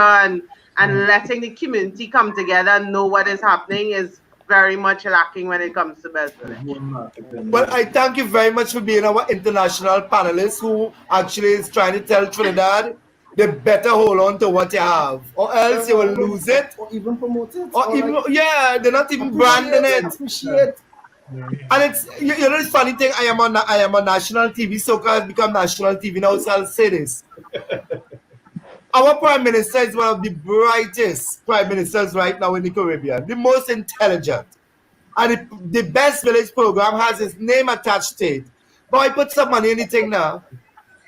and letting the community come together and know what is happening is very much lacking when it comes to Best Village. Well, I thank you very much for being our international panelist who actually is trying to tell Trinidad they better hold on to what you have, or else you will lose it. Or even promote it. Or even, they're not even branding it. Appreciate. And it's, this funny thing, I am on national TV, Soca has become national TV now, so I'll say this. Our Prime Minister is one of the brightest Prime Ministers right now in the Caribbean, the most intelligent. And the Best Village program has his name attached to it. Boy, put some money in the thing now.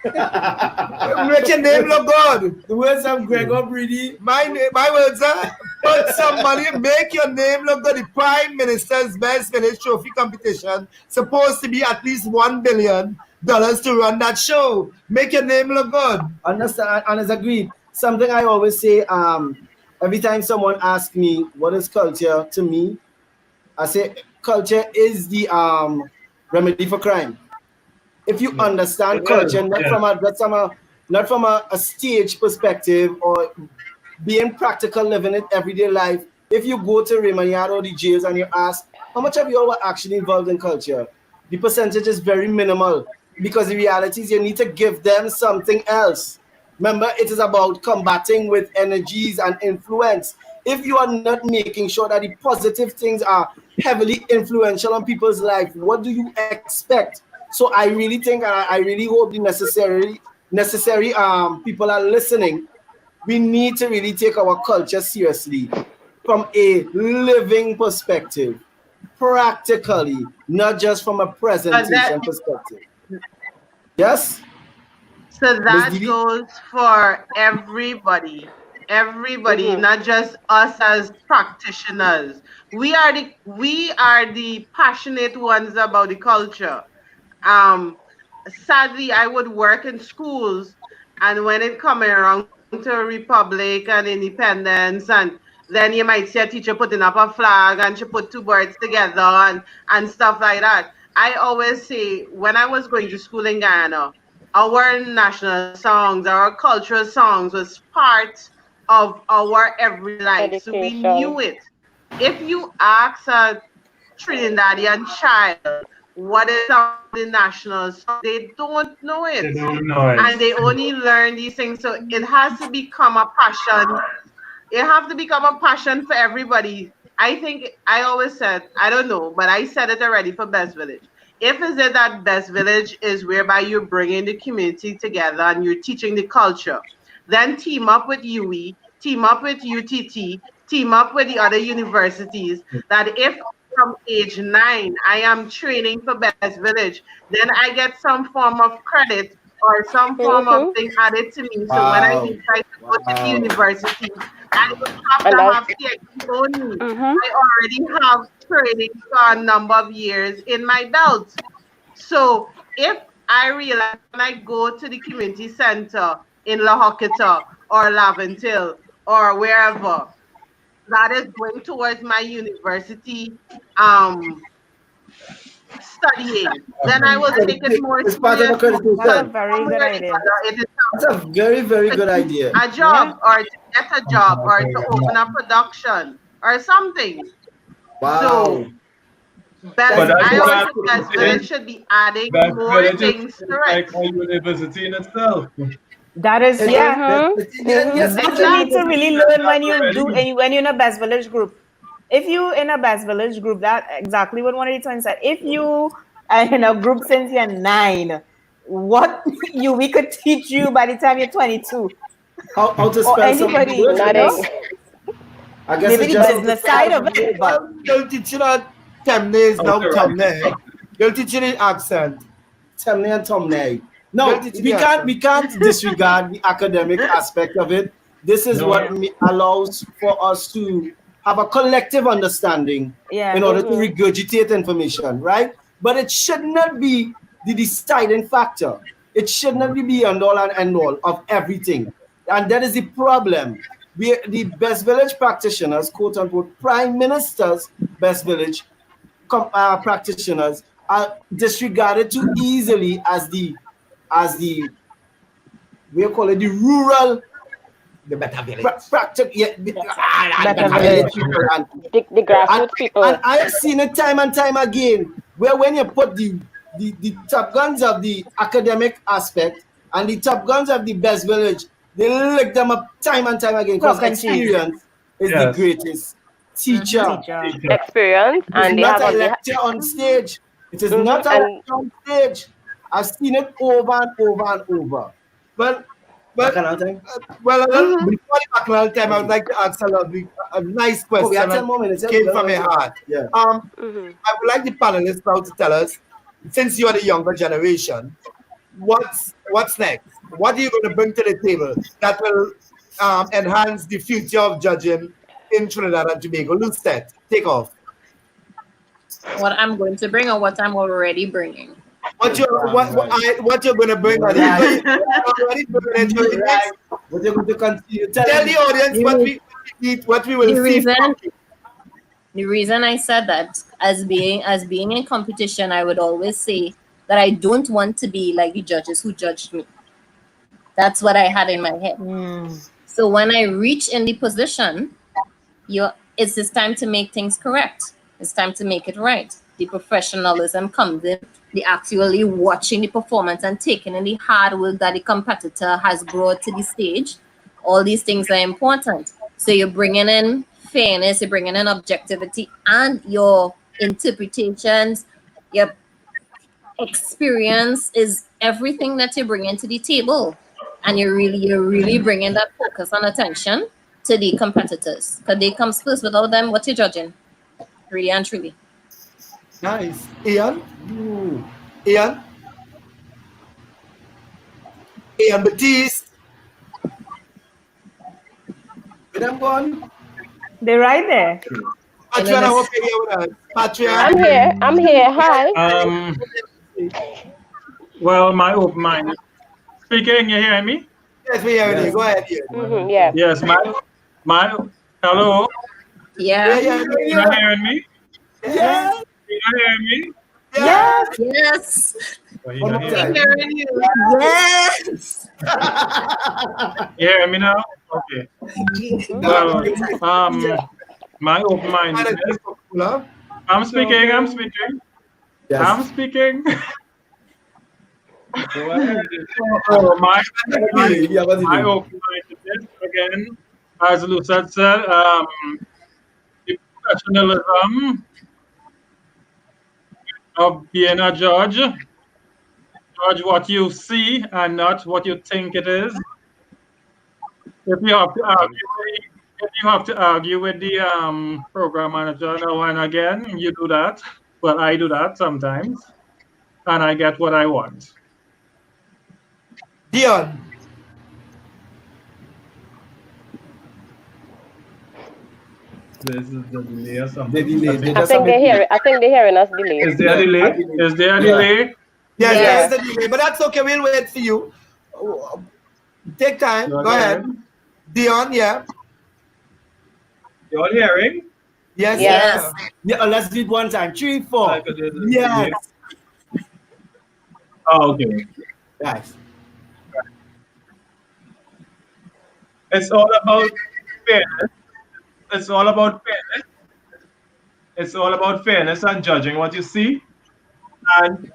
Make your name look good. The words of Gregor Brady. My words are, put some money, make your name look good. The Prime Minister's Best Village Trophy competition supposed to be at least $1 billion to run that show. Make your name look good. Understand, and as agreed. Something I always say, every time someone asks me what is culture to me, I say culture is the remedy for crime. If you understand culture, not from a stage perspective or being practical, living it everyday life. If you go to Raymond or the jails and you ask, how much of you all were actually involved in culture? The percentage is very minimal because the reality is you need to give them something else. Remember, it is about combating with energies and influence. if you are not making sure that the positive things are heavily influential on people's life, what do you expect? So I really think, and I really hope the necessary people are listening. We need to really take our culture seriously from a living perspective, practically, not just from a presentation perspective. Yes? So that goes for everybody. Not just us as practitioners. We are the passionate ones about the culture. Sadly, I would work in schools, and when it coming around to Republic and Independence, and then you might see a teacher putting up a flag and she put two birds together and stuff like that. I always say, when I was going to school in Guyana, our national songs, our cultural songs was part of our everyday life. So we knew it. If you ask a Trinidadian child what is the national song, they don't know it. They don't know it. And they only learn these things. So it has to become a passion. It has to become a passion for everybody. I think I always said, I don't know, but I said it already for Best Village. If is it that Best Village is whereby you're bringing the community together and you're teaching the culture, then team up with UE, team up with UTT, team up with the other universities, that if from age 9 I am training for Best Village, then I get some form of credit or some form of thing added to me. So when I decide to go to the university, I don't have to have the only. I already have training for a number of years in my belt. So if I realize when I go to the community center in La Hoqueta or Laventille or wherever, that is going towards my university studying, then I will take it more It's part of accreditation. That's a very good idea. That's a very, very good idea. A job or to get a job or to open a production or something. Wow. So I always think Best Village should be adding more things to it. Like a university in itself. That is, yeah. Yes, What you need to really learn when you're in a Best Village group. If you in a Best Village group, that exactly what one of the twins said. If you are in a group since you're 9, what we could teach you by the time you're 22. How to spell something good, I guess maybe the business side of it, but they'll teach you that Temne is now Temne. They'll teach you the accent. Temne and Tomne. No, we can't disregard the academic aspect of it. This is what allows for us to have a collective understanding in order to regurgitate information, right? But it should not be the deciding factor. It should not be the end-all and end-all of everything. And that is the problem. The Best Village practitioners, quote-unquote, Prime Minister's Best Village practitioners are disregarded too easily as the we call it the rural, the better village, the grassroots people. And I have seen it time and time again, where when you put the top guns of the academic aspect and the top guns of the Best Village, they lick them up time and time again because experience is the greatest teacher. Experience, and not a lecture on stage. It is not a lecture on stage. I've seen it over and over and over. Well, before the bacchanal time, I would like to ask a nice question. We have 10 more minutes. Came from my heart. Yeah. I would like the panelists now to tell us, since you are the younger generation, what's next? What are you going to bring to the table that will enhance the future of judging in Trinidad and Tobago? Lucette, take off. What I'm going to bring or what I'm already bringing? What you're going to bring? What you're going to continue? Tell the audience what we will see. The reason I said that, as being in competition, I would always say that I don't want to be like the judges who judged me. That's what I had in my head. So when I reach in the position, it's just time to make things correct. It's time to make it right. The professionalism comes in, the actually watching the performance and taking in the hard work that the competitor has brought to the stage. All these things are important. So you're bringing in fairness, you're bringing in objectivity, and your interpretations, your experience is everything that you're bringing to the table. And you're really bringing that focus and attention to the competitors. Because they comes first. Without them, what you're judging? Really and truly. Nice. Ian? Ian? Ian Batiste? Where them gone? They're right there. Patria, I hope you're here with us. Patria. I'm here. Hi. Well, my open mind. Speaking, you hearing me? Yes, we hear you. Go ahead. Yeah. Yes, my hello. Yeah. You not hearing me? Yes. You not hearing me? Yes. Yes. Well, you not hearing me? Yes. You hearing me now? Okay. Well, my open mind. I'm speaking. Yes. I'm speaking. My open mindedness again, as Lucette said, the professionalism of being a judge. Judge what you see and not what you think it is. If you have to argue with the program manager now and again, you do that. Well, I do that sometimes, and I get what I want. Dion. This is the delay or something. I think they're hearing us delay. Is there a delay? Is there a delay? Yes, there is a delay, but that's okay. We'll wait for you. Take time. Go ahead. Dion, yeah. You all hearing? Yes. Yeah, let's do it one time. 3, 4. Yes. Oh, okay. Yes. It's all about fairness. It's all about fairness. It's all about fairness and judging what you see. And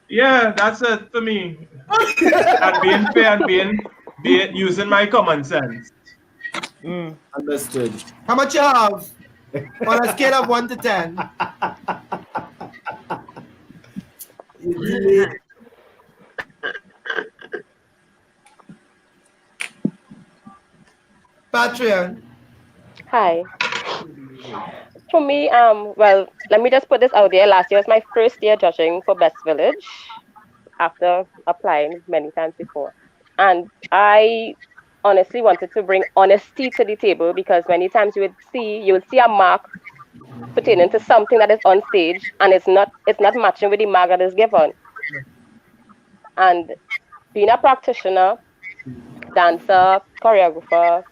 yeah, that's it for me. And being fair and being using my common sense. Understood. How much you have? On a scale of 1 to 10. Patreon. Hi. For me, well, let me just put this out there. Last year was my first year judging for Best Village after applying many times before. And I honestly wanted to bring honesty to the table, because many times you would see a mark pertaining to something that is on stage and it's not matching with the mark that is given. And being a practitioner, dancer, choreographer,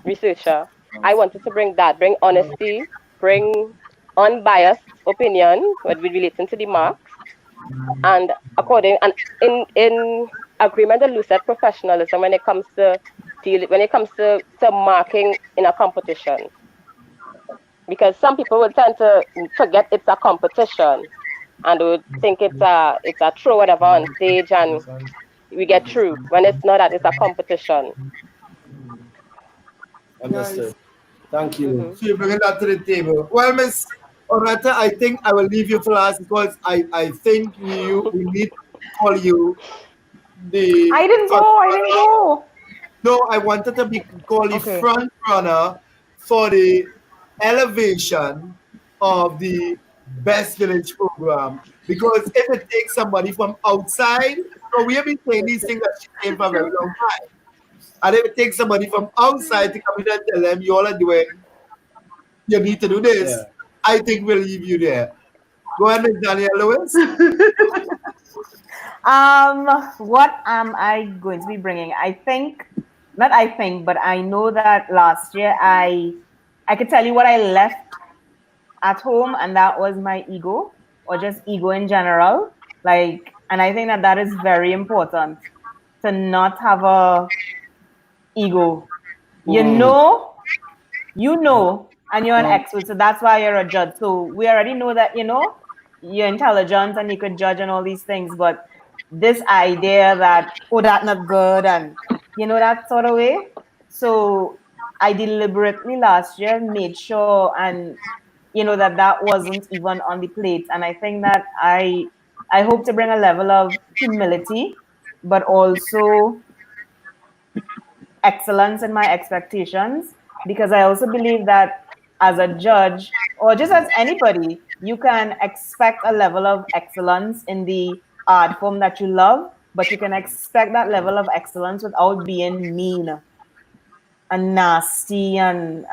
researcher, I wanted to bring honesty, bring unbiased opinion when we relating to the marks, and in agreement with Lucette professionalism when it comes to marking in a competition. Because some people will tend to forget it's a competition and would think it's a throw whatever on stage and we get through, when it's not that, it's a competition. Understood. Thank you. So you're bringing that to the table. Well, Miss Oretta, I think I will leave you for last because I think we need to call you the... I didn't go. No, I wanted to call the front runner for the elevation of the Best Village program, because if it takes somebody from outside, so we have been saying these things that she came for a very long time, and if it takes somebody from outside to come in and tell them you all are doing, you need to do this, I think we'll leave you there. Go ahead, Ms. Danielle Lewis. What am I going to be bringing? But I know that last year I could tell you what I left at home, and that was my ego, or just ego in general. And I think that is very important, to not have a ego. You know, and you're an expert, so that's why you're a judge. So we already know that, you're intelligent and you could judge and all these things, but this idea that, oh, that's not good, and that sort of way. So I deliberately last year made sure and that wasn't even on the plate. And I think that I hope to bring a level of humility, but also excellence in my expectations, because I also believe that as a judge or just as anybody, you can expect a level of excellence in the art form that you love, but you can expect that level of excellence without being mean and nasty and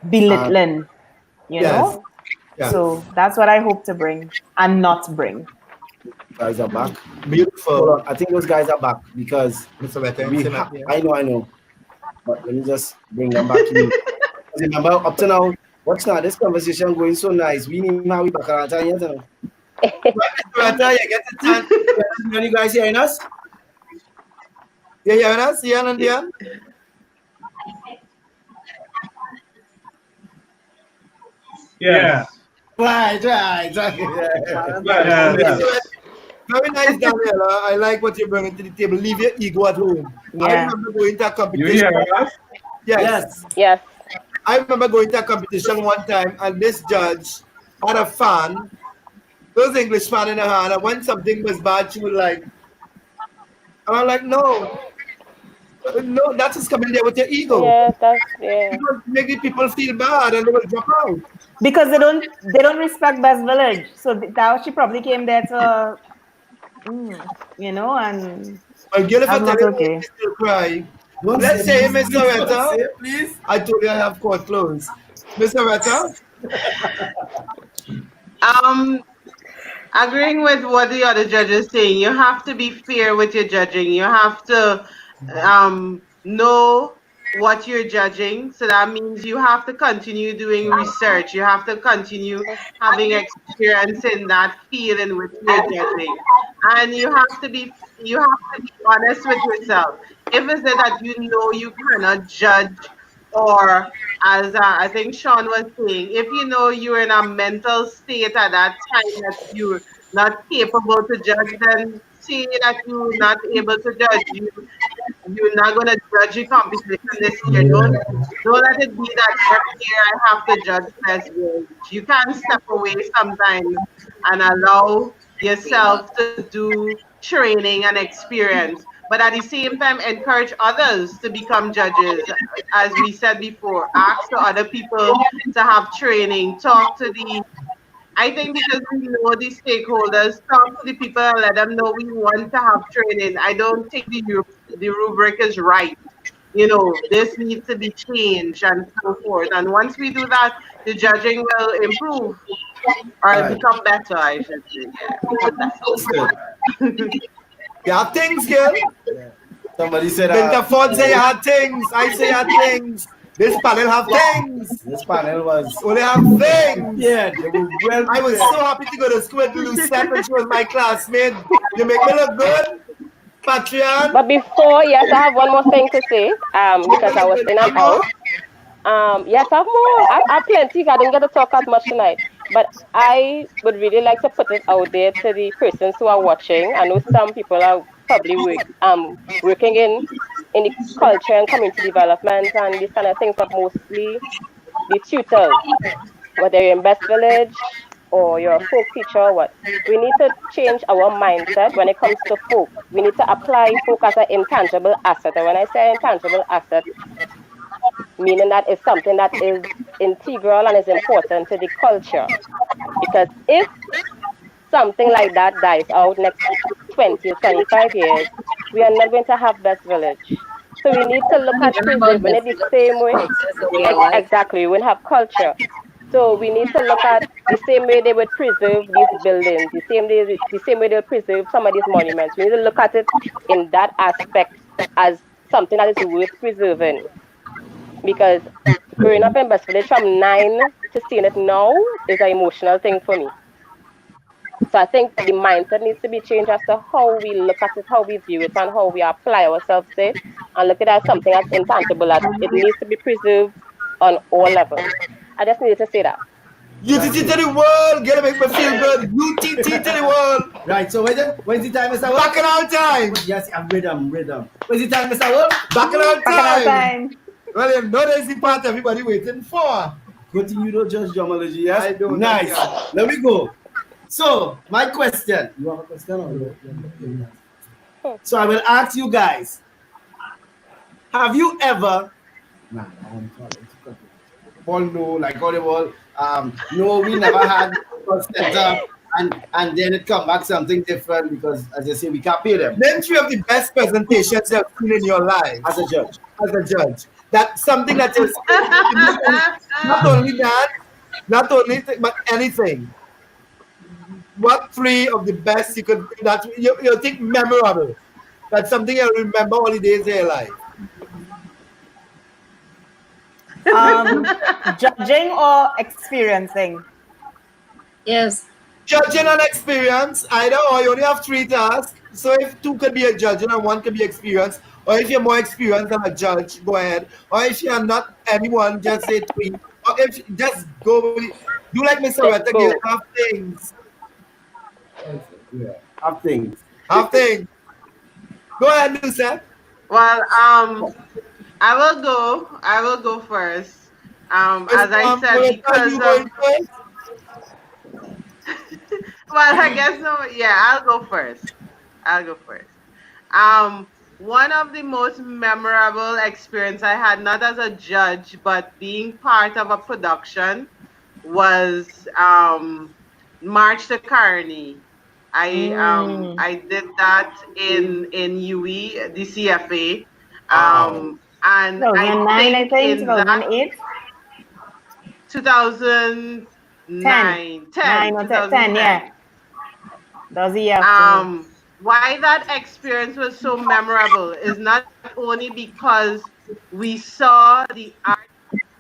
belittling, Yes. Yeah. So that's what I hope to bring and not bring. Guys are back. Beautiful. I think those guys are back because Mr. Better, I know. But let me just bring them back to you. Remember, up to now, what's now? This conversation going so nice. We need how we back around yet. You get the chance. Are you guys hearing us? You hearing us, Ian and Diane? Yes. Right. Very nice, Daniela. I like what you're bringing to the table. Leave your ego at home. Yeah. I remember going to a competition. Yes. I remember going to a competition one time, and this judge had a fan, those English fan in her hand, and when something was bad, she would like, and I'm like, no, that's just coming there with your ego. Yeah. Make the people feel bad, and they will drop out. Because they don't respect Best Village. So that she probably came there to, and I'll give it that's not okay. Still cry. Let's say, Mr. Retta, please. I told you I have court closed. Mr. Retta? Agreeing with what the other judges saying, you have to be fair with your judging. You have to know what you're judging. So that means you have to continue doing research. You have to continue having experience in that field in which you're judging. And you have to be honest with yourself. If it's that you cannot judge, or as I think Sean was saying, if you're in a mental state at that time that you're not capable to judge, then say that you're not able to judge. You're not going to judge your competition this year. Don't let it be that every year I have to judge Best Village. You can step away sometimes and allow yourself to do training and experience. But at the same time, encourage others to become judges. As we said before, ask the other people to have training. I think because we know the stakeholders, talk to the people and let them know we want to have training. I don't think the rubric is right. This needs to be changed and so forth. And once we do that, the judging will improve or become better, I should say. You have things, girl. Somebody said Winter Ford say you had things. I say you had things. This panel have things. This panel was only have things. Yeah, they were well. I was so happy to go to school with Lucette when she was my classmate. You make me look good, Patreon. But before, yes, I have one more thing to say. Because I was in and out. Yes, I have more. I have plenty. I didn't get to talk as much tonight. But I would really like to put it out there to the persons who are watching. I know some people are probably working in the culture and community development and these kind of things, but mostly the tutors, whether you're in Best Village or you're a folk teacher or what. We need to change our mindset when it comes to folk. We need to apply folk as an intangible asset. And when I say intangible asset, meaning that it's something that is integral and is important to the culture. Because if something like that dies out next 20 or 25 years, we are not going to have Best Village. So we need to look at preserving it the same way. Exactly, we will have culture. So we need to look at the same way they would preserve these buildings, the same way they'll preserve some of these monuments. We need to look at it in that aspect as something that is worth preserving. Because growing up in Best Village from 9 to seeing it now is an emotional thing for me. So I think the mindset needs to be changed as to how we look at it, how we view it, and how we apply ourselves to it, and look at it as something that's intangible, that it needs to be preserved on all levels. I just needed to say that. UTT to the world. Gonna make me feel good. UTT to the world. Right, so when's the time, Mr. Wolf? Bacchanal time. Yes, I'm rhythm. When's the time, Mr. Wolf? Bacchanal Bacchanal time. time. Well, you know there's the part everybody waiting for. Good thing you don't judge drumology, yes? I don't. Nice. Let me go. So, my question. You have a question? Or so I will ask you guys. Have you ever... Paul, no, like all the world. No, we never had center, and then it come back something different because, as I say, we can't pay them. Name 3 of the best presentations you've seen in your life As a judge. As a judge. That's something that is not only that, not only but anything. What 3 of the best you could that you think memorable? That's something you'll remember all the days of your life. Judging or experiencing? Yes. Judging and experience, either or. You only have 3 tasks. So if 2 could be a judging and 1 could be experience, or if you're more experienced than a judge, go ahead. Or if you're not anyone, just say 3. Or if just go with it. Do like Mr. Retta, give half things. Yeah, half things. Half things. Go ahead, Lucette. Well, I will go first. As I said, because of well, I guess no. Yeah, I'll go first. One of the most memorable experience I had, not as a judge, but being part of a production, was March to Carney. I did that in UE, the CFA. And 2009, I think 2008? 2009. 10, yeah. That was the year after. Why that experience was so memorable is not only because we saw the art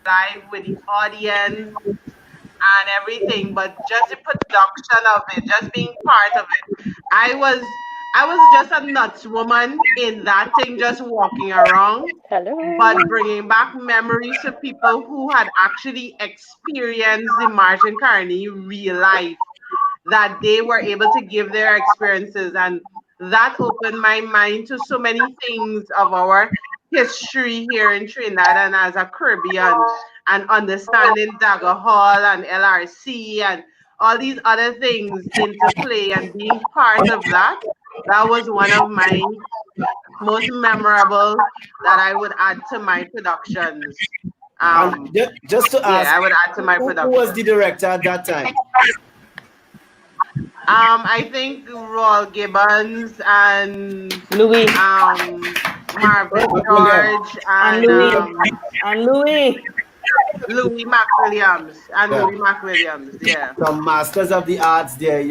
live with the audience and everything, but just the production of it, just being part of it. I was just a nuts woman in that thing, just walking around. Hello. But bringing back memories to people who had actually experienced the March and Carney real life, that they were able to give their experiences, and that opened my mind to so many things of our history here in Trinidad and as a Caribbean, and understanding Dagger Hall and LRC and all these other things into play, and being part of that. That was one of my most memorable that I would add to my productions. Just to ask, I would add to my production. Who was the director at that time? I think Royal Gibbons and Louis, Marvin George and Louis McWilliams and Louis McWilliams. Yeah, some masters of the arts there.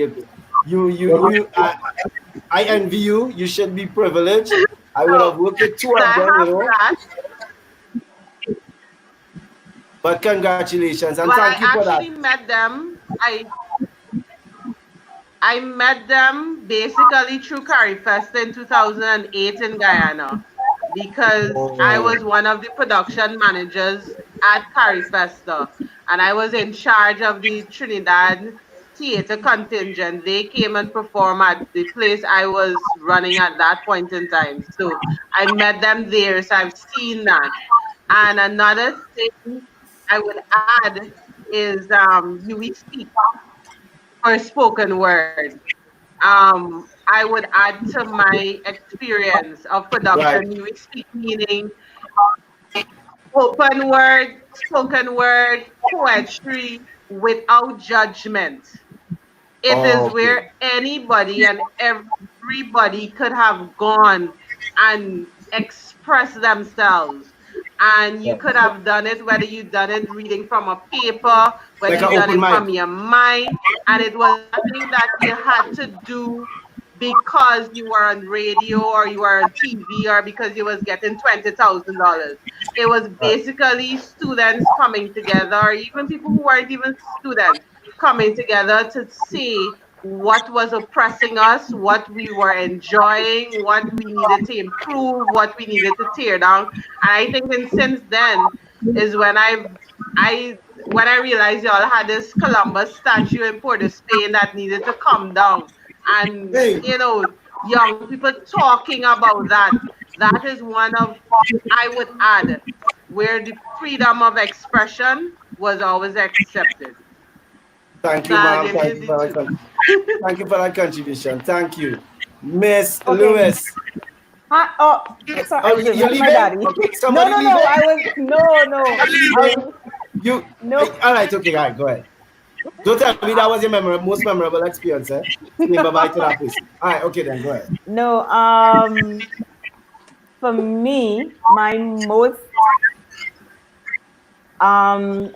I envy you. You should be privileged. I would have worked with 2 of them, you know. But congratulations and thank you for that. I actually met them. I met them basically through CariFest in 2008 in Guyana, because I was one of the production managers at CariFest, and I was in charge of the Trinidad theater contingent. They came and performed at the place I was running at that point in time. So I met them there, so I've seen that. And another thing I would add is UE Speak for spoken word. I would add to my experience of production, UE Speak meaning open word, spoken word, poetry without judgment. It is where anybody and everybody could have gone and expressed themselves. And you could have done it, whether you done it reading from a paper, whether you done it from your mind. And it was nothing that you had to do because you were on radio or you were on TV or because you was getting $20,000. It was basically students coming together, or even people who weren't even students, coming together to see what was oppressing us, what we were enjoying, what we needed to improve, what we needed to tear down. And I think since then is when when I realized y'all had this Columbus statue in Port of Spain that needed to come down. And, you know, young people talking about that. That is one of, I would add, where the freedom of expression was always accepted. Thank you, ma'am. Thank you for that contribution. Thank you. Miss Lewis. Sorry, you're leaving? my daddy. Okay, No, I was no. All right, okay, all right, go ahead. Don't tell me that was your most memorable experience, eh? Say bye-bye to that person. All right, okay then, go ahead. No, for me, my most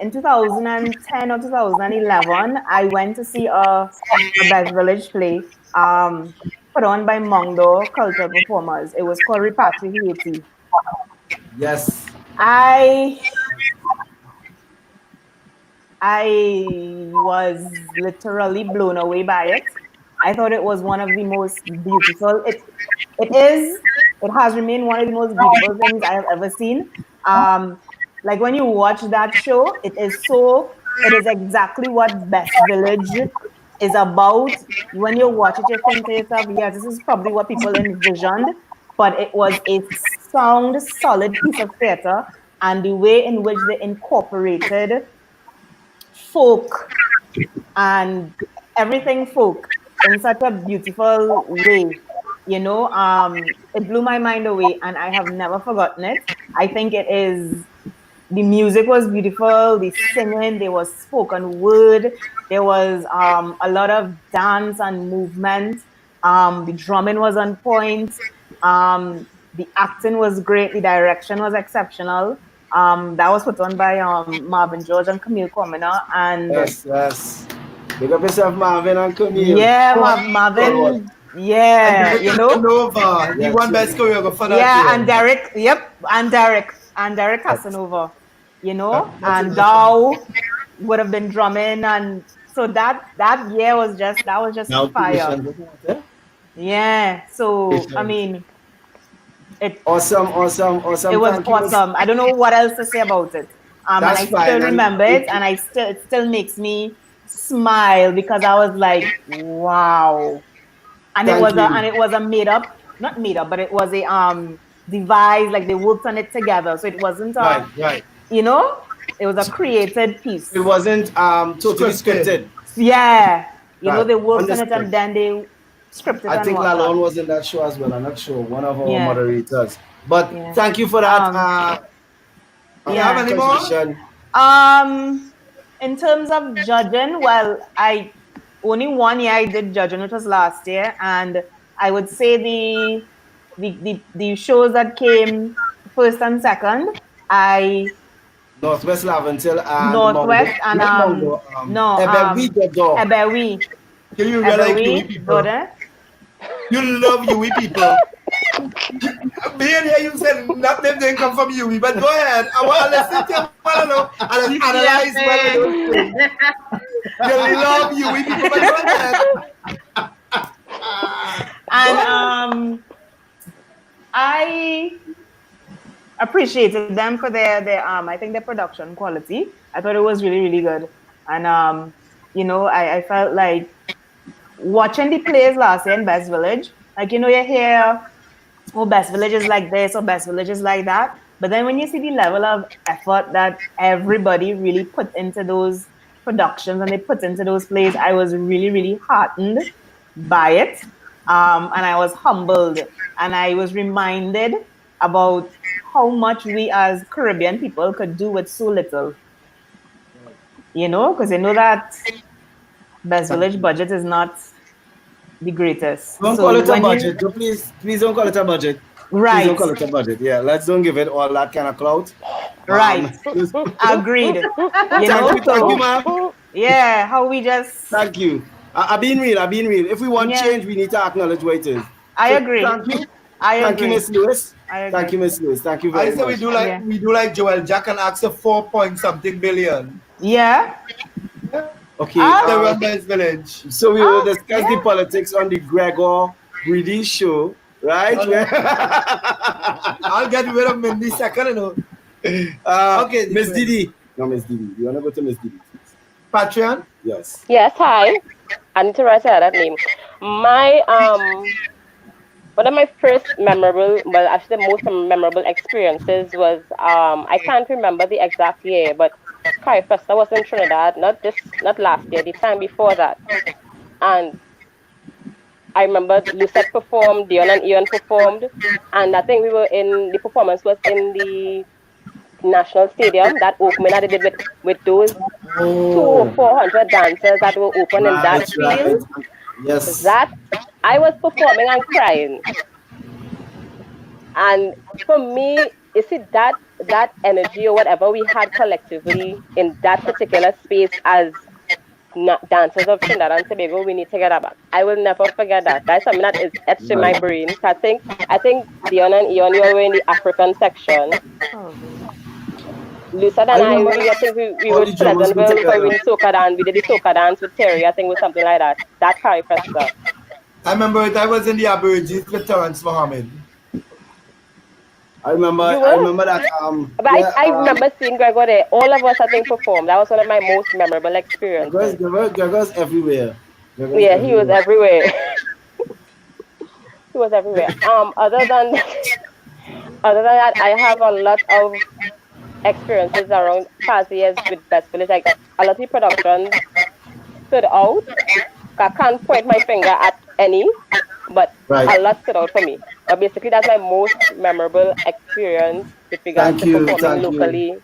in 2010 or 2011, I went to see a Best Village play put on by Mondo Cultural Performers. It was called Repatriate. Yes. I was literally blown away by it. I thought it was one of the most beautiful. It has remained one of the most beautiful things I have ever seen. Like when you watch that show, it is exactly what Best Village is about. When you watch it, you think to yourself, yes, this is probably what people envisioned, but it was a sound, solid piece of theater, and the way in which they incorporated folk and everything folk in such a beautiful way, you know, it blew my mind away, and I have never forgotten it. I think the music was beautiful, the singing, there was spoken word, there was a lot of dance and movement, the drumming was on point, the acting was great, the direction was exceptional. That was put on by Marvin George and Camille Comina. And yes. Big up yourself, Marvin and Camille. Yeah, Marvin. Yeah, you know. Nova, he won best choreographer. Yeah, and Derek. Yep, and Derek Casanova. You know, and Dow would have been drumming, and so that year was just fire. Yeah. So I mean. Awesome. It was awesome. I don't know what else to say about it. And I still remember it, and it still makes me smile because I was like, wow. And it was a made up, not made up, but it was a device, like they worked on it together. So it wasn't right. You know, it was a created piece. It wasn't totally scripted. Yeah. You know, they worked on it and then they scripted. I think Lalon was in that show as well. I'm not sure. One of our moderators. But thank you for that. You have any more? In terms of judging, well, only 1 year I did judging, which was last year, and I would say the shows that came first and second, Northwest Laventil and Northwest Mongo, and Ebewi. Can you realize Yui people? You love Yui people. Me and here you said nothing didn't come from Yui, but go ahead. I want to listen to you. I know and analyze whether those things. You love Yui people, but go ahead. And I appreciated them for their I think their production quality. I thought it was really, really good. And you know, I felt like watching the plays last year in Best Village, like, you know, you hear, oh, Best Village is like this or Best Village is like that. But then when you see the level of effort that everybody really put into those productions and they put into those plays, I was really, really heartened by it. And I was humbled. And I was reminded about how much we as Caribbean people could do with so little. You know, because you know that Best Village budget is not the greatest. Don't call it a budget. Please don't call it a budget. Right. Please don't call it a budget. Yeah, let's don't give it all that kind of clout. Right. Agreed. You know, thank you, ma'am. Yeah, how we just... Thank you. I've been real. If we want change, we need to acknowledge what it is. I agree. Thank you. Thank you, Miss Lewis. Thank you, Miss Lewis. Thank you very much. I say we do like Joel Jack and ask for 4-point-something billion. Yeah. Okay. The Best Village. So we will discuss the politics on the Gregor Breedy show, right? I'll get rid of Mindy second, you know. Okay, Miss Didi, No, Miss Didi. You want to go to Miss Didi? Patreon? Yes. Yes, hi. I need to write out that name. My one of my first memorable, well, actually the most memorable experiences was I can't remember the exact year, but Carrie Festa was in Trinidad, not last year, the time before that. And I remember Lucette performed, Dion and Ian performed, and I think the performance was in the National Stadium, that opening that they did with those 400 dancers that were open in that field. Yes. That I was performing and crying. And for me, you see that energy or whatever we had collectively in that particular space as dancers of Trinidad and Tobago, we need to get that back. I will never forget that. That's something that is etched in my brain. I think Dion and Ion, you were in the African section. Lucette and I think we were Pleasantville for we soca dance. We did the soca dance with Terry. I think it was something like that. That Carrie Festa. I remember it. I was in the Aborigines with Terrence Mohammed. I remember that. But I remember seeing Gregor there. All of us, I think, performed. That was one of my most memorable experiences. Gregor's everywhere. He was everywhere. He was everywhere. Other than that, I have a lot of experiences around past years with Best Village. Like a lot of productions stood out. I can't point my finger at any, but a lot stood out for me. But basically, that's my most memorable experience with regards to performing locally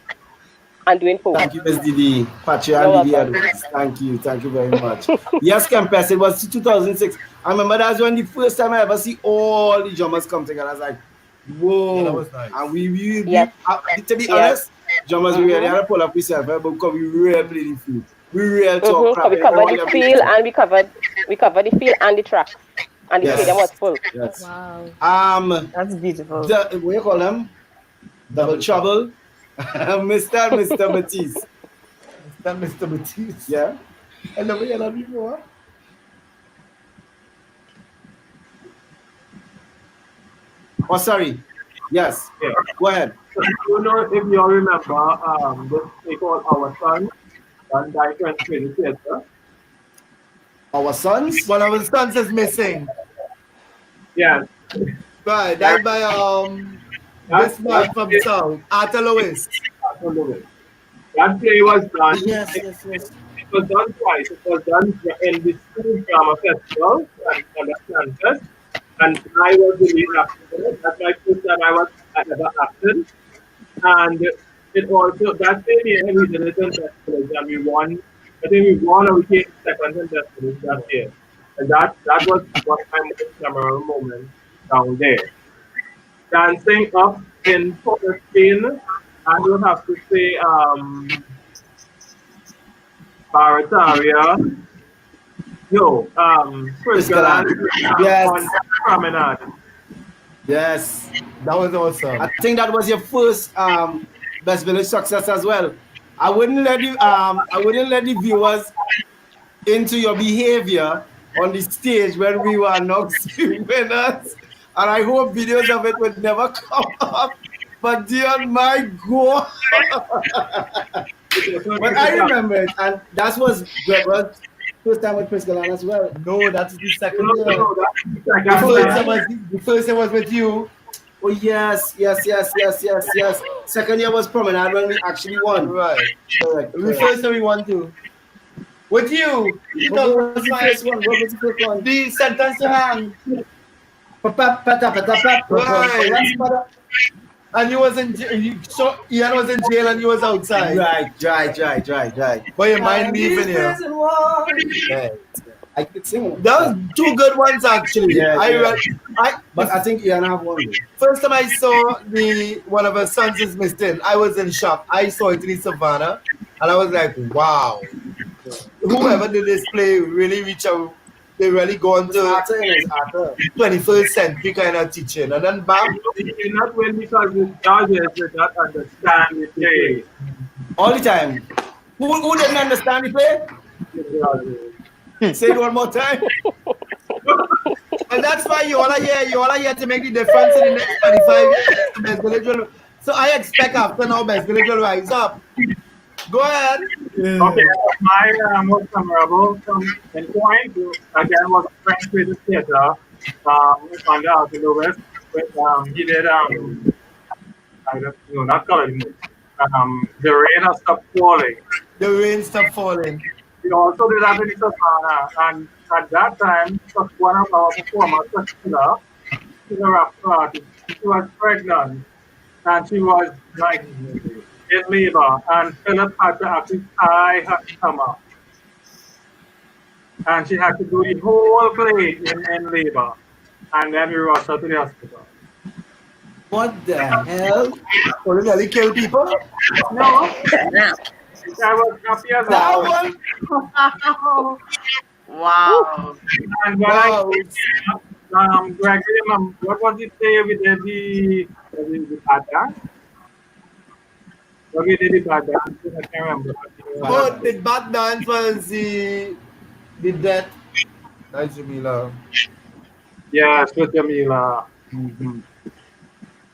and doing folk. Thank you, Ms. Didi. Patreon Didi Edwards. Thank you very much. Yes, Kempes, it was 2006. I remember that was when the first time I ever see all the drummers come together. I was like, whoa. Yeah, that was nice. And to be honest, drummers, we really had to pull up yourself, because we really played the field. We really talk. We covered the field and we covered the field and the track. And the stadium was full. Yes. Wow. That's beautiful. What do you call them? Double Trouble. Mr. Matisse. Mr. Matisse. Yeah. I never heard that before. Oh, sorry. Yes. Yeah. Go ahead. So, you know, if you all remember, this they called Our Son, and died in the theater. Our sons? One of his sons is missing. Yeah. Right, died by this man from South, Arthur Lewis. That play was done. Yes. It was done twice. It was done in the school drama festival and the campus. And I was the lead actor. That's my first time I ever acted. And it also, that same year, we did it in Village and we won. I think we won or we came second in Village that year. And that was one of my most memorable moments down there. Dancing up in Port of Spain, I would have to say Barataria. Yes. On Promenade. Yes. That was awesome. I think that was your first Best Village success as well. I wouldn't let the viewers into your behavior on the stage when we were not winners. And I hope videos of it would never come up. But dear my God. But I remember it, and that was Gregor's first time with Chris Galan as well. No, that's the second year. The first year was with you. Oh yes. Second year was Promenade when we actually won. Right. The first time we won too. With you. What was the first one? What was the first one? The Sentence to Hang. Right. And you was in Ian was in jail and you was outside. Right. But your mind leaving here. Yeah. I could sing. That was two good ones actually. But I think Ian have one. First time I saw one of her sons is missing, I was in shock. I saw it in Savannah and I was like, wow. Whoever did this play really reach out. They really go on to 21st century kind of teaching. And then back. You not win because the judges did not understand the play. All the time. Who didn't understand the play? Say it one more time. And that's why you all are here to make the difference in the next 25 years. Best Village will, so I expect after now Best Village will rise up. Go ahead. Okay, my most memorable in point again was French Creative Theatre on the Art Lewis. He did I don't know, not coloring. The Rain Has Stopped Falling. The Rain Stopped Falling. He also did that in Savannah, and at that time, one of our performers, Christina, she's a rap artist. She was pregnant, and she was like in labor, and Philip had to actually tie her stomach, and she had to do the whole play in labor, and then we rushed her to the hospital. What the hell? Oh, they kill people? No. I was happy as that one. Wow. And when I Gregory, what was it say we did the bad dance? What we did the bad dance? I can't remember. Oh, the bad dance was the death. That's Jamila. Yes, with Jamila. Mm-hmm.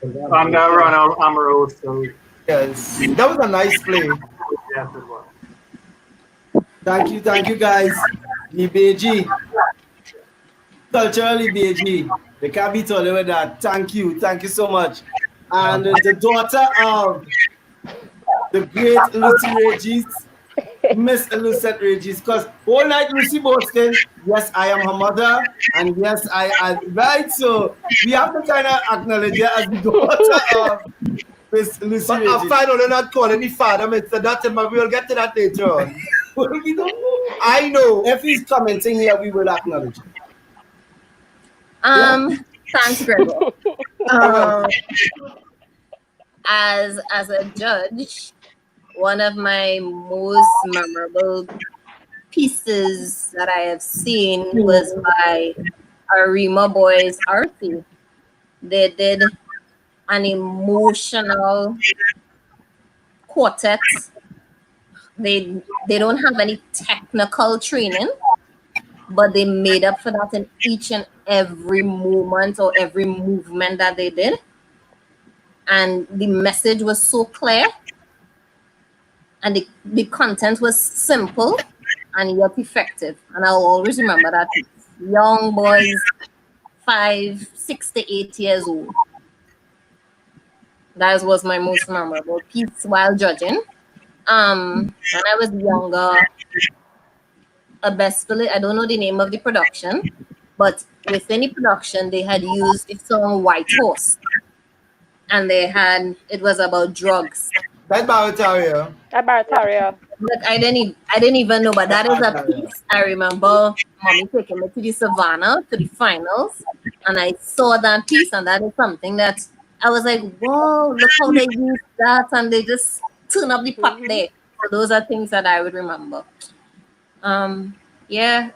And Ronald Amoroso. Yes, that was a nice play. Yes, it was. Thank you guys. Ibeji. Cultural Ibeji. They can't be told with that. Thank you so much. And the daughter of the great Lucy Regis, Miss Lucette Regis, because all night Lucy Boston, yes, I am her mother, and yes, I right. So we have to kind of acknowledge her as the daughter of Miss Lucy But Regis. I'm fine, they're not calling me father, Mr. Dutton, but we'll get to that later on. We don't know. I know. If he's commenting here, we will acknowledge him. Thanks, Gregor. As a judge, one of my most memorable pieces that I have seen was by Arima Boys Arti. They did an emotional quartet. They don't have any technical training, but they made up for that in each and every moment or every movement that they did. And the message was so clear, and the content was simple and yet effective. And I'll always remember that. Young boys, 5, 6 to 8 years old. That was my most memorable piece while judging. When I was younger, I don't know the name of the production, but within the production, they had used the song White Horse. And it was about drugs. That's Barataria. Look, I didn't even know, but that is a piece. I remember mommy taking me to the Savannah, to the finals, and I saw that piece, and that is something that I was like, whoa, look how they use that, and they just turn up the pot there. So those are things that I would remember. Yeah.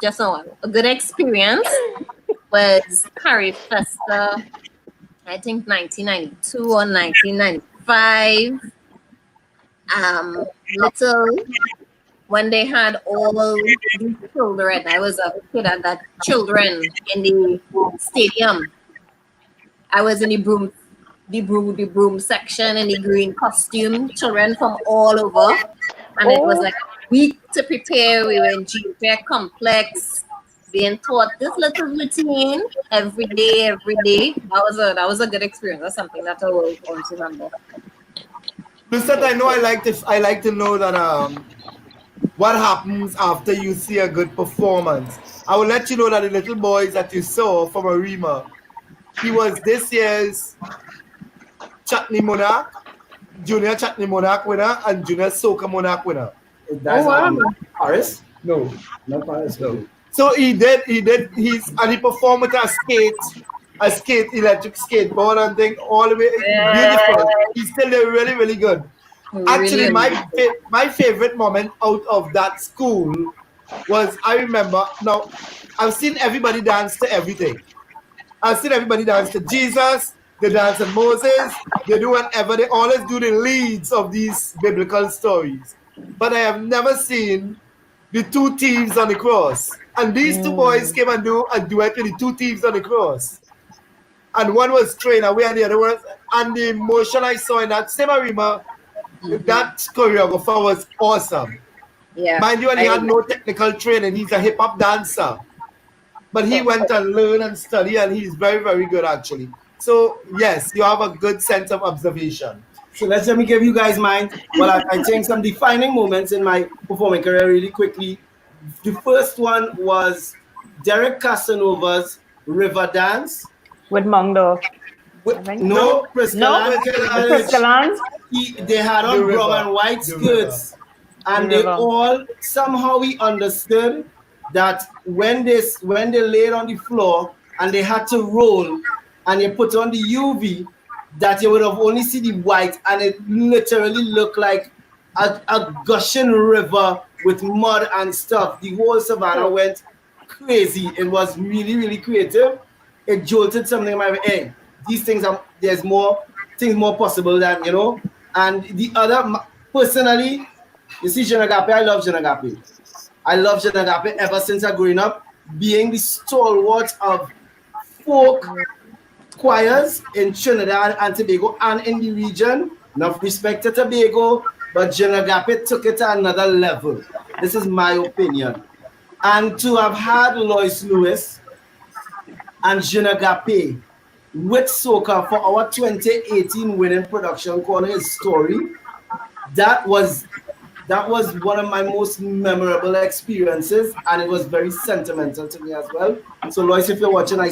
Just a good experience was Harry Festa, I think 1992 or 1995. When they had all the children, I was a kid at that children in the stadium. I was in the broom section in the green costume, children from all over. And it was like a week to prepare. We were in Juniper Complex, being taught this little routine every day. That was a good experience. That's something that I will always remember. Lucette, I know I like to know that what happens after you see a good performance. I will let you know that the little boys that you saw from Arima, he was this year's Chutney Monarch, Junior Chutney Monarch winner, and Junior Soca Monarch winner. That's Paris? No, not Paris. No. So he performed with a electric skateboard and thing all the way. Beautiful. He's still really, really good. Actually, my favorite moment out of that school was, I remember, now I've seen everybody dance to everything. I've seen everybody dance to Jesus, they dance to Moses, they do whatever, they always do the leads of these biblical stories. But I have never seen the two thieves on the cross. And these two boys came and do a duet with the two thieves on the cross. And one was straight away and the other was, and the emotion I saw in that same arena, that choreographer was awesome. Yeah. Mind you, and he had no technical training. He's a hip hop dancer. But he went and learned and studied, and he's very, very good actually. So yes, you have a good sense of observation. So let me give you guys mine. Well, I think some defining moments in my performing career really quickly. The first one was Derek Casanova's River Dance. With Mondo. No, Priscaland. They had on brown and white skirts. And they all, somehow we understood that when they laid on the floor and they had to roll and they put on the UV, that you would have only seen the white, and it literally looked like a gushing river with mud and stuff. The whole savannah went crazy. It was really, really creative. It jolted something in my head. Hey, these things there's more possible than, you know. And the other, personally, you see Jeune Agape, I love Jeune Agape. I love Jeune Agape ever since I growing up, being the stalwart of folk choirs in Trinidad and Tobago and in the region. Enough respect to Tobago, but Jeune Agape took it to another level. This is my opinion. And to have had Lois Lewis and Jeune Agape with soca for our 2018 winning production called His Story, that was one of my most memorable experiences, and it was very sentimental to me as well. So Lois, if you're watching, I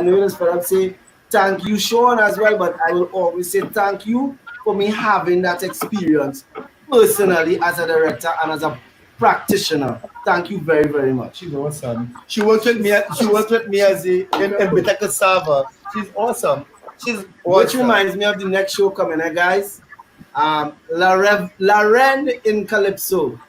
know this for them say thank you, Sean, as well, but I will always say thank you for me having that experience personally as a director and as a practitioner. Thank you very, very much. She's awesome. She worked with me as in Beta Cassava. She's awesome. Which reminds me of the next show coming, guys. Laren in Calypso.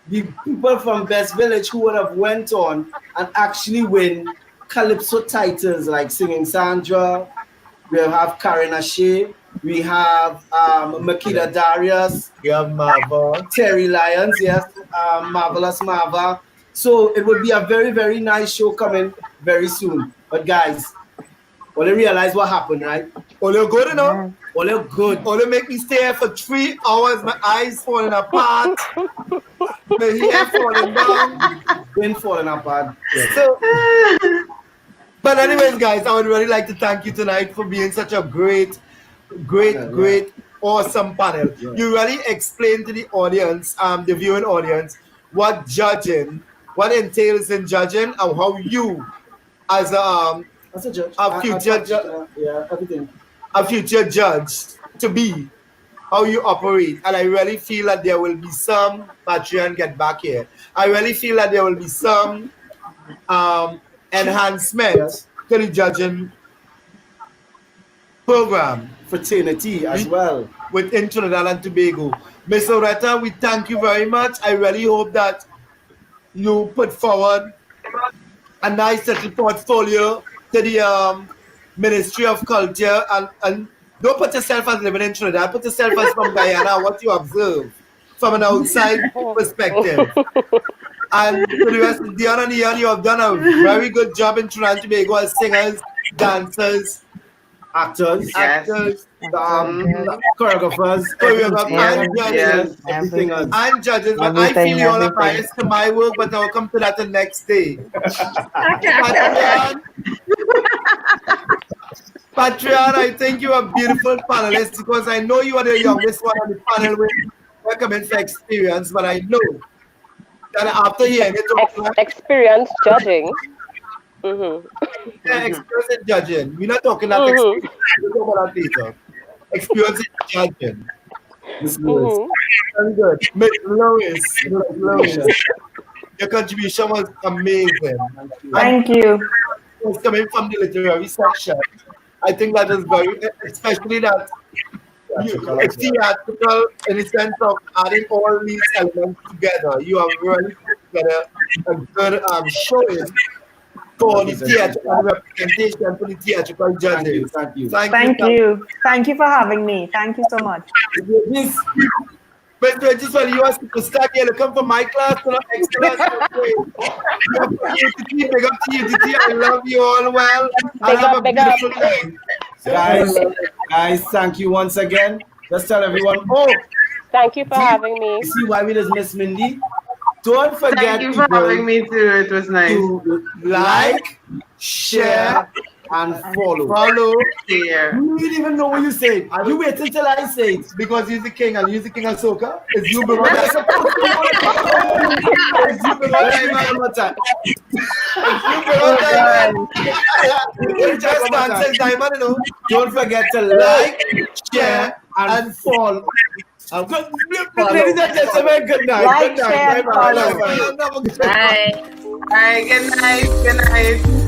The people from Best Village who would have went on and actually win Calypso titles like Singing Sandra. We have Karen Ashe. We have Makeda Darius. We have Marva. Terry Lyons, yes. Marvelous Marva. So it would be a very, very nice show coming very soon. But guys, only realize what happened, right? Only good enough. Only good. Only make me stay here for 3 hours. My eyes falling apart. My hair falling down. Been falling apart. Yeah. So, but anyways, guys, I would really like to thank you tonight for being such a great, awesome panel. Yeah. You really explained to the audience, the viewing audience, what entails in judging, and how you, as a judge, a future judge to be, how you operate. And I really feel that there will be some, Patreon get back here, I really feel that there will be some enhancement to the judging program. Fraternity as well. Within Trinidad and Tobago. Ms. Loretta, we thank you very much. I really hope that you put forward a nice little portfolio to the Ministry of Culture, and don't put yourself as living in Trinidad, put yourself as from Guyana, what you observe from an outside perspective. And to the rest of Dion and Ian, you have done a very good job in Trinidad and Tobago as singers, dancers, actors, choreographers, everything else. I'm judges, but I feel you all are biased to my work, but I'll come to that the next day. Patreon, I think you are a beautiful panelist because I know you are the youngest one on the panel with recommend for experience, but I know that after hearing it, experience judging. Yeah, experience in judging. We're not talking about experience. We're talking about later. Experience in judging. Miss Lewis. Very good. Miss Lewis. Your contribution was amazing. Thank you. Coming from the literary section, I think that is very, especially that it's theatrical in the sense of adding all these elements together. You have really put together a good showing for the theatrical representation, for the theatrical judges. Thank you. Thank you for having me. Thank you so much. But just when you are superstar, you come from my class to the next class. Big up to UTT. I love you all well. Big up. Guys. Guys, thank you once again. Just tell everyone. Oh, thank you for having me. See why we just miss Mindy? Don't forget. Thank you for having me too. It was nice. To like, share, and follow. Share. You didn't even know what you said. You wait until I say it because he's the king and he's the king of soca. It's you belong. It's you belong. Just answer Diamond, you know. Don't forget to like, share, and follow. Ladies and gentlemen, good night. Like, Good night. share, Bye-bye. follow. Bye. Bye. Good night. Good night.